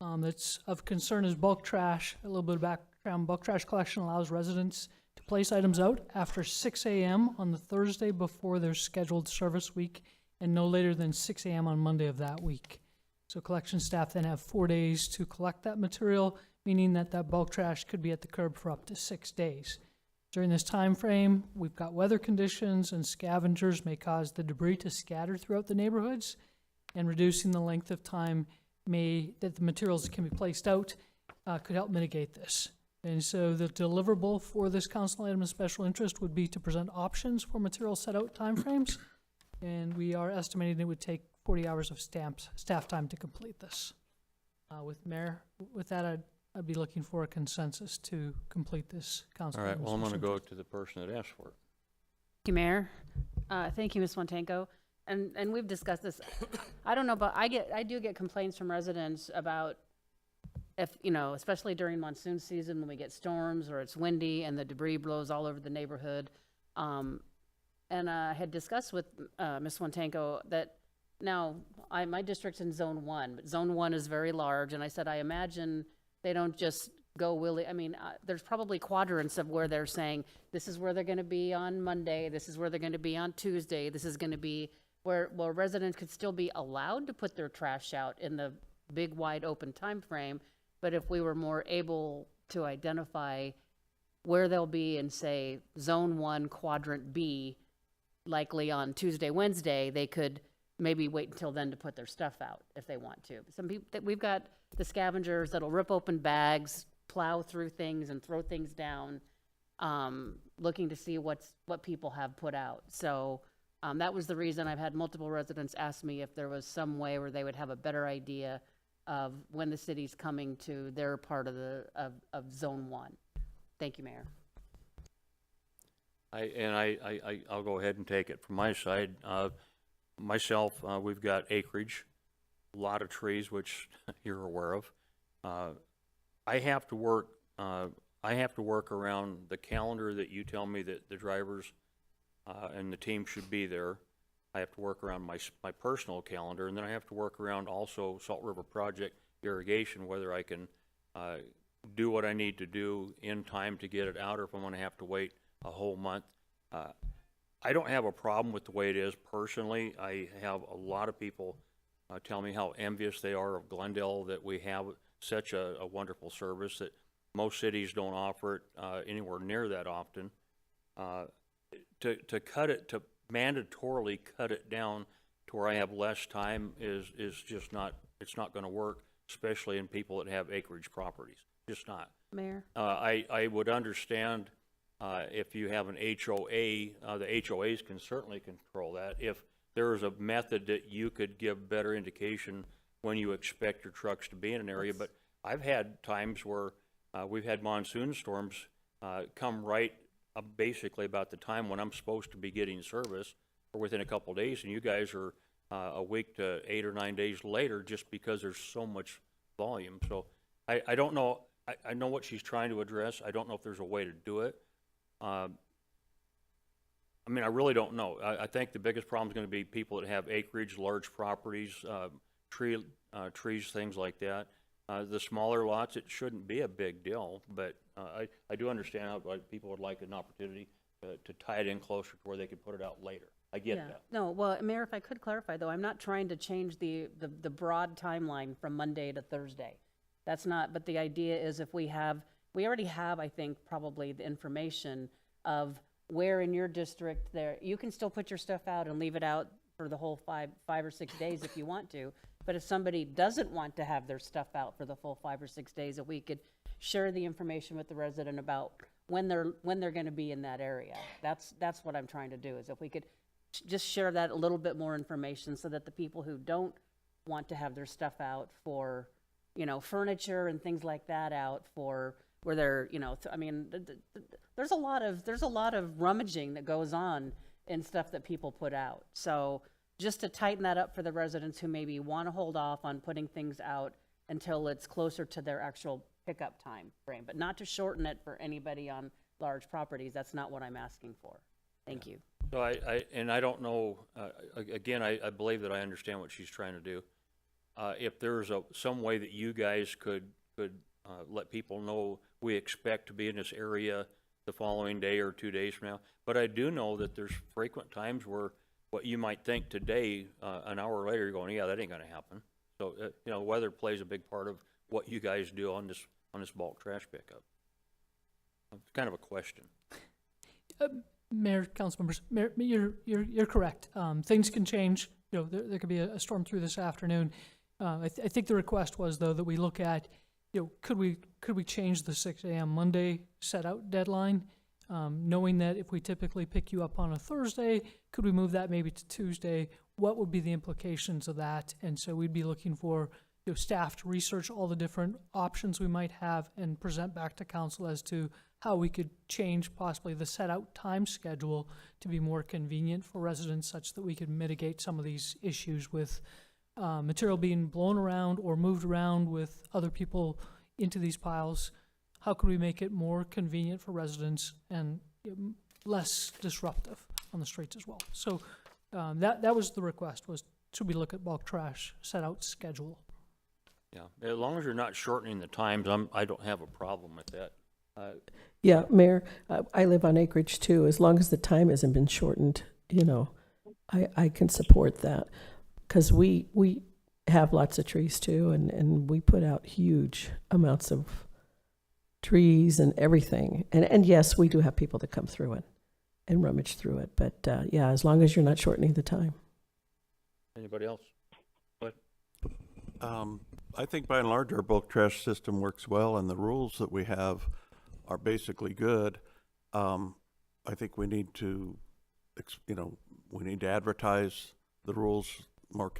that's of concern is bulk trash. A little bit of background: bulk trash collection allows residents to place items out after 6 a.m. on the Thursday before their scheduled service week, and no later than 6 a.m. on Monday of that week. So collection staff then have 4 days to collect that material, meaning that that bulk trash could be at the curb for up to 6 days. During this time frame, we've got weather conditions, and scavengers may cause the debris to scatter throughout the neighborhoods, and reducing the length of time that the materials can be placed out could help mitigate this. And so the deliverable for this council item of special interest would be to present options for material set out timeframes, and we are estimating it would take 40 hours of staff time to complete this. With that, I'd be looking for a consensus to complete this council. All right, well, I'm going to go to the person that asked for it. Thank you, Mayor. Thank you, Ms. Fontanko. And we've discussed this. I don't know, but I do get complaints from residents about if, especially during monsoon season when we get storms or it's windy and the debris blows all over the neighborhood. And I had discussed with Ms. Fontanko that now my district's in Zone 1, but Zone 1 is very large, and I said I imagine they don't just go there's probably quadrants of where they're saying this is where they're going to be on Monday, this is where they're going to be on Tuesday, this is going to be where residents could still be allowed to put their trash out in the big wide open time frame. But if we were more able to identify where they'll be in, say, Zone 1, Quadrant B, likely on Tuesday, Wednesday, they could maybe wait until then to put their stuff out if they want to. Some people, we've got the scavengers that'll rip open bags, plow through things and throw things down, looking to see what people have put out. So that was the reason I've had multiple residents ask me if there was some way where they would have a better idea of when the city's coming to their part of Zone 1. Thank you, Mayor. I'll go ahead and take it from my side. Myself, we've got acreage, a lot of trees, which you're aware of. I have to work around the calendar that you tell me that the drivers and the team should be there. I have to work around my personal calendar, and then I have to work around also Salt River Project irrigation, whether I can do what I need to do in time to get it out, or if I'm going to have to wait a whole month. I don't have a problem with the way it is personally. I have a lot of people tell me how envious they are of Glendale, that we have such a wonderful service that most cities don't offer it anywhere near that often. To mandatorily cut it down to where I have less time is just not, it's not going to work, especially in people that have acreage properties. Just not. Mayor? I would understand if you have an HOA, the HOAs can certainly control that. If there is a method that you could give better indication when you expect your trucks to be in an area, but I've had times where we've had monsoon storms come right basically about the time when I'm supposed to be getting service, or within a couple of days, and you guys are a week to 8 or 9 days later, just because there's so much volume. So I don't know. I know what she's trying to address. I don't know if there's a way to do it. I really don't know. I think the biggest problem is going to be people that have acreage, large properties, trees, things like that. The smaller lots, it shouldn't be a big deal, but I do understand how people would like an opportunity to tie it in closer to where they could put it out later. I get that. No, well, Mayor, if I could clarify, though, I'm not trying to change the broad timeline from Monday to Thursday. That's not, but the idea is if we already have, I think, probably the information of where in your district there, you can still put your stuff out and leave it out for the whole five or 6 days if you want to. But if somebody doesn't want to have their stuff out for the full 5 or 6 days, if we could share the information with the resident about when they're going to be in that area. That's what I'm trying to do, is if we could just share that a little bit more information so that the people who don't want to have their stuff out for, furniture and things like that out for where they're, there's a lot of rummaging that goes on in stuff that people put out. So just to tighten that up for the residents who maybe want to hold off on putting things out until it's closer to their actual pickup time frame, but not to shorten it for anybody on large properties. That's not what I'm asking for. Thank you. So I don't know, again, I believe that I understand what she's trying to do. If there's some way that you guys could let people know we expect to be in this area the following day or 2 days from now. But I do know that there's frequent times where what you might think today, an hour later, you're going, yeah, that ain't gonna happen. So, you know, weather plays a big part of what you guys do on this bulk trash pickup. It's kind of a question. Mayor, council members, Mayor, you're correct. Things can change. You know, there could be a storm through this afternoon. I think the request was, though, that we look at, you know, could we change the 6 a.m. Monday set out deadline, knowing that if we typically pick you up on a Thursday, could we move that maybe to Tuesday? What would be the implications of that? And so we'd be looking for, you know, staff to research all the different options we might have and present back to council as to how we could change possibly the set out time schedule to be more convenient for residents, such that we could mitigate some of these issues with material being blown around or moved around with other people into these piles. How could we make it more convenient for residents and less disruptive on the streets as well? So that was the request, was should we look at bulk trash set out schedule? Yeah, as long as you're not shortening the times, I don't have a problem with that. Yeah, Mayor, I live on acreage too. As long as the time hasn't been shortened, you know, I can support that. Because we have lots of trees too, and we put out huge amounts of trees and everything. And yes, we do have people that come through it and rummage through it. But yeah, as long as you're not shortening the time. Anybody else? What? I think by and large our bulk trash system works well, and the rules that we have are basically good. I think we need to, we need to advertise the rules more,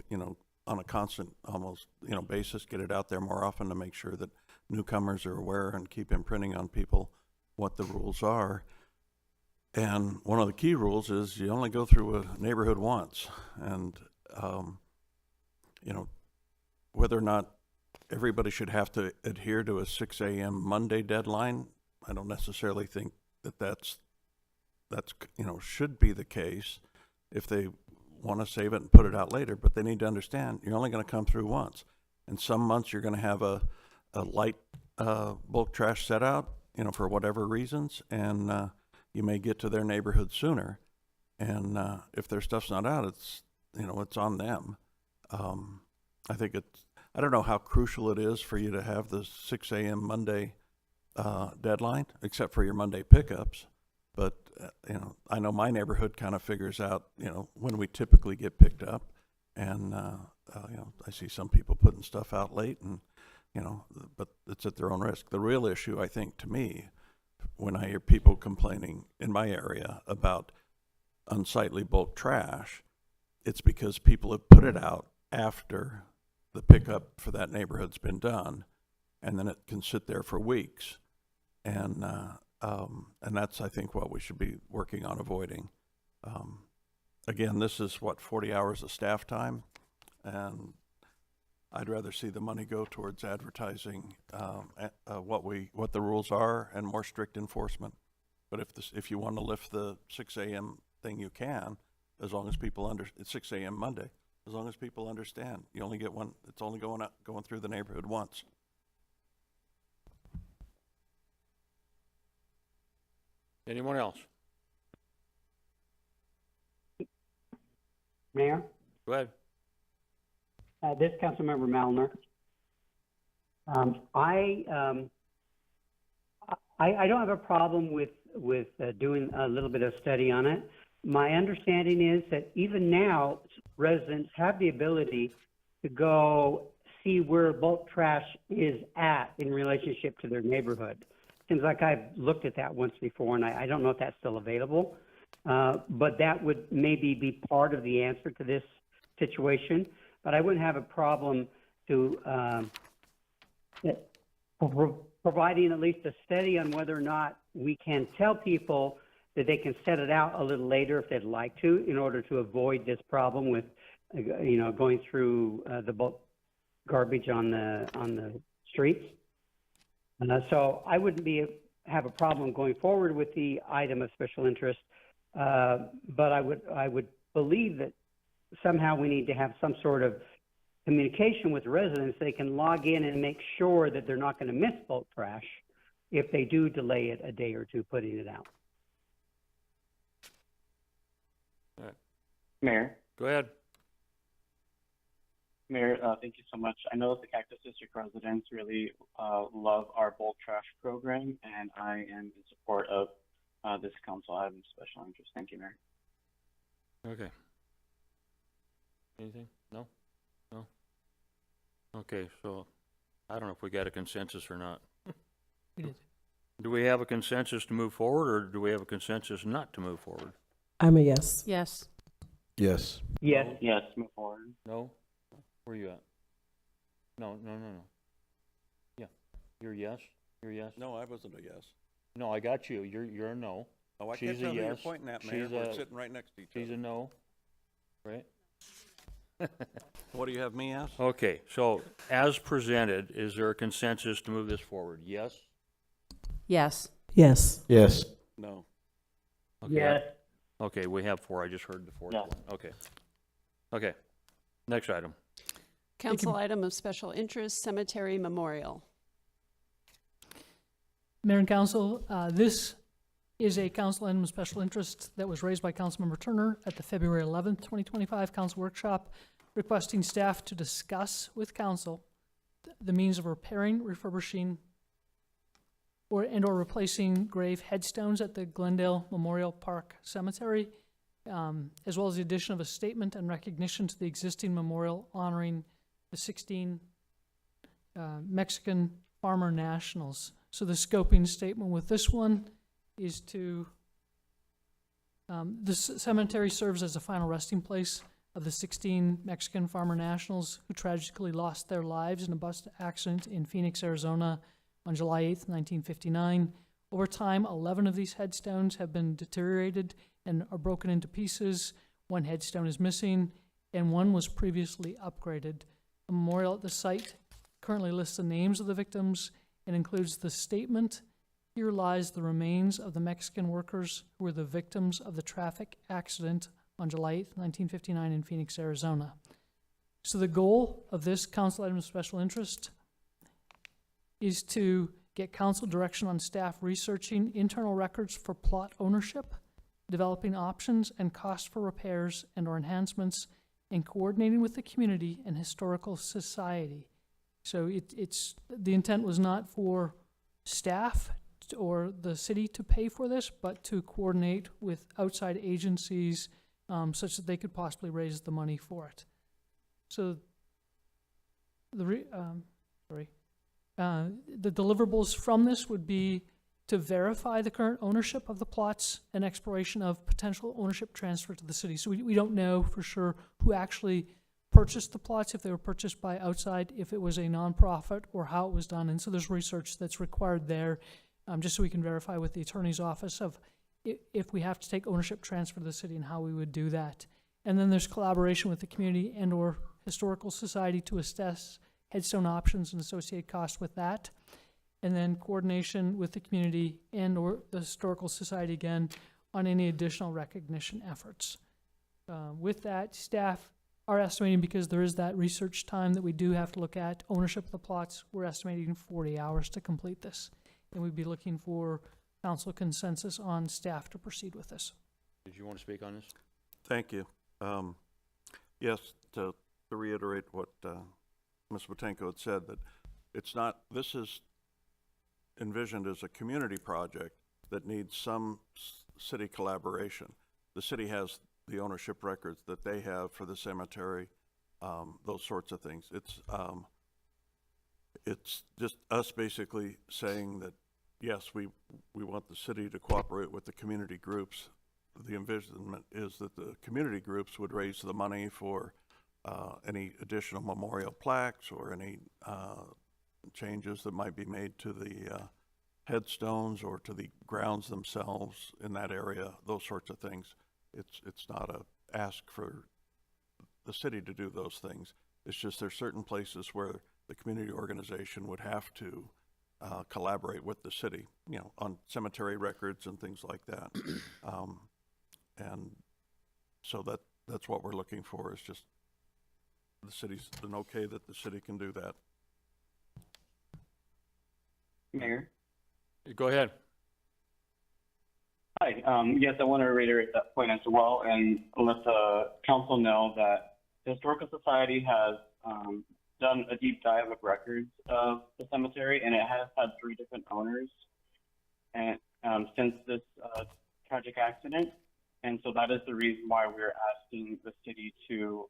on a constant, almost, basis, get it out there more often to make sure that newcomers are aware and keep imprinting on people what the rules are. And one of the key rules is you only go through a neighborhood once. And, whether or not everybody should have to adhere to a 6 a.m. Monday deadline, I don't necessarily think that's should be the case if they want to save it and put it out later. But they need to understand you're only going to come through once. And some months you're going to have a light bulk trash set out, for whatever reasons, and you may get to their neighborhood sooner. And if their stuff's not out, it's on them. I think I don't know how crucial it is for you to have the 6 a.m. Monday deadline, except for your Monday pickups. But, I know my neighborhood kind of figures out, when we typically get picked up. And, I see some people putting stuff out late and, but it's at their own risk. The real issue, I think, to me, when I hear people complaining in my area about unsightly bulk trash, it's because people have put it out after the pickup for that neighborhood's been done, and then it can sit there for weeks. And that's, I think, what we should be working on avoiding. Again, this is 40 hours of staff time, and I'd rather see the money go towards advertising what the rules are and more strict enforcement. But if you want to lift the 6 a.m. thing, you can, as long as people it's 6 a.m. Monday, as long as people understand. You only get one. It's only going through the neighborhood once. Anyone else? Mayor? Go ahead. This is Councilmember Malner. I don't have a problem with doing a little bit of study on it. My understanding is that even now, residents have the ability to go see where bulk trash is at in relationship to their neighborhood. Seems like I've looked at that once before, and I don't know if that's still available, but that would maybe be part of the answer to this situation. But I wouldn't have a problem to providing at least a study on whether or not we can tell people that they can set it out a little later if they'd like to, in order to avoid this problem with going through the bulk garbage on the streets. So I wouldn't have a problem going forward with the item of special interest, but I would believe that somehow we need to have some sort of communication with residents. They can log in and make sure that they're not going to miss bulk trash if they do delay it a day or two putting it out. All right. Mayor. Go ahead. Mayor, thank you so much. I know that the Cactus District residents really love our bulk trash program, and I am in support of this council item of special interest. Thank you, Mayor. Okay. Anything? No? No? Okay, so I don't know if we got a consensus or not. We did. Do we have a consensus to move forward, or do we have a consensus not to move forward? I'm a yes. Yes. Yes. Yes. Yes, move forward. No? Where are you at? No. Yeah. You're yes? You're yes? No, I wasn't a yes. No, I got you. You're a no. Oh, I She's can't a tell who you're yes. pointing at, Mayor. She's We're a- sitting right next to each She's other. a no, right? What do you have me as? Okay, so as presented, is there a consensus to move this forward? Yes? Yes. Yes. Yes. No. Okay. Yes. Okay, we have four. I just heard the fourth Yes. one. Okay. Okay. Next item. Council item of special interest, cemetery memorial. Mayor and Council, this is a council item of special interest that was raised by Councilmember Turner at the February 11th, 2025 council workshop, requesting staff to discuss with council the means of repairing, refurbishing, or replacing grave headstones at the Glendale Memorial Park Cemetery, as well as the addition of a statement and recognition to the existing memorial honoring the 16 Mexican farmer nationals. So the scoping statement with this one is to, the cemetery serves as a final resting place of the 16 Mexican farmer nationals who tragically lost their lives in a bus accident in Phoenix, Arizona on July 8th, 1959. Over time, 11 of these headstones have been deteriorated and are broken into pieces. One headstone is missing, and one was previously upgraded. A memorial at the site currently lists the names of the victims and includes the statement, "Here lies the remains of the Mexican workers who were the victims of the traffic accident on July 8th, 1959 in Phoenix, Arizona." So the goal of this council item of special interest is to get council direction on staff researching internal records for plot ownership, developing options and costs for repairs and or enhancements, and coordinating with the community and historical society. So it's the intent was not for staff or the city to pay for this, but to coordinate with outside agencies such that they could possibly raise the money for it. So the deliverables from this would be to verify the current ownership of the plots and exploration of potential ownership transfer to the city. So we don't know for sure who actually purchased the plots, if they were purchased by outside, if it was a nonprofit, or how it was done. And so there's research that's required there, just so we can verify with the attorney's office of if we have to take ownership transfer to the city and how we would do that. And then there's collaboration with the community and or historical society to assess headstone options and associated costs with that. And then coordination with the community and or the historical society again on any additional recognition efforts. With that, staff are estimating, because there is that research time that we do have to look at ownership of the plots, we're estimating 40 hours to complete this. And we'd be looking for council consensus on staff to proceed with this. Did you want to speak on this? Thank you. Yes, to reiterate what Ms. Botenko had said, that it's not, this is envisioned as a community project that needs some city collaboration. The city has the ownership records that they have for the cemetery, those sorts of things. It's just us basically saying that, yes, we want the city to cooperate with the community groups. The envisionment is that the community groups would raise the money for any additional memorial plaques or any changes that might be made to the headstones or to the grounds themselves in that area, those sorts of things. It's not a ask for the city to do those things. It's just there's certain places where the community organization would have to collaborate with the city, you know, on cemetery records and things like that. And so that's what we're looking for, is just the city's an okay that the city can do that. Mayor? Go ahead. Hi. Yes, I want to reiterate that point as well and let the council know that the Historical Society has done a deep dive of records of the cemetery, and it has had 3 different owners and since this tragic accident. And so that is the reason why we're asking the city to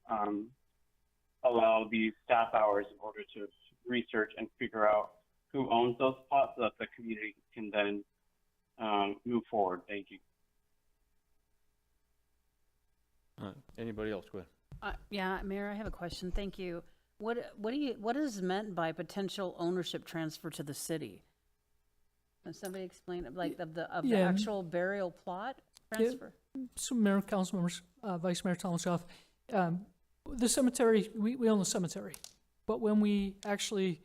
allow these staff hours in order to research and figure out who owns those plots so that the community can then move forward. Thank you. Anybody else? Go ahead. Yeah, Mayor, I have a question. Thank you. What is meant by potential ownership transfer to the city? Can somebody explain it, like of the Yeah. actual burial plot transfer? So Mayor, council members, Vice Mayor Tomaszov, the cemetery, we own the cemetery, but when we actually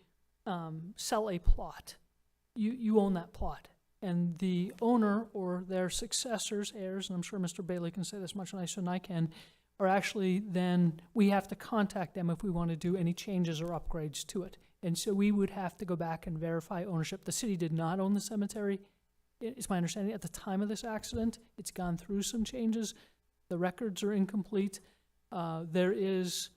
sell a plot, you own that plot. And the owner or their successors, heirs, and I'm sure Mr. Bailey can say this much nicer than I can, are actually then, we have to contact them if we want to do any changes or upgrades to it. And so we would have to go back and verify ownership. The city did not own the cemetery. It's my understanding at the time of this accident. It's gone through some changes. The records are incomplete. There is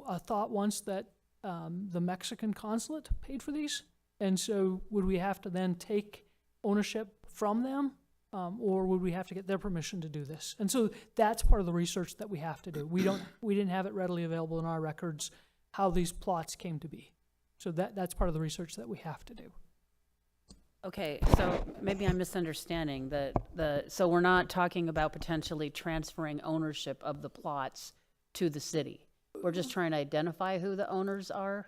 a thought once that the Mexican consulate paid for these. And so would we have to then take ownership from them? Or would we have to get their permission to do this? And so that's part of the research that we have to do. We didn't have it readily available in our records, how these plots came to be. So that's part of the research that we have to do. Okay, so maybe I'm misunderstanding so we're not talking about potentially transferring ownership of the plots to the city. We're just trying to identify who the owners are?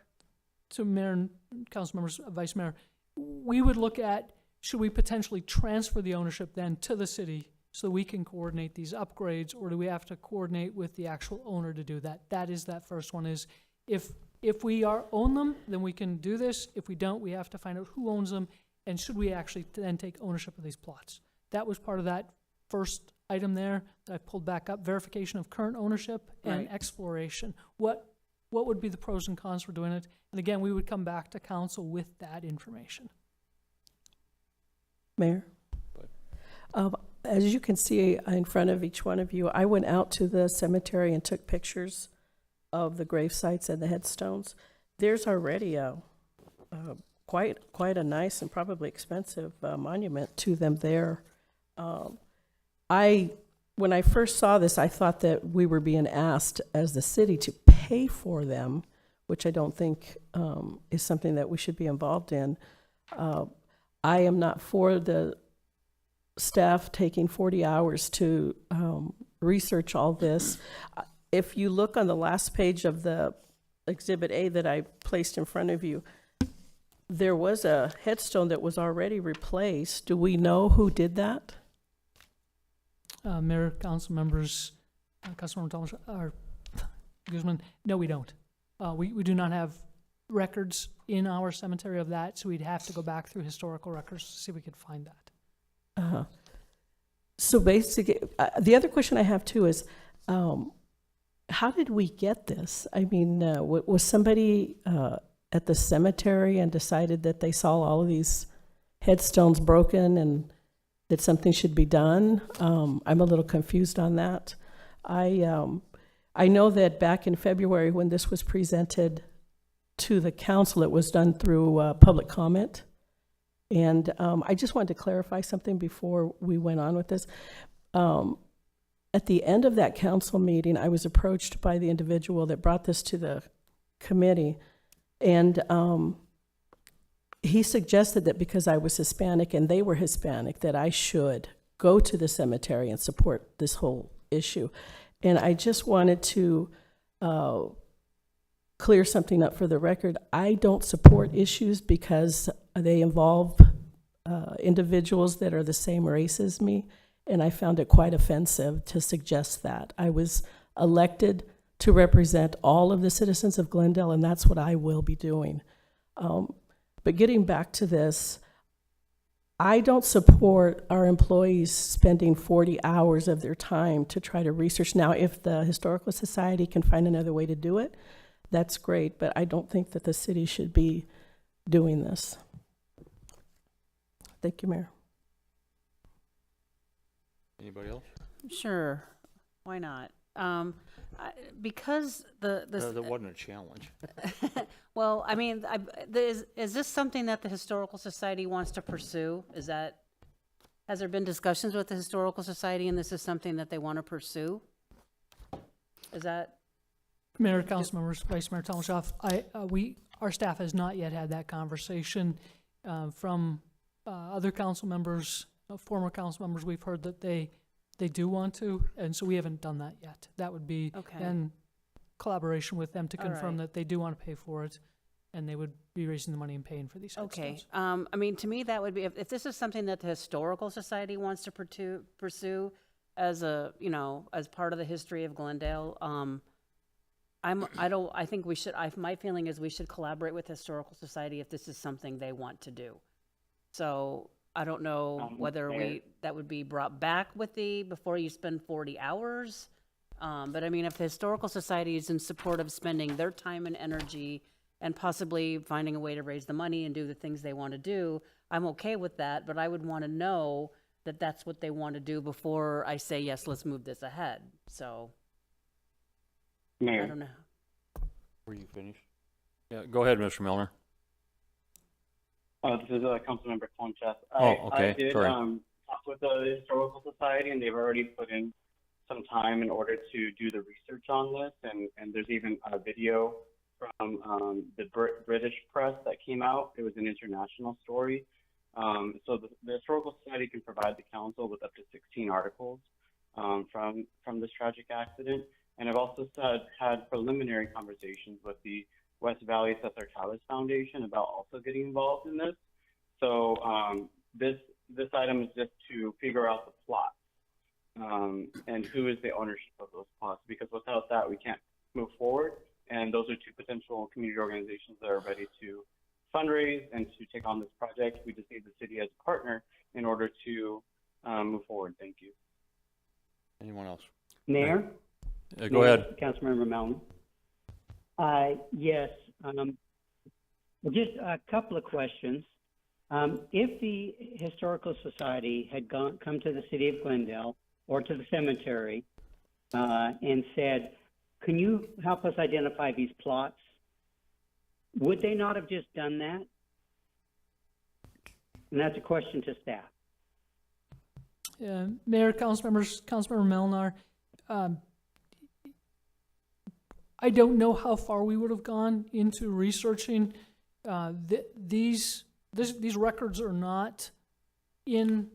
So Mayor and council members, Vice Mayor, we would look at, should we potentially transfer the ownership then to the city so we can coordinate these upgrades, or do we have to coordinate with the actual owner to do that? That is that first one is, if we own them, then we can do this. If we don't, we have to find out who owns them, and should we actually then take ownership of these plots? That was part of that first item there that I pulled back up, verification of current ownership and Right. exploration. What would be the pros and cons for doing it? And again, we would come back to council with that information. Mayor? As you can see in front of each one of you, I went out to the cemetery and took pictures of the grave sites and the headstones. There's already quite a nice and probably expensive monument to them there. When I first saw this, I thought that we were being asked as the city to pay for them, which I don't think is something that we should be involved in. I am not for the staff taking 40 hours to research all this. If you look on the last page of the Exhibit A that I placed in front of you, there was a headstone that was already replaced. Do we know who did that? Mayor, council members, Councilmember Thomas, or Guzman, no, we don't. We do not have records in our cemetery of that, so we'd have to go back through historical records to see if we could find that. So basically, the other question I have too is, how did we get this? I mean, was somebody at the cemetery and decided that they saw all of these headstones broken and that something should be done? I'm a little confused on that. I know that back in February when this was presented to the council, it was done through public comment. And I just wanted to clarify something before we went on with this. At the end of that council meeting, I was approached by the individual that brought this to the committee, and he suggested that because I was Hispanic and they were Hispanic, that I should go to the cemetery and support this whole issue. And I just wanted to clear something up for the record. I don't support issues because they involve individuals that are the same race as me, and I found it quite offensive to suggest that. I was elected to represent all of the citizens of Glendale, and that's what I will be doing. But getting back to this, I don't support our employees spending 40 hours of their time to try to research. Now, if the Historical Society can find another way to do it, that's great, but I don't think that the city should be doing this. Thank you, Mayor. Anybody else? Sure, why not? Because That wasn't a challenge. well, I mean, is this something that the Historical Society wants to pursue? Has there been discussions with the Historical Society and this is something that they want to pursue? Is that? Mayor, council members, Vice Mayor Tomshoff, our staff has not yet had that conversation. From other council members, former council members, we've heard that they do want to, and so we haven't done that yet. That would be in collaboration with them to confirm that they do want to pay for it, and they would be raising the money and paying for these systems. I mean, to me, that would be, if this is something that the Historical Society wants to pursue as as part of the history of Glendale, I think we should, my feeling is we should collaborate with the Historical Society if this is something they want to do. So I don't know whether that would be brought back with before you spend 40 hours. But I mean, if the Historical Society is in support of spending their time and energy and possibly finding a way to raise the money and do the things they want to do, I'm okay with that, but I would want to know that that's what they want to do before I say, yes, let's move this ahead. So, Mayor. I don't know. Were you finished? Yeah, go ahead, Mr. Milner. This is Councilmember Conchas. Okay, I did sorry. talk with the Historical Society, and they've already put in some time in order to do the research on this, and there's even a video from the British press that came out. It was an international story. So the Historical Society can provide the council with up to 16 articles from this tragic accident. And I've also had preliminary conversations with the West Valley Cesar Chavez Foundation about also getting involved in this. So this item is just to figure out the plots and who is the ownership of those plots, because without that we can't move forward. And those are two potential community organizations that are ready to fundraise and to take on this project. We just need the city as a partner in order to move forward. Thank you. Anyone else? Mayor? Go ahead. Councilmember Melton. Yes, just a couple of questions. If the Historical Society had come to the city of Glendale or to the cemetery and said, can you help us identify these plots? Would they not have just done that? And that's a question to staff. Mayor, council members, Councilmember Melnar, I don't know how far we would have gone into researching. These records are not in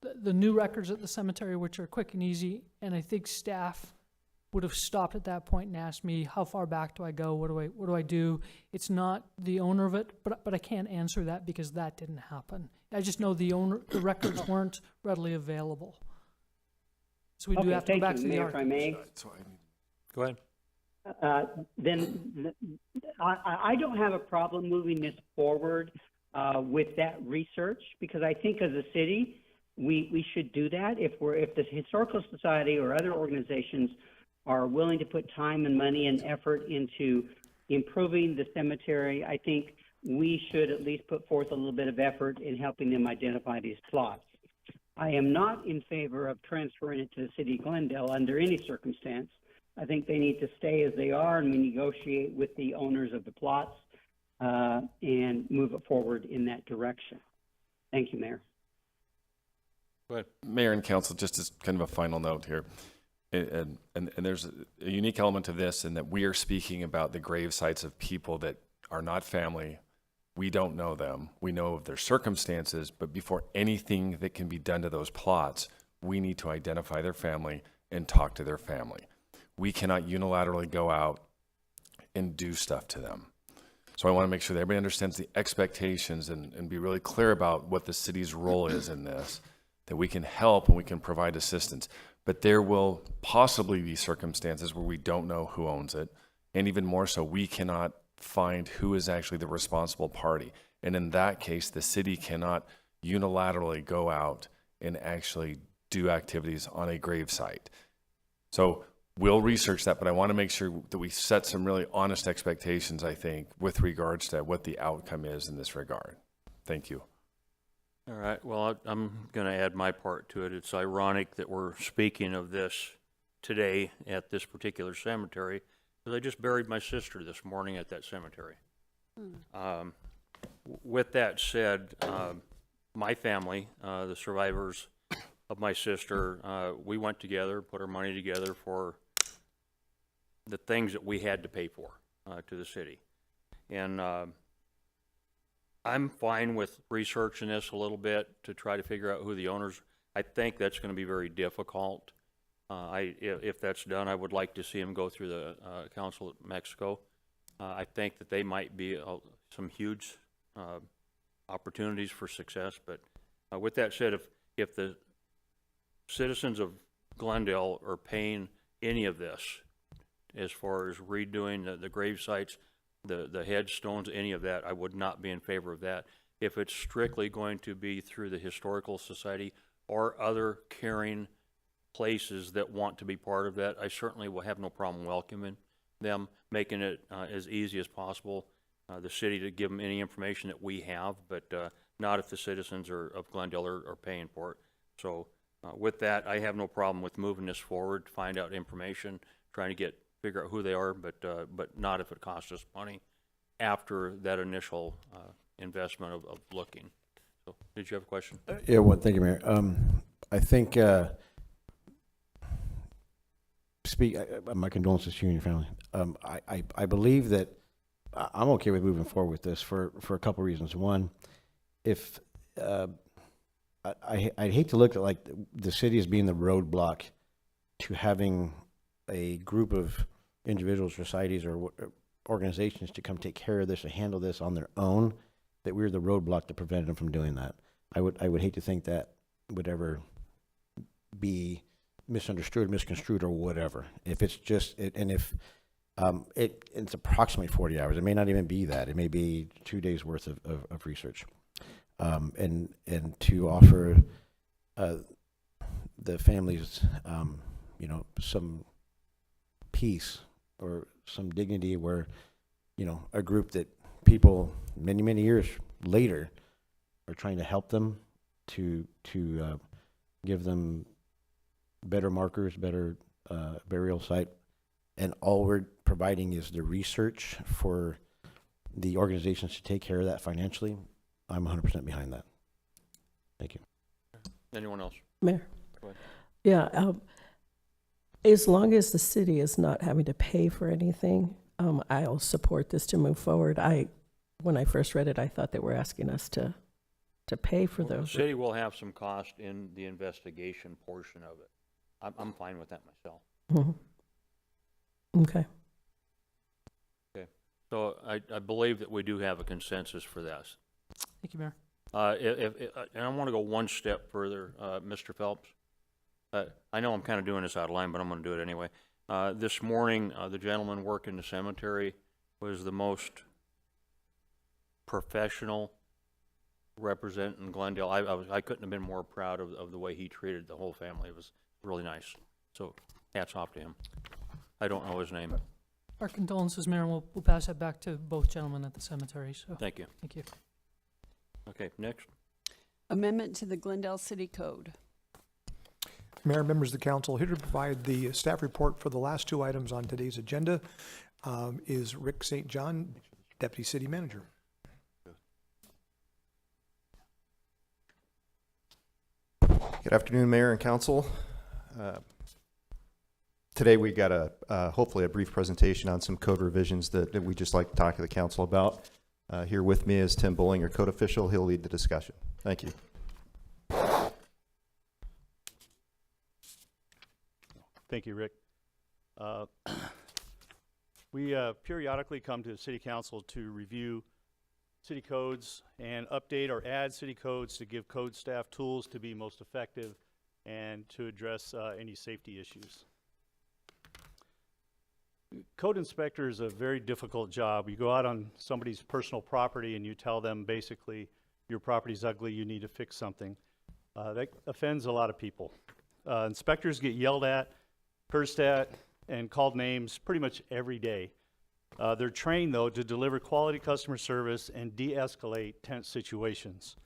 the new records at the cemetery, which are quick and easy, and I think staff would have stopped at that point and asked me, how far back do I go? What do I do? It's not the owner of it, but I can't answer that because that didn't happen. I just know the records weren't readily available. So we do have to go back to the Mayor, if I may. Go ahead. Then I don't have a problem moving this forward with that research, because I think as a city we should do that. If the Historical Society or other organizations are willing to put time and money and effort into improving the cemetery, I think we should at least put forth a little bit of effort in helping them identify these plots. I am not in favor of transferring it to the city of Glendale under any circumstance. I think they need to stay as they are, and we negotiate with the owners of the plots and move it forward in that direction. Thank you, Mayor. Go ahead. Mayor and council, just as kind of a final note here, and there's a unique element to this in that we are speaking about the grave sites of people that are not family. We don't know them. We know of their circumstances, but before anything that can be done to those plots, we need to identify their family and talk to their family. We cannot unilaterally go out and do stuff to them. So I want to make sure that everybody understands the expectations and be really clear about what the city's role is in this, that we can help and we can provide assistance. but there will possibly be circumstances where we don't know who owns it. And even more so, we cannot find who is actually the responsible party. And in that case, the city cannot unilaterally go out and actually do activities on a grave site. So we'll research that, but I want to make sure that we set some really honest expectations, I think, with regards to what the outcome is in this regard. Thank you. All right, well, I'm going to add my part to it. It's ironic that we're speaking of this today at this particular cemetery, because I just buried my sister this morning at that cemetery. With that said, my family, the survivors of my sister, we went together, put our money together for the things that we had to pay for to the city. And I'm fine with researching this a little bit to try to figure out who the owners. I think that's going to be very difficult. If that's done, I would like to see them go through the Council of Mexico. I think that they might be some huge opportunities for success. But with that said, if the citizens of Glendale are paying any of this, as far as redoing the grave sites, the headstones, any of that, I would not be in favor of that. If it's strictly going to be through the Historical Society or other caring places that want to be part of that, I certainly will have no problem welcoming them, making it as easy as possible, the city to give them any information that we have, but not if the citizens of Glendale are paying for it. So with that, I have no problem with moving this forward, find out information, trying to figure out who they are, but not if it costs us money after that initial investment of looking. So, did you have a question? Yeah, well, thank you, Mayor. I think, my condolences to you and your family. I believe that I'm okay with moving forward with this for a couple reasons. One, if I'd hate to look at like the city as being the roadblock to having a group of individuals, societies, or organizations to come take care of this or handle this on their own, that we're the roadblock that prevented them from doing that. I would hate to think that would ever be misunderstood, misconstrued, or whatever. If it's just, it's approximately 40 hours. It may not even be that. It may be 2 days worth of research. And to offer the families, some peace or some dignity, where a group that people many years later are trying to help them to give them better markers, better burial site, and all we're providing is the research for the organizations to take care of that financially. I'm 100% behind that. Thank you. Anyone else? Mayor. Go ahead. Yeah, as long as the city is not having to pay for anything, I'll support this to move forward. When I first read it, I thought they were asking us to pay for those. The city will have some cost in the investigation portion of it. I'm fine with that myself. Mm-hmm. Okay. Okay. So I believe that we do have a consensus for this. Thank you, Mayor. And I want to go one step further, Mr. Phelps. I know I'm kind of doing this out of line, but I'm going to do it anyway. This morning, the gentleman working the cemetery was the most professional representing Glendale. I couldn't have been more proud of the way he treated the whole family. It was really nice. So hats off to him. I don't know his name. Our condolences, Mayor, and we'll pass that back to both gentlemen at the cemetery. So Thank you. Thank you. Okay, next. Amendment to the Glendale City Code. Mayor, members of the council, here to provide the staff report for the last two items on today's agenda is Rick St. John, Deputy City Manager. Good afternoon, Mayor and Council. Today we got hopefully a brief presentation on some code revisions that we just like to talk to the council about. Here with me is Tim Bowling, our code official. He'll lead the discussion. Thank you. Thank you, Rick. We periodically come to the City Council to review city codes and update or add city codes to give code staff tools to be most effective and to address any safety issues. Code inspector is a very difficult job. You go out on somebody's personal property and you tell them basically your property's ugly, you need to fix something. That offends a lot of people. Inspectors get yelled at, cursed at, and called names pretty much every day. They're trained, though, to deliver quality customer service and de-escalate tense situations.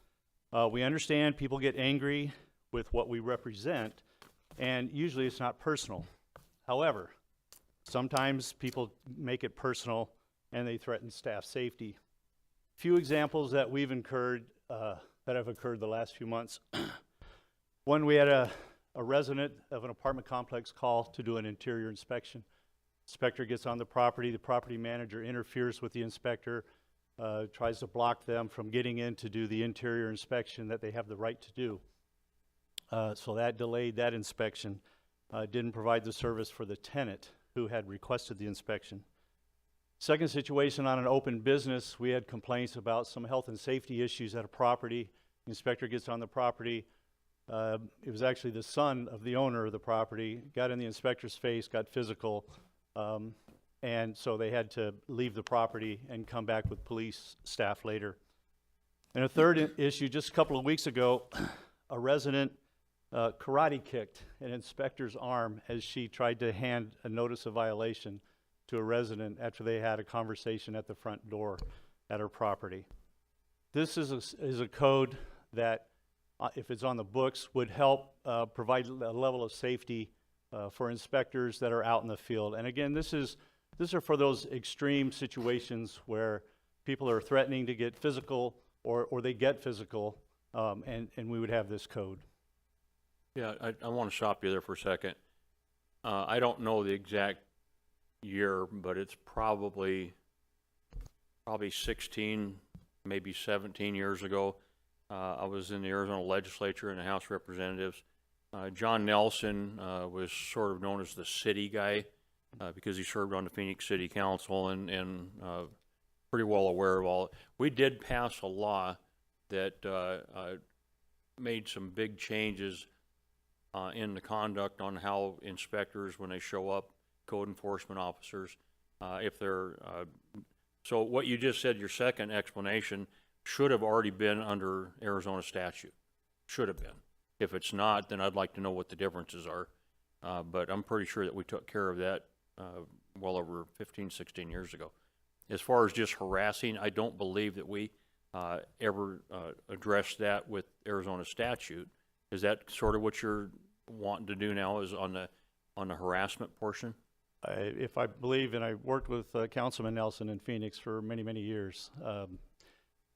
We understand people get angry with what we represent, and usually it's not personal. However, sometimes people make it personal and they threaten staff safety. Few examples that we've incurred, that have occurred the last few months. One, we had a resident of an apartment complex call to do an interior inspection. Inspector gets on the property manager interferes with the inspector, tries to block them from getting in to do the interior inspection that they have the right to do. So that delayed that inspection, didn't provide the service for the tenant who had requested the inspection. Second situation, on an open business, we had complaints about some health and safety issues at a property. The inspector gets on the property. It was actually the son of the owner of the property, got in the inspector's face, got physical, and so they had to leave the property and come back with police staff later. And a third issue, just a couple of weeks ago, a resident karate kicked an inspector's arm as she tried to hand a notice of violation to a resident after they had a conversation at the front door at her property. This is a code that, if it's on the books, would help provide a level of safety for inspectors that are out in the field. And again, these are for those extreme situations where people are threatening to get physical or they get physical, and we would have this code. Yeah, I want to stop you there for a second. I don't know the exact year, but it's probably 16, maybe 17 years ago. I was in the Arizona legislature in the House of Representatives. John Nelson was sort of known as the city guy because he served on the Phoenix City Council and pretty well aware of all. We did pass a law that made some big changes in the conduct on how inspectors, when they show up, code enforcement officers, if they're so what you just said, your second explanation, should have already been under Arizona statute. Should have been. If it's not, then I'd like to know what the differences are. But I'm pretty sure that we took care of that well over 15, 16 years ago. As far as just harassing, I don't believe that we ever addressed that with Arizona statute. Is that sort of what you're wanting to do now, is on the harassment portion? If I believe, and I worked with Councilman Nelson in Phoenix for many, many years.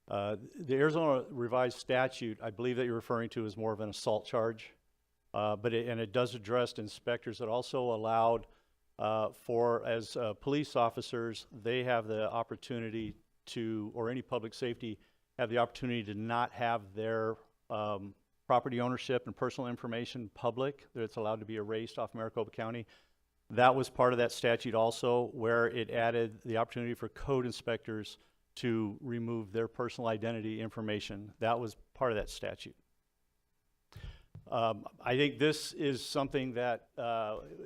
The Arizona revised statute, I believe that you're referring to, is more of an assault charge, but it does address inspectors. It also allowed as police officers, they have the opportunity to, or any public safety, have the opportunity to not have their property ownership and personal information public, that it's allowed to be erased off Maricopa County. That was part of that statute also, where it added the opportunity for code inspectors to remove their personal identity information. That was part of that statute. I think this is something that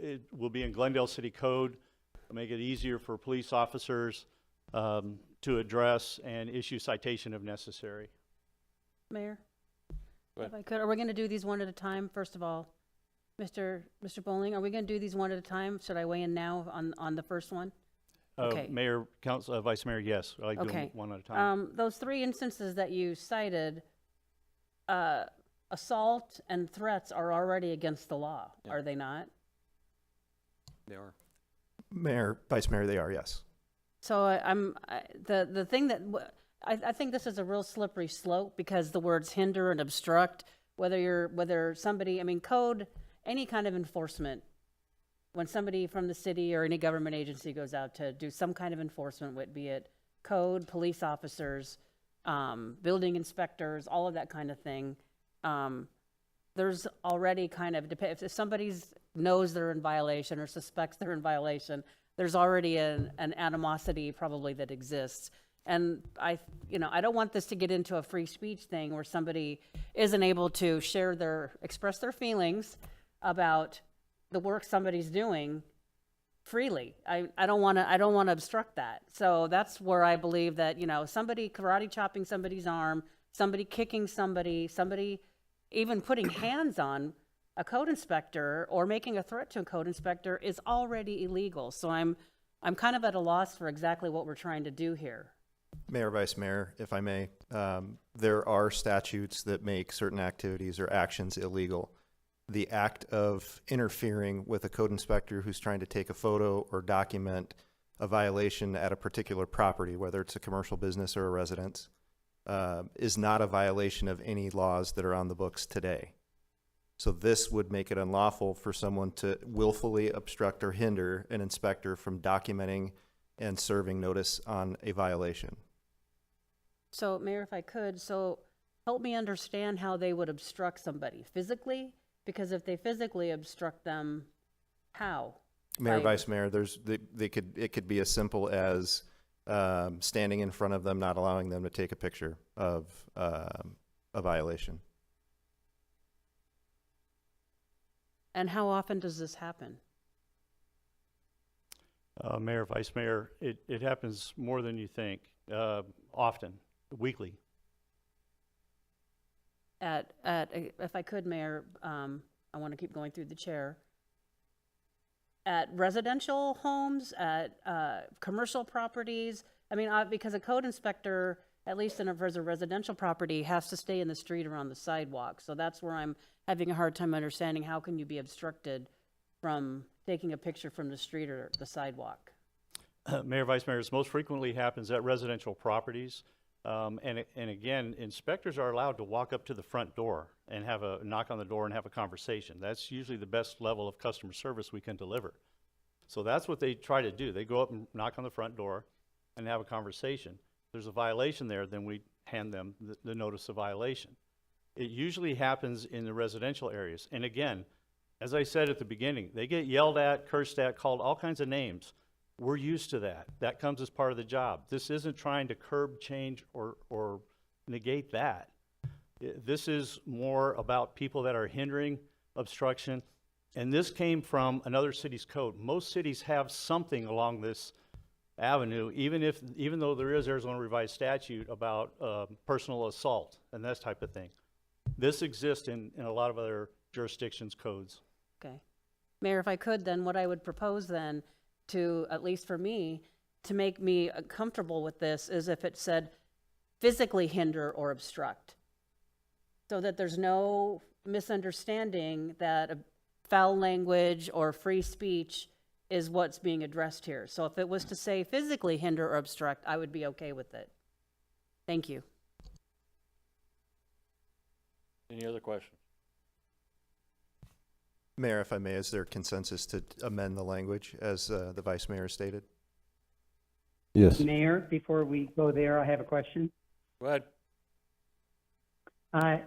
it will be in Glendale City Code, make it easier for police officers to address and issue citation if necessary. Mayor, if I could, are we going to do these one at a time? First of all, Mr. Bowling, are we going to do these one at a time? Should I weigh in now on the first one? Okay. Mayor, Council, Vice Mayor, yes. I like doing one at a time. Those three instances that you cited, assault and threats are already against the law, are they not? They are. Mayor, Vice Mayor, they are, yes. So the thing that I think this is a real slippery slope, because the words hinder and obstruct, whether somebody, I mean, code, any kind of enforcement, when somebody from the city or any government agency goes out to do some kind of enforcement, be it code, police officers, building inspectors, all of that kind of thing, there's already kind of, if somebody knows they're in violation or suspects they're in violation, there's already an animosity probably that exists. And I don't want this to get into a free speech thing where somebody isn't able to express their feelings about the work somebody's doing freely. I don't want to obstruct that. So that's where I believe that, somebody karate chopping somebody's arm, somebody kicking somebody even putting hands on a code inspector or making a threat to a code inspector is already illegal. So I'm kind of at a loss for exactly what we're trying to do here. Mayor, Vice Mayor, if I may, there are statutes that make certain activities or actions illegal. The act of interfering with a code inspector who's trying to take a photo or document a violation at a particular property, whether it's a commercial business or a residence, is not a violation of any laws that are on the books today. So this would make it unlawful for someone to willfully obstruct or hinder an inspector from documenting and serving notice on a violation. So, Mayor, if I could, help me understand how they would obstruct somebody physically, because if they physically obstruct them, how? Mayor, Vice Mayor, it could be as simple as standing in front of them, not allowing them to take a picture of a violation. And how often does this happen? Mayor, Vice Mayor, it happens more than you think, often, weekly. If I could, Mayor, I want to keep going through the chair. At residential homes, at commercial properties, because a code inspector, at least if there's a residential property, has to stay in the street or on the sidewalk. So that's where I'm having a hard time understanding how can you be obstructed from taking a picture from the street or the sidewalk. Mayor, Vice Mayor, this most frequently happens at residential properties. And again, inspectors are allowed to walk up to the front door and have a knock on the door and have a conversation. That's usually the best level of customer service we can deliver. So that's what they try to do. They go up and knock on the front door and have a conversation. If there's a violation there, then we hand them the notice of violation. It usually happens in the residential areas. And again, as I said at the beginning, they get yelled at, cursed at, called all kinds of names. We're used to that. That comes as part of the job. This isn't trying to curb, change, or negate that. This is more about people that are hindering obstruction. And this came from another city's code. Most cities have something along this avenue, even though there is Arizona Revised Statute about personal assault and that type of thing. This exists in a lot of other jurisdictions' codes. Okay. Mayor, if I could, then what I would propose then, to, at least for me, to make me comfortable with this is if it said physically hinder or obstruct, so that there's no misunderstanding that foul language or free speech is what's being addressed here. So if it was to say physically hinder or obstruct, I would be okay with it. Thank you. Any other questions? Mayor, if I may, is there consensus to amend the language as the Vice Mayor stated? Yes. Mayor, before we go there, I have a question. Go ahead.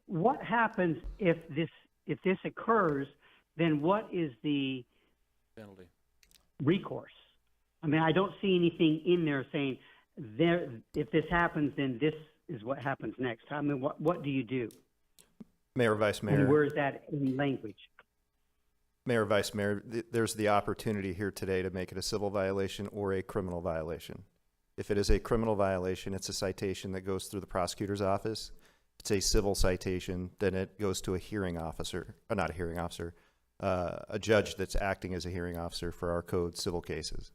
What happens if this occurs? Then what is the Penalty. recourse? I don't see anything in there saying if this happens, then this is what happens next. What do you do? Mayor, Vice Mayor. And where is that in language? Mayor, Vice Mayor, there's the opportunity here today to make it a civil violation or a criminal violation. If it is a criminal violation, it's a citation that goes through the prosecutor's office. If it's a civil citation, then it goes to a hearing officer, or not a hearing officer, a judge that's acting as a hearing officer for our code civil cases.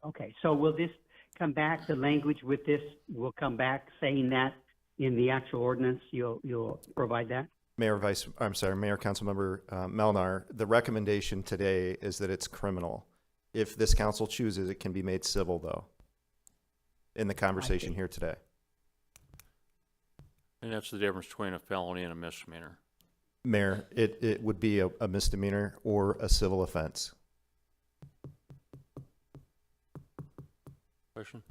Okay, so will this come back, the language with this will come back saying that in the actual ordinance, you'll provide that? Mayor, Councilmember Melnar, the recommendation today is that it's criminal. If this council chooses, it can be made civil, though, in the conversation here today. And that's the difference between a felony and a misdemeanor. Mayor, it would be a misdemeanor or a civil offense. Question?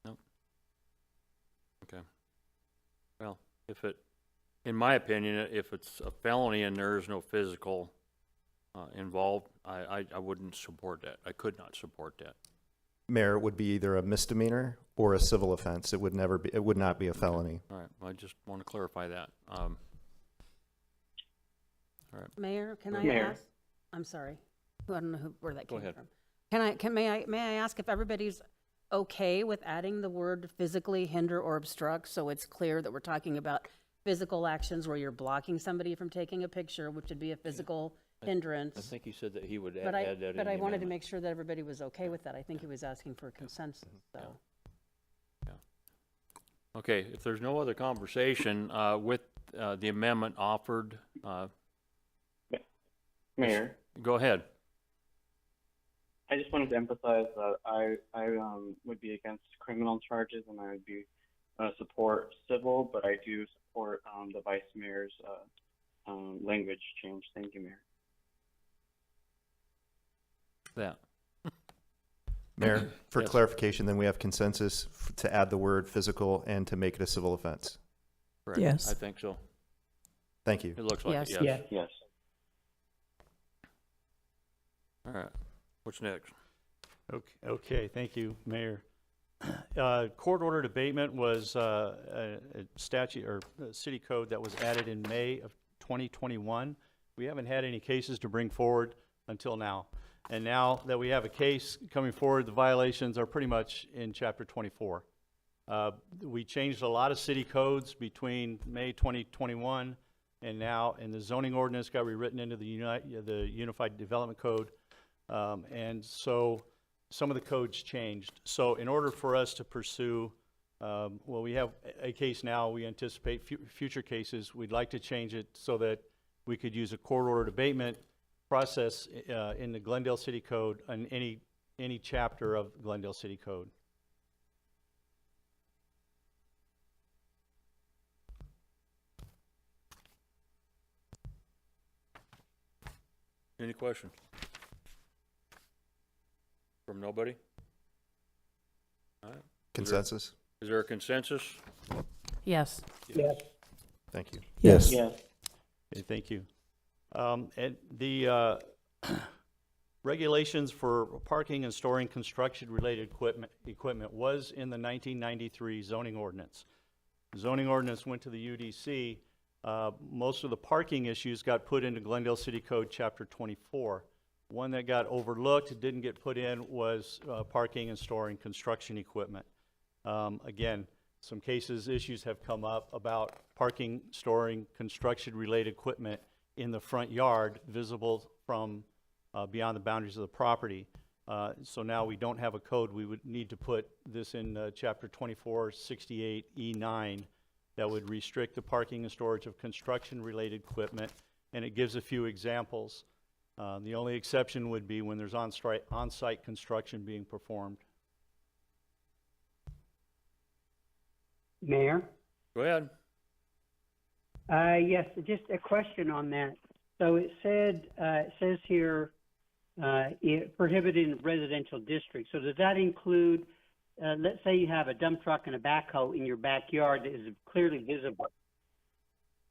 No? Okay. Well, in my opinion, if it's a felony and there is no physical involved, I wouldn't support that. I could not support that. Mayor, would be either a misdemeanor or a civil offense. It would never be, it would not be a felony. All right, I just want to clarify that. All right. Mayor, can I Mayor. ask? I'm sorry. I don't know where that Go came ahead. from. May I ask if everybody's okay with adding the word physically hinder or obstruct, so it's clear that we're talking about physical actions where you're blocking somebody from taking a picture, which would be a physical hindrance. I think he said that he would But I, add that in but the I wanted to amendment. make sure that everybody was okay with that. I think he was asking for a consensus, so. Okay, if there's no other conversation, with the amendment offered, Mayor, go ahead. I just wanted to emphasize that I would be against criminal charges and I would be support civil, but I do support the Vice Mayor's language change. Thank you, Mayor. That. Mayor, for Yes. clarification, then we have consensus to add the word physical and to make it a civil offense. Correct. Yes. I think so. Thank you. It looks like it, Yes. yes. Yes. All right, what's next? Okay, thank you, Mayor. Court ordered abatement was a statute or a city code that was added in May of 2021. We haven't had any cases to bring forward until now. And now that we have a case coming forward, the violations are pretty much in Chapter 24. We changed a lot of city codes between May 2021 and now, and the zoning ordinance got rewritten into the Unified Development Code. And so some of the codes changed. So in order for us to pursue, well, we have a case now, we anticipate future cases. We'd like to change it so that we could use a court-ordered abatement process in the Glendale City Code and any chapter of Glendale City Code. Any questions? From nobody? All right. Consensus? Is there a consensus? Yes. Yes. Thank you. Yes. Yes. Okay, thank you. And the regulations for parking and storing construction-related equipment was in the 1993 zoning ordinance. The zoning ordinance went to the UDC. Most of the parking issues got put into Glendale City Code Chapter 24. One that got overlooked, didn't get put in, was parking and storing construction equipment. Again, some issues have come up about parking, storing construction-related equipment in the front yard, visible from beyond the boundaries of the property. So now we don't have a code. We would need to put this in Chapter 2468E9 that would restrict the parking and storage of construction-related equipment, and it gives a few examples. The only exception would be when there's on-site construction being performed. Mayor? Go ahead. Yes, just a question on that. So it says here, prohibited in residential districts. So does that include, let's say you have a dump truck and a backhoe in your backyard that is clearly visible.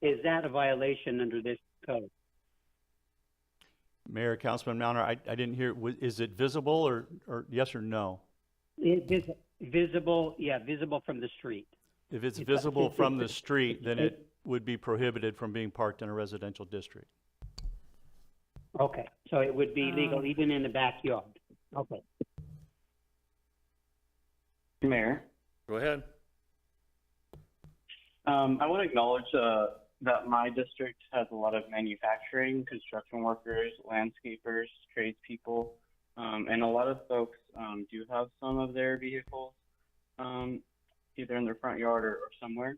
Is that a violation under this code? Mayor, Councilman Mauner, I didn't hear, is it visible or yes or no? Visible, yeah, visible from the street. If it's visible from the street, then it would be prohibited from being parked in a residential district. Okay, so it would be legal even in the backyard. Okay. Mayor, Go ahead. I want to acknowledge that my district has a lot of manufacturing, construction workers, landscapers, tradespeople, and a lot of folks do have some of their vehicles either in their front yard or somewhere.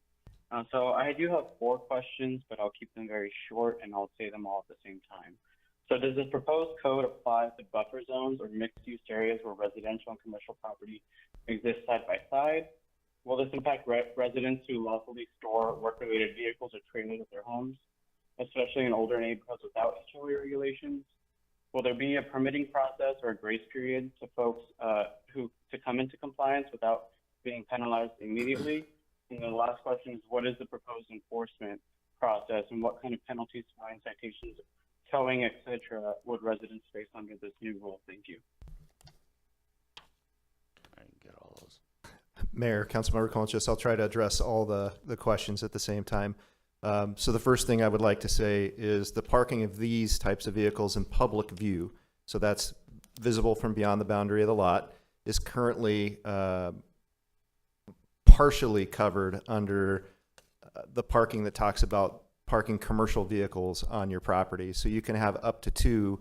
So I do have 4 questions, but I'll keep them very short and I'll say them all at the same time. So does this proposed code apply to buffer zones or mixed-use areas where residential and commercial property exist side by side? Will this impact residents who lawfully store work-related vehicles or trailers at their homes, especially in older neighborhoods without HOA regulations? Will there be a permitting process or a grace period to folks to come into compliance without being penalized immediately? And the last question is, what is the proposed enforcement process and what kind of penalties, fines, citations, towing, et cetera, would residents face under this new rule? Thank you. Mayor, Councilmember Conchas, I'll try to address all the questions at the same time. So the first thing I would like to say is the parking of these types of vehicles in public view, so that's visible from beyond the boundary of the lot, is currently partially covered under the parking that talks about parking commercial vehicles on your property. So you can have up to 2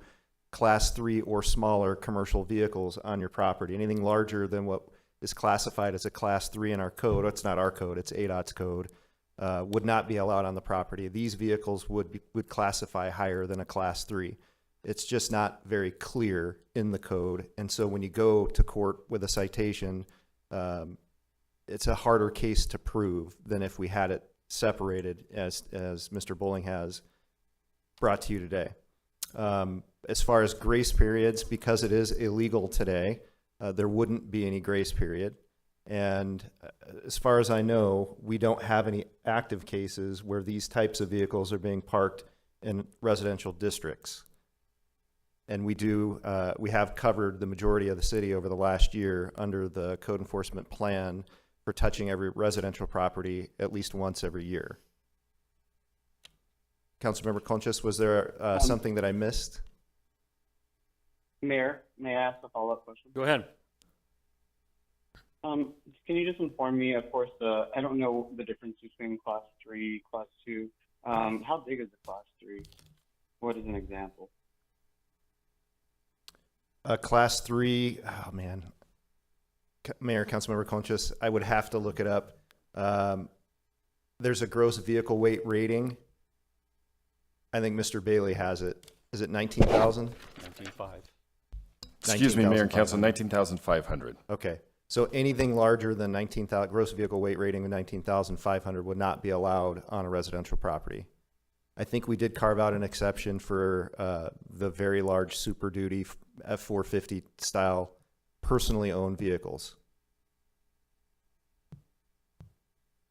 Class 3 or smaller commercial vehicles on your property. Anything larger than what is classified as a Class 3 in our code, it's not our code, it's ADOT's code, would not be allowed on the property. These vehicles would classify higher than a Class 3. It's just not very clear in the code. And so when you go to court with a citation, it's a harder case to prove than if we had it separated as Mr. Bowling has brought to you today. As far as grace periods, because it is illegal today, there wouldn't be any grace period. And as far as I know, we don't have any active cases where these types of vehicles are being parked in residential districts. And we have covered the majority of the city over the last year under the code enforcement plan for touching every residential property at least once every year. Councilmember Conchas, was there something that I missed? Mayor, may I ask a follow-up question? Go ahead. Can you just inform me, of course, I don't know the difference between Class 3, Class 2. How big is the Class 3? What is an example? Class 3, oh man. Mayor, Councilmember Conchas, I would have to look it up. There's a gross vehicle weight rating. I think Mr. Bailey has it. Is it 19,000? 19.5. Excuse me, Mayor and Council, 19,500. Okay. So anything larger than 19,000, gross vehicle weight rating of 19,500 would not be allowed on a residential property. I think we did carve out an exception for the very large Super Duty F-450 style personally owned vehicles.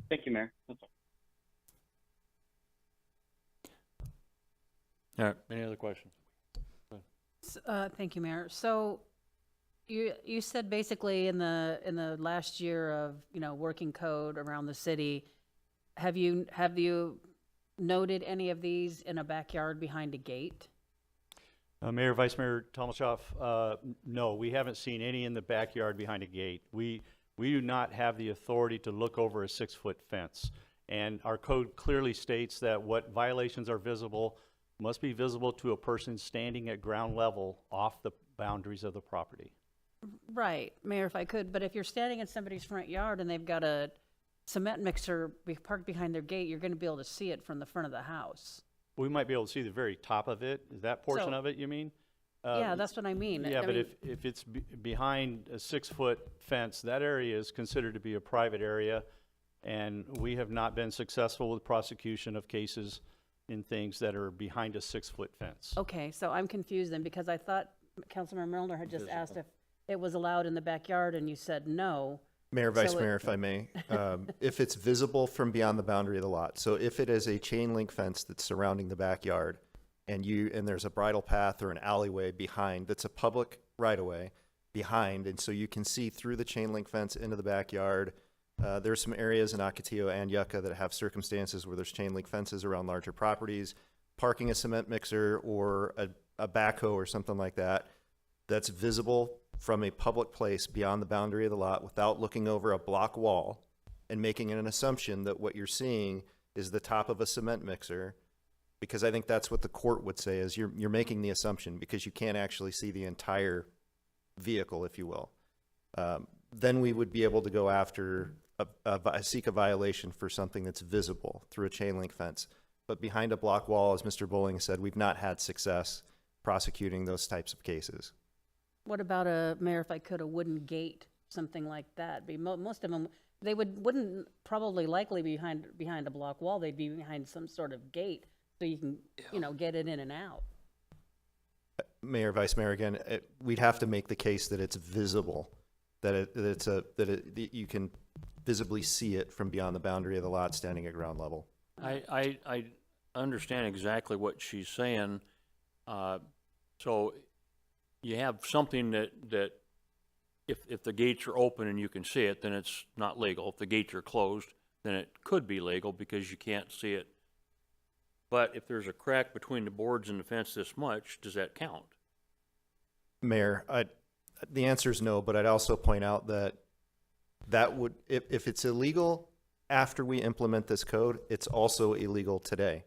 Thank you, Mayor. That's all. All right, any other questions? Thank you, Mayor. So you said basically in the last year of, working code around the city, have you noted any of these in a backyard behind a gate? Mayor, Vice Mayor Tomaszov, no, we haven't seen any in the backyard behind a gate. We do not have the authority to look over a 6-foot fence. And our code clearly states that what violations are visible must be visible to a person standing at ground level off the boundaries of the property. Right, Mayor, if I could, but if you're standing in somebody's front yard and they've got a cement mixer parked behind their gate, you're going to be able to see it from the front of the house. We might be able to see the very top of it. Is that portion of it, you mean? Yeah, that's what I mean. Yeah, I but mean, if it's behind a 6-foot fence, that area is considered to be a private area, and we have not been successful with prosecution of cases in things that are behind a 6-foot fence. Okay, so I'm confused then, because I thought Councilmember Milner had just asked if it was allowed in the backyard, and you said no. Mayor, Vice Mayor, if I may, if it's visible from beyond the boundary of the lot, so if it is a chain link fence that's surrounding the backyard, and there's a bridle path or an alleyway behind that's a public right of way behind, and so you can see through the chain link fence into the backyard. There's some areas in Ocotillo and Yucca that have circumstances where there's chain link fences around larger properties. Parking a cement mixer or a backhoe or something like that that's visible from a public place beyond the boundary of the lot without looking over a block wall and making an assumption that what you're seeing is the top of a cement mixer, because I think that's what the court would say is you're making the assumption because you can't actually see the entire vehicle, if you will. Then we would be able to go after seek a violation for something that's visible through a chain link fence. But behind a block wall, as Mr. Bowling said, we've not had success prosecuting those types of cases. What about Mayor, if I could, a wooden gate, something like that? Most of them, they wouldn't probably likely be behind a block wall. They'd be behind some sort of gate so you can, get it in and out. Mayor, Vice Mayor, again, we'd have to make the case that it's visible, that you can visibly see it from beyond the boundary of the lot standing at ground level. I understand exactly what she's saying. So you have something that if the gates are open and you can see it, then it's not legal. If the gates are closed, then it could be legal because you can't see it. But if there's a crack between the boards and the fence this much, does that count? Mayor, the answer is no, but I'd also point out that would, if it's illegal after we implement this code, it's also illegal today.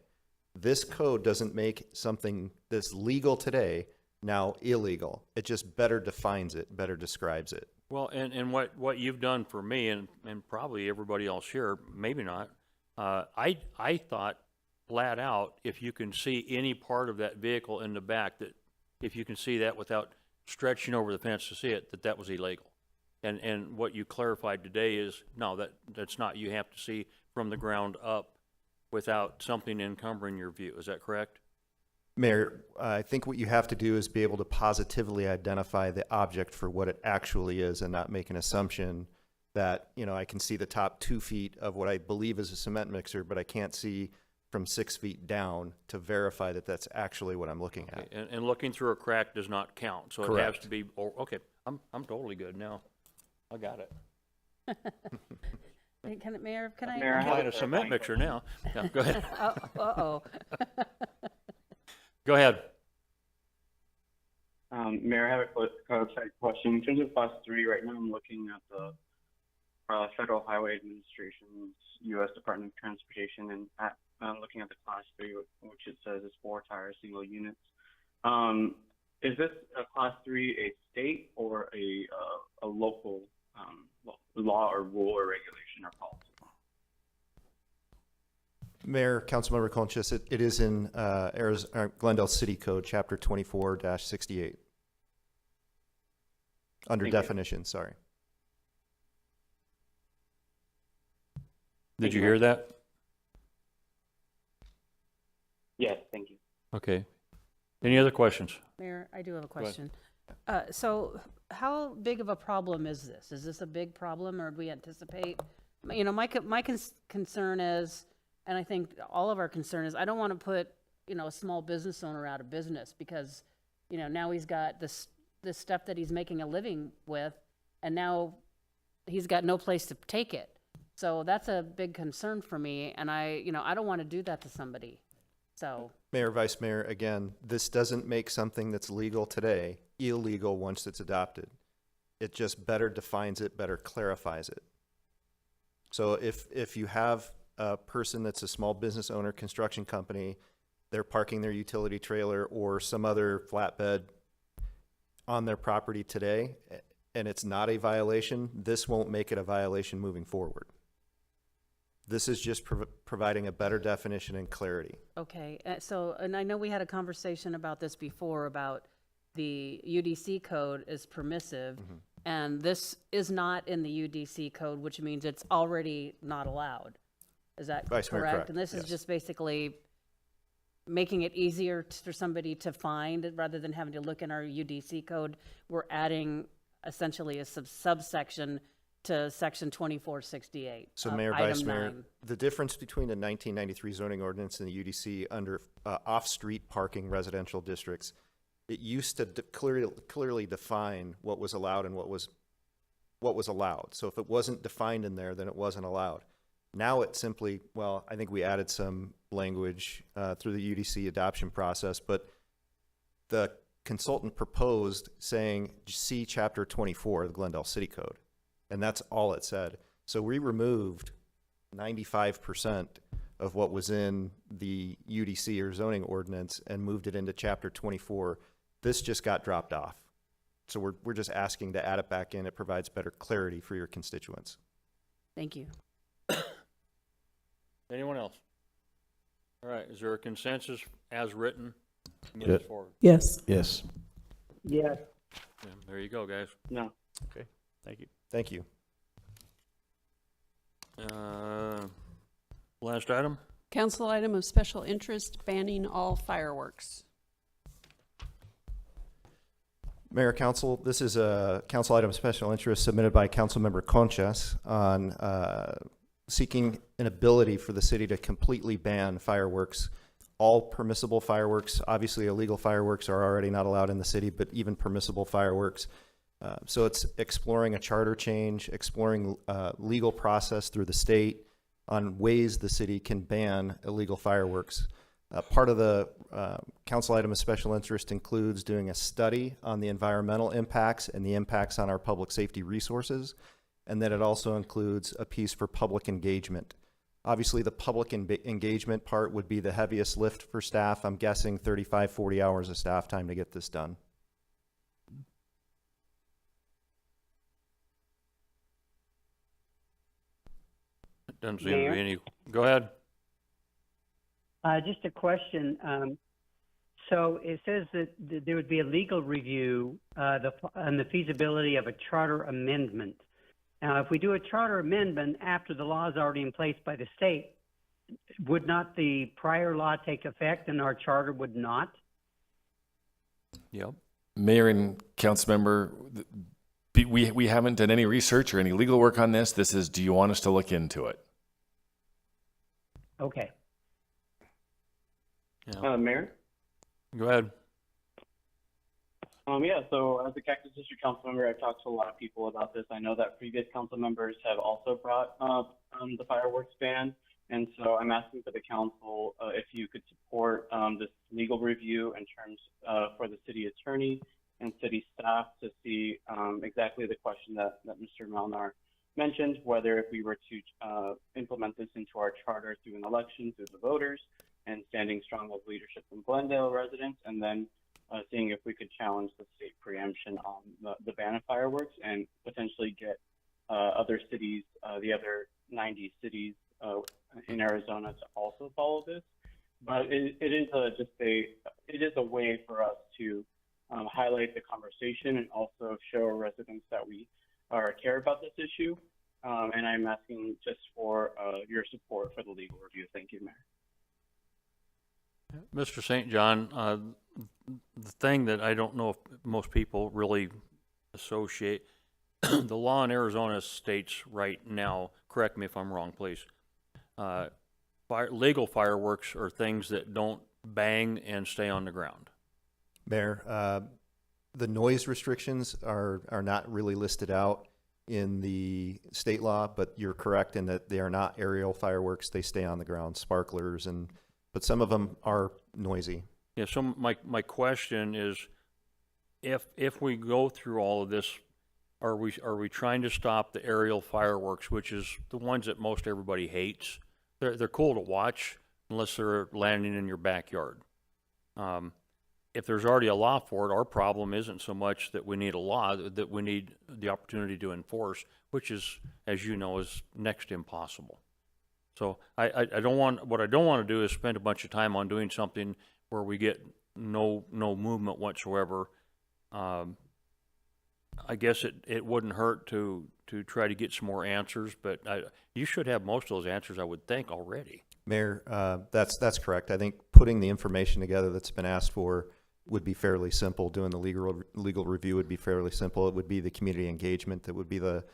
This code doesn't make something that's legal today now illegal. It just better defines it, better describes it. Well, and what you've done for me and probably everybody else here, maybe not, I thought flat out, if you can see any part of that vehicle in the back, that if you can see that without stretching over the fence to see it, that was illegal. And what you clarified today is, no, that's not. You have to see from the ground up without something encumbering your view. Is that correct? Mayor, I think what you have to do is be able to positively identify the object for what it actually is and not make an assumption that, you know, I can see the top 2 feet of what I believe is a cement mixer, but I can't see from 6 feet down to verify that that's actually what I'm looking at. And looking through a crack does not count. So Correct. it has to be, okay, I'm totally good now. I got it. Mayor, can I? Mayor, I'm buying a cement mixer now. Yeah, go ahead. Uh-oh. Go ahead. Mayor, I have a clarifying question. In terms of Class 3, right now I'm looking at the Federal Highway Administration's U.S. Department of Transportation, and I'm looking at the Class 3, which it says is 4 tires, single units. Is this a Class 3 a state or a local law or rule or regulation or policy? Mayor, Councilmember Conchas, it is in Glendale City Code, Chapter 24-68. Under Thank you. definition, sorry. Did you hear that? Yes, thank you. Okay. Any other questions? Mayor, I do have a ahead. question. So how big of a problem is this? Is this a big problem, or do we anticipate? You know, my concern is, and I think all of our concern is, I don't want to put, you know, a small business owner out of business because, you know, now he's got this stuff that he's making a living with, and now he's got no place to take it. So that's a big concern for me, and I don't want to do that to somebody. So. Mayor, Vice Mayor, again, this doesn't make something that's legal today illegal once it's adopted. It just better defines it, better clarifies it. So if you have a person that's a small business owner, construction company, they're parking their utility trailer or some other flatbed on their property today, and it's not a violation, this won't make it a violation moving forward. This is just providing a better definition and clarity. Okay, so, and I know we had a conversation about this before, about the UDC code is permissive, and this is not in the UDC code, which means it's already not allowed. Is that Vice Mayor, correct? correct, And this is yes. just basically making it easier for somebody to find, rather than having to look in our UDC code. We're adding essentially a subsection to section 2468. So Mayor, Vice item Mayor, 9. the difference between the 1993 zoning ordinance and the UDC under off-street parking residential districts, it used to clearly define what was allowed and what was allowed. So if it wasn't defined in there, then it wasn't allowed. Now it simply, well, I think we added some language through the UDC adoption process, but the consultant proposed saying, see Chapter 24 of the Glendale City Code. And that's all it said. So we removed 95% of what was in the UDC or zoning ordinance and moved it into Chapter 24. This just got dropped off. So we're just asking to add it back in. It provides better clarity for your constituents. Thank you. Anyone else? All right, is there a consensus as written? Move Yeah. this forward. Yes. Yes. Yes. Yeah, there you go, guys. No. Okay, thank you. Thank you. Last item? Council item of special interest, banning all fireworks. Mayor, Council, this is a council item of special interest submitted by Councilmember Conchas on seeking an ability for the city to completely ban fireworks. All permissible fireworks, obviously illegal fireworks are already not allowed in the city, but even permissible fireworks, So it's exploring a charter change, exploring legal process through the state on ways the city can ban illegal fireworks. Part of the council item of special interest includes doing a study on the environmental impacts and the impacts on our public safety resources. And then it also includes a piece for public engagement. Obviously, the public engagement part would be the heaviest lift for staff. I'm guessing 35, 40 hours of staff time to get this done. Doesn't seem to be any. Go ahead. Just a question. So it says that there would be a legal review on the feasibility of a charter amendment. Now, if we do a charter amendment after the law is already in place by the state, would not the prior law take effect and our charter would not? Yep. Mayor and council member, we haven't done any research or any legal work on this. This is, do you want us to look into it? Okay. Yeah. Mayor? Go ahead. Yeah, so as a Cactus District council member, I've talked to a lot of people about this. I know that previous council members have also brought up the fireworks ban. And so I'm asking for the council if you could support this legal review in terms for the city attorney and city staff to see exactly the question that Mr. Malnar mentioned, whether if we were to implement this into our charter through an election, through the voters, and standing strong as leadership from Glendale residents, and then seeing if we could challenge the state preemption on the ban of fireworks and potentially get other cities, the other 90 cities in Arizona to also follow this. But it is a way for us to highlight the conversation and also show residents that we care about this issue. And I'm asking just for your support for the legal review. Thank you, Mayor. Mr. St. John, the thing that I don't know if most people really associate, the law in Arizona states right now, correct me if I'm wrong, please, legal fireworks are things that don't bang and stay on the ground. Mayor, the noise restrictions are not really listed out in the state law, but you're correct in that they are not aerial fireworks. They stay on the ground, sparklers, but some of them are noisy. Yeah, so my question is, if we go through all of this, are we trying to stop the aerial fireworks, which is the ones that most everybody hates? They're cool to watch unless they're landing in your backyard. If there's already a law for it, our problem isn't so much that we need a law, that we need the opportunity to enforce, which is, as you know, is next to impossible. So I don't want, what I don't want to do is spend a bunch of time on doing something where we get no movement whatsoever. I guess it wouldn't hurt to try to get some more answers, but you should have most of those answers, I would think, already. Mayor, that's correct. I think putting the information together that's been asked for would be fairly simple. Doing the legal review would be fairly simple. It would be the community engagement that would be the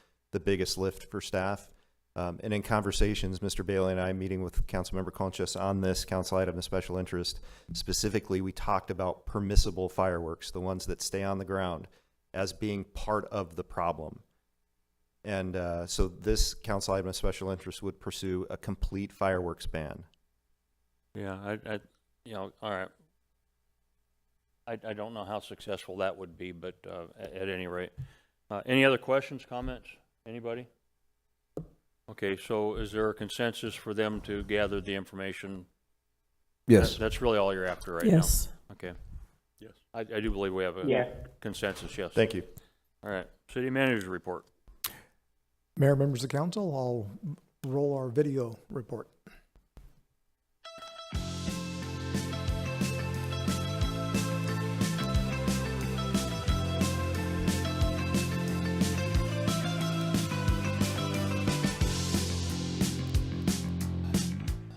biggest lift for staff. And in conversations, Mr. Bailey and I, meeting with Councilmember Conchas on this council item of special interest, specifically, we talked about permissible fireworks, the ones that stay on the ground, as being part of the problem. And so this council item of special interest would pursue a complete fireworks ban. Yeah, all right. I don't know how successful that would be, but at any rate. Any other questions, comments? Anybody? Okay, so is there a consensus for them to gather the information? Yes. That's really all you're after right now? Yes. Okay. Yes. I do believe we have a consensus, yes. Thank you. All right. City manager's report. Mayor, members of council, I'll roll our video report.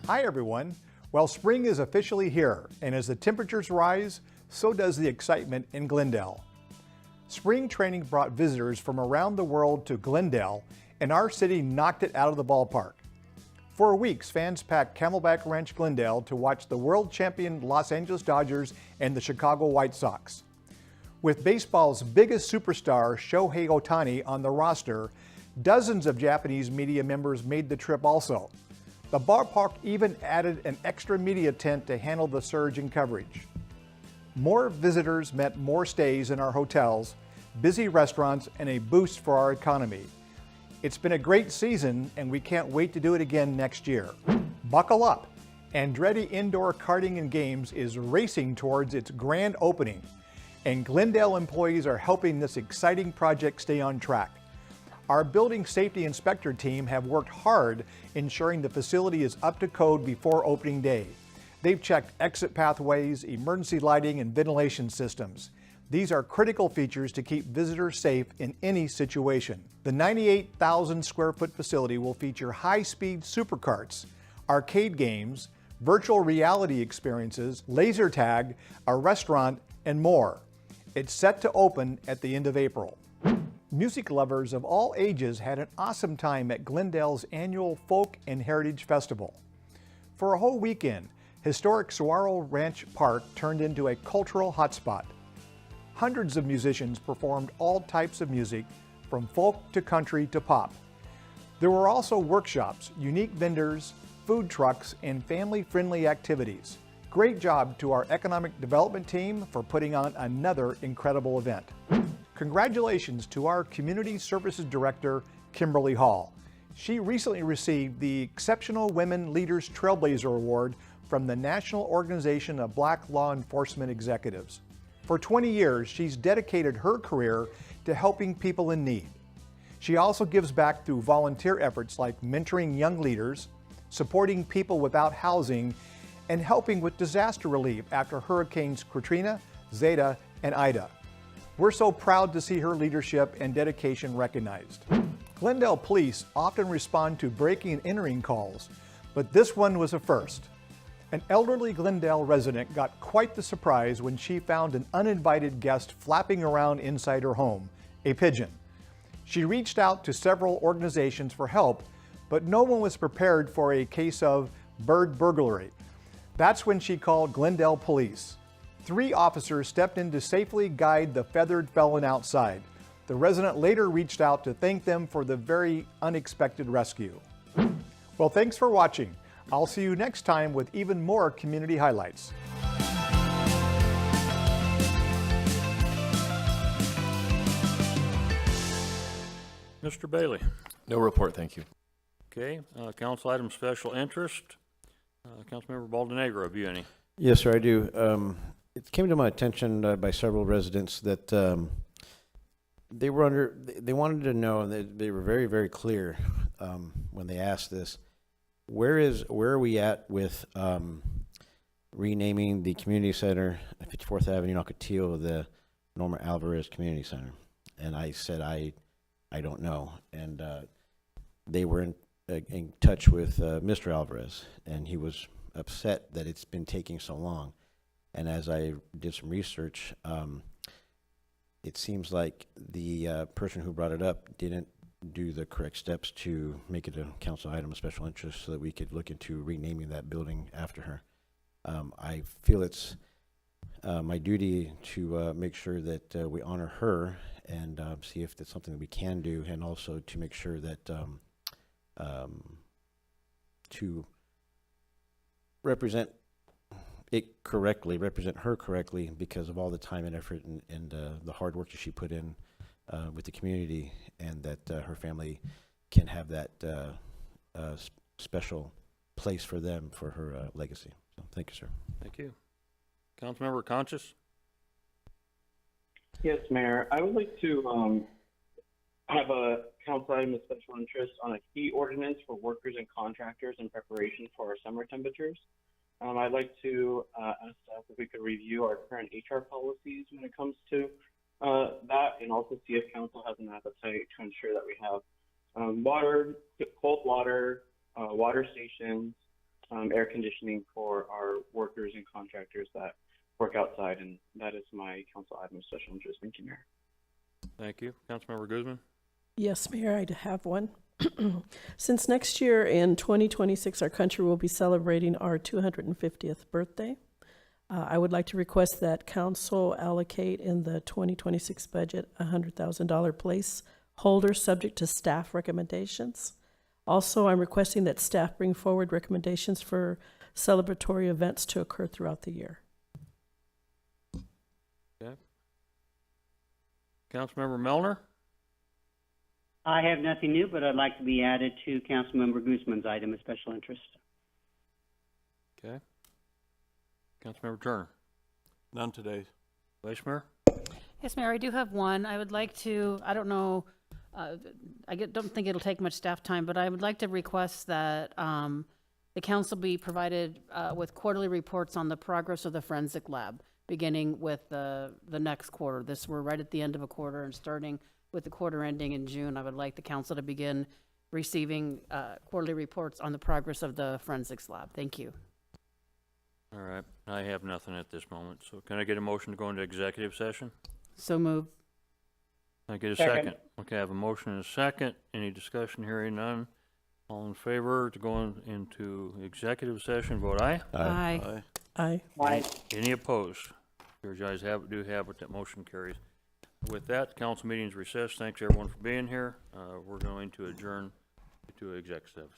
Hi, everyone. Well, spring is officially here, and as the temperatures rise, so does the excitement in Glendale. Spring training brought visitors from around the world to Glendale, and our city knocked it out of the ballpark. For weeks, fans packed Camelback Ranch Glendale to watch the world champion Los Angeles Dodgers and the Chicago White Sox. With baseball's biggest superstar, Shohei Ohtani, on the roster, dozens of Japanese media members made the trip also. The ballpark even added an extra media tent to handle the surge in coverage. More visitors meant more stays in our hotels, busy restaurants, and a boost for our economy. It's been a great season, and we can't wait to do it again next year. Buckle up. Andretti Indoor Karting and Games is racing towards its grand opening, and Glendale employees are helping this exciting project stay on track. Our building safety inspector team have worked hard ensuring the facility is up to code before opening day. They've checked exit pathways, emergency lighting, and ventilation systems. These are critical features to keep visitors safe in any situation. The 98,000 square foot facility will feature high-speed supercarts, arcade games, virtual reality experiences, laser tag, a restaurant, and more. It's set to open at the end of April. Music lovers of all ages had an awesome time at Glendale's annual Folk and Heritage Festival. For a whole weekend, historic Saguaro Ranch Park turned into a cultural hotspot. Hundreds of musicians performed all types of music, from folk to country to pop. There were also workshops, unique vendors, food trucks, and family-friendly activities. Great job to our economic development team for putting on another incredible event. Congratulations to our Community Services Director, Kimberly Hall. She recently received the Exceptional Women Leaders Trailblazer Award from the National Organization of Black Law Enforcement Executives. For 20 years, she's dedicated her career to helping people in need. She also gives back through volunteer efforts like mentoring young leaders, supporting people without housing, and helping with disaster relief after Hurricanes Katrina, Zeta, and Ida. We're so proud to see her leadership and dedication recognized. Glendale police often respond to breaking and entering calls, but this one was a first. An elderly Glendale resident got quite the surprise when she found an uninvited guest flapping around inside her home, a pigeon. She reached out to several organizations for help, but no one was prepared for a case of bird burglary. That's when she called Glendale police. 3 officers stepped in to safely guide the feathered felon outside. The resident later reached out to thank them for the very unexpected rescue. Well, thanks for watching. I'll see you next time with even more community highlights. Mr. Bailey. No report, thank you. Okay, council item special interest. Councilmember Baldenegro, have you any? Yes, sir, I do. It came to my attention by several residents that they wanted to know, and they were very, very clear when they asked this. Where are we at with renaming the community center at 54th Avenue, Ocotillo, the Norma Alvarez Community Center? And I said, I don't know. And they were in touch with Mr. Alvarez, and he was upset that it's been taking so long. And as I did some research, it seems like the person who brought it up didn't do the correct steps to make it a council item of special interest so that we could look into renaming that building after her. I feel it's my duty to make sure that we honor her and see if that's something that we can do, and also to make sure that to represent it correctly, represent her correctly, because of all the time and effort and the hard work that she put in with the community, and that her family can have that special place for them for her legacy. So thank you, sir. Thank you. Councilmember Conscious? Yes, Mayor. I would like to have a council item of special interest on a key ordinance for workers and contractors in preparation for our summer temperatures. I'd like to ask staff if we could review our current HR policies when it comes to that, and also see if council has an appetite to ensure that we have water, cold water, water stations, air conditioning for our workers and contractors that work outside, and that is my council item of special interest. Thank you, Mayor. Thank you. Councilmember Guzman? Yes, Mayor, I have one. Since next year in 2026, our country will be celebrating our 250th birthday. I would like to request that council allocate in the 2026 budget a $100,000 placeholder subject to staff recommendations. Also, I'm requesting that staff bring forward recommendations for celebratory events to occur throughout the year. Okay. Councilmember Melner? I have nothing new, but I'd like to be added to Councilmember Guzman's item of special interest. Okay. Councilmember Turner? None today. Vice Mayor? Yes, Mayor, I do have one. I would like to, I don't know, don't think it'll take much staff time, but I would like to request that the council be provided with quarterly reports on the progress of the forensic lab, beginning with the next quarter. We're right at the end of a quarter and starting with the quarter ending in June. I would like the council to begin receiving quarterly reports on the progress of the forensics lab. Thank you. All right, I have nothing at this moment, so can I get a motion to go into executive session? So moved. Can I get a Second. second? Okay, I have a motion and a second. Any discussion? Hearing none. All in favor to go into executive session, vote aye. Aye. Aye. Aye. Any opposed? Your guys do have it, that motion carries. With that, council meeting is recessed. Thanks everyone for being here. We're going to adjourn to executive.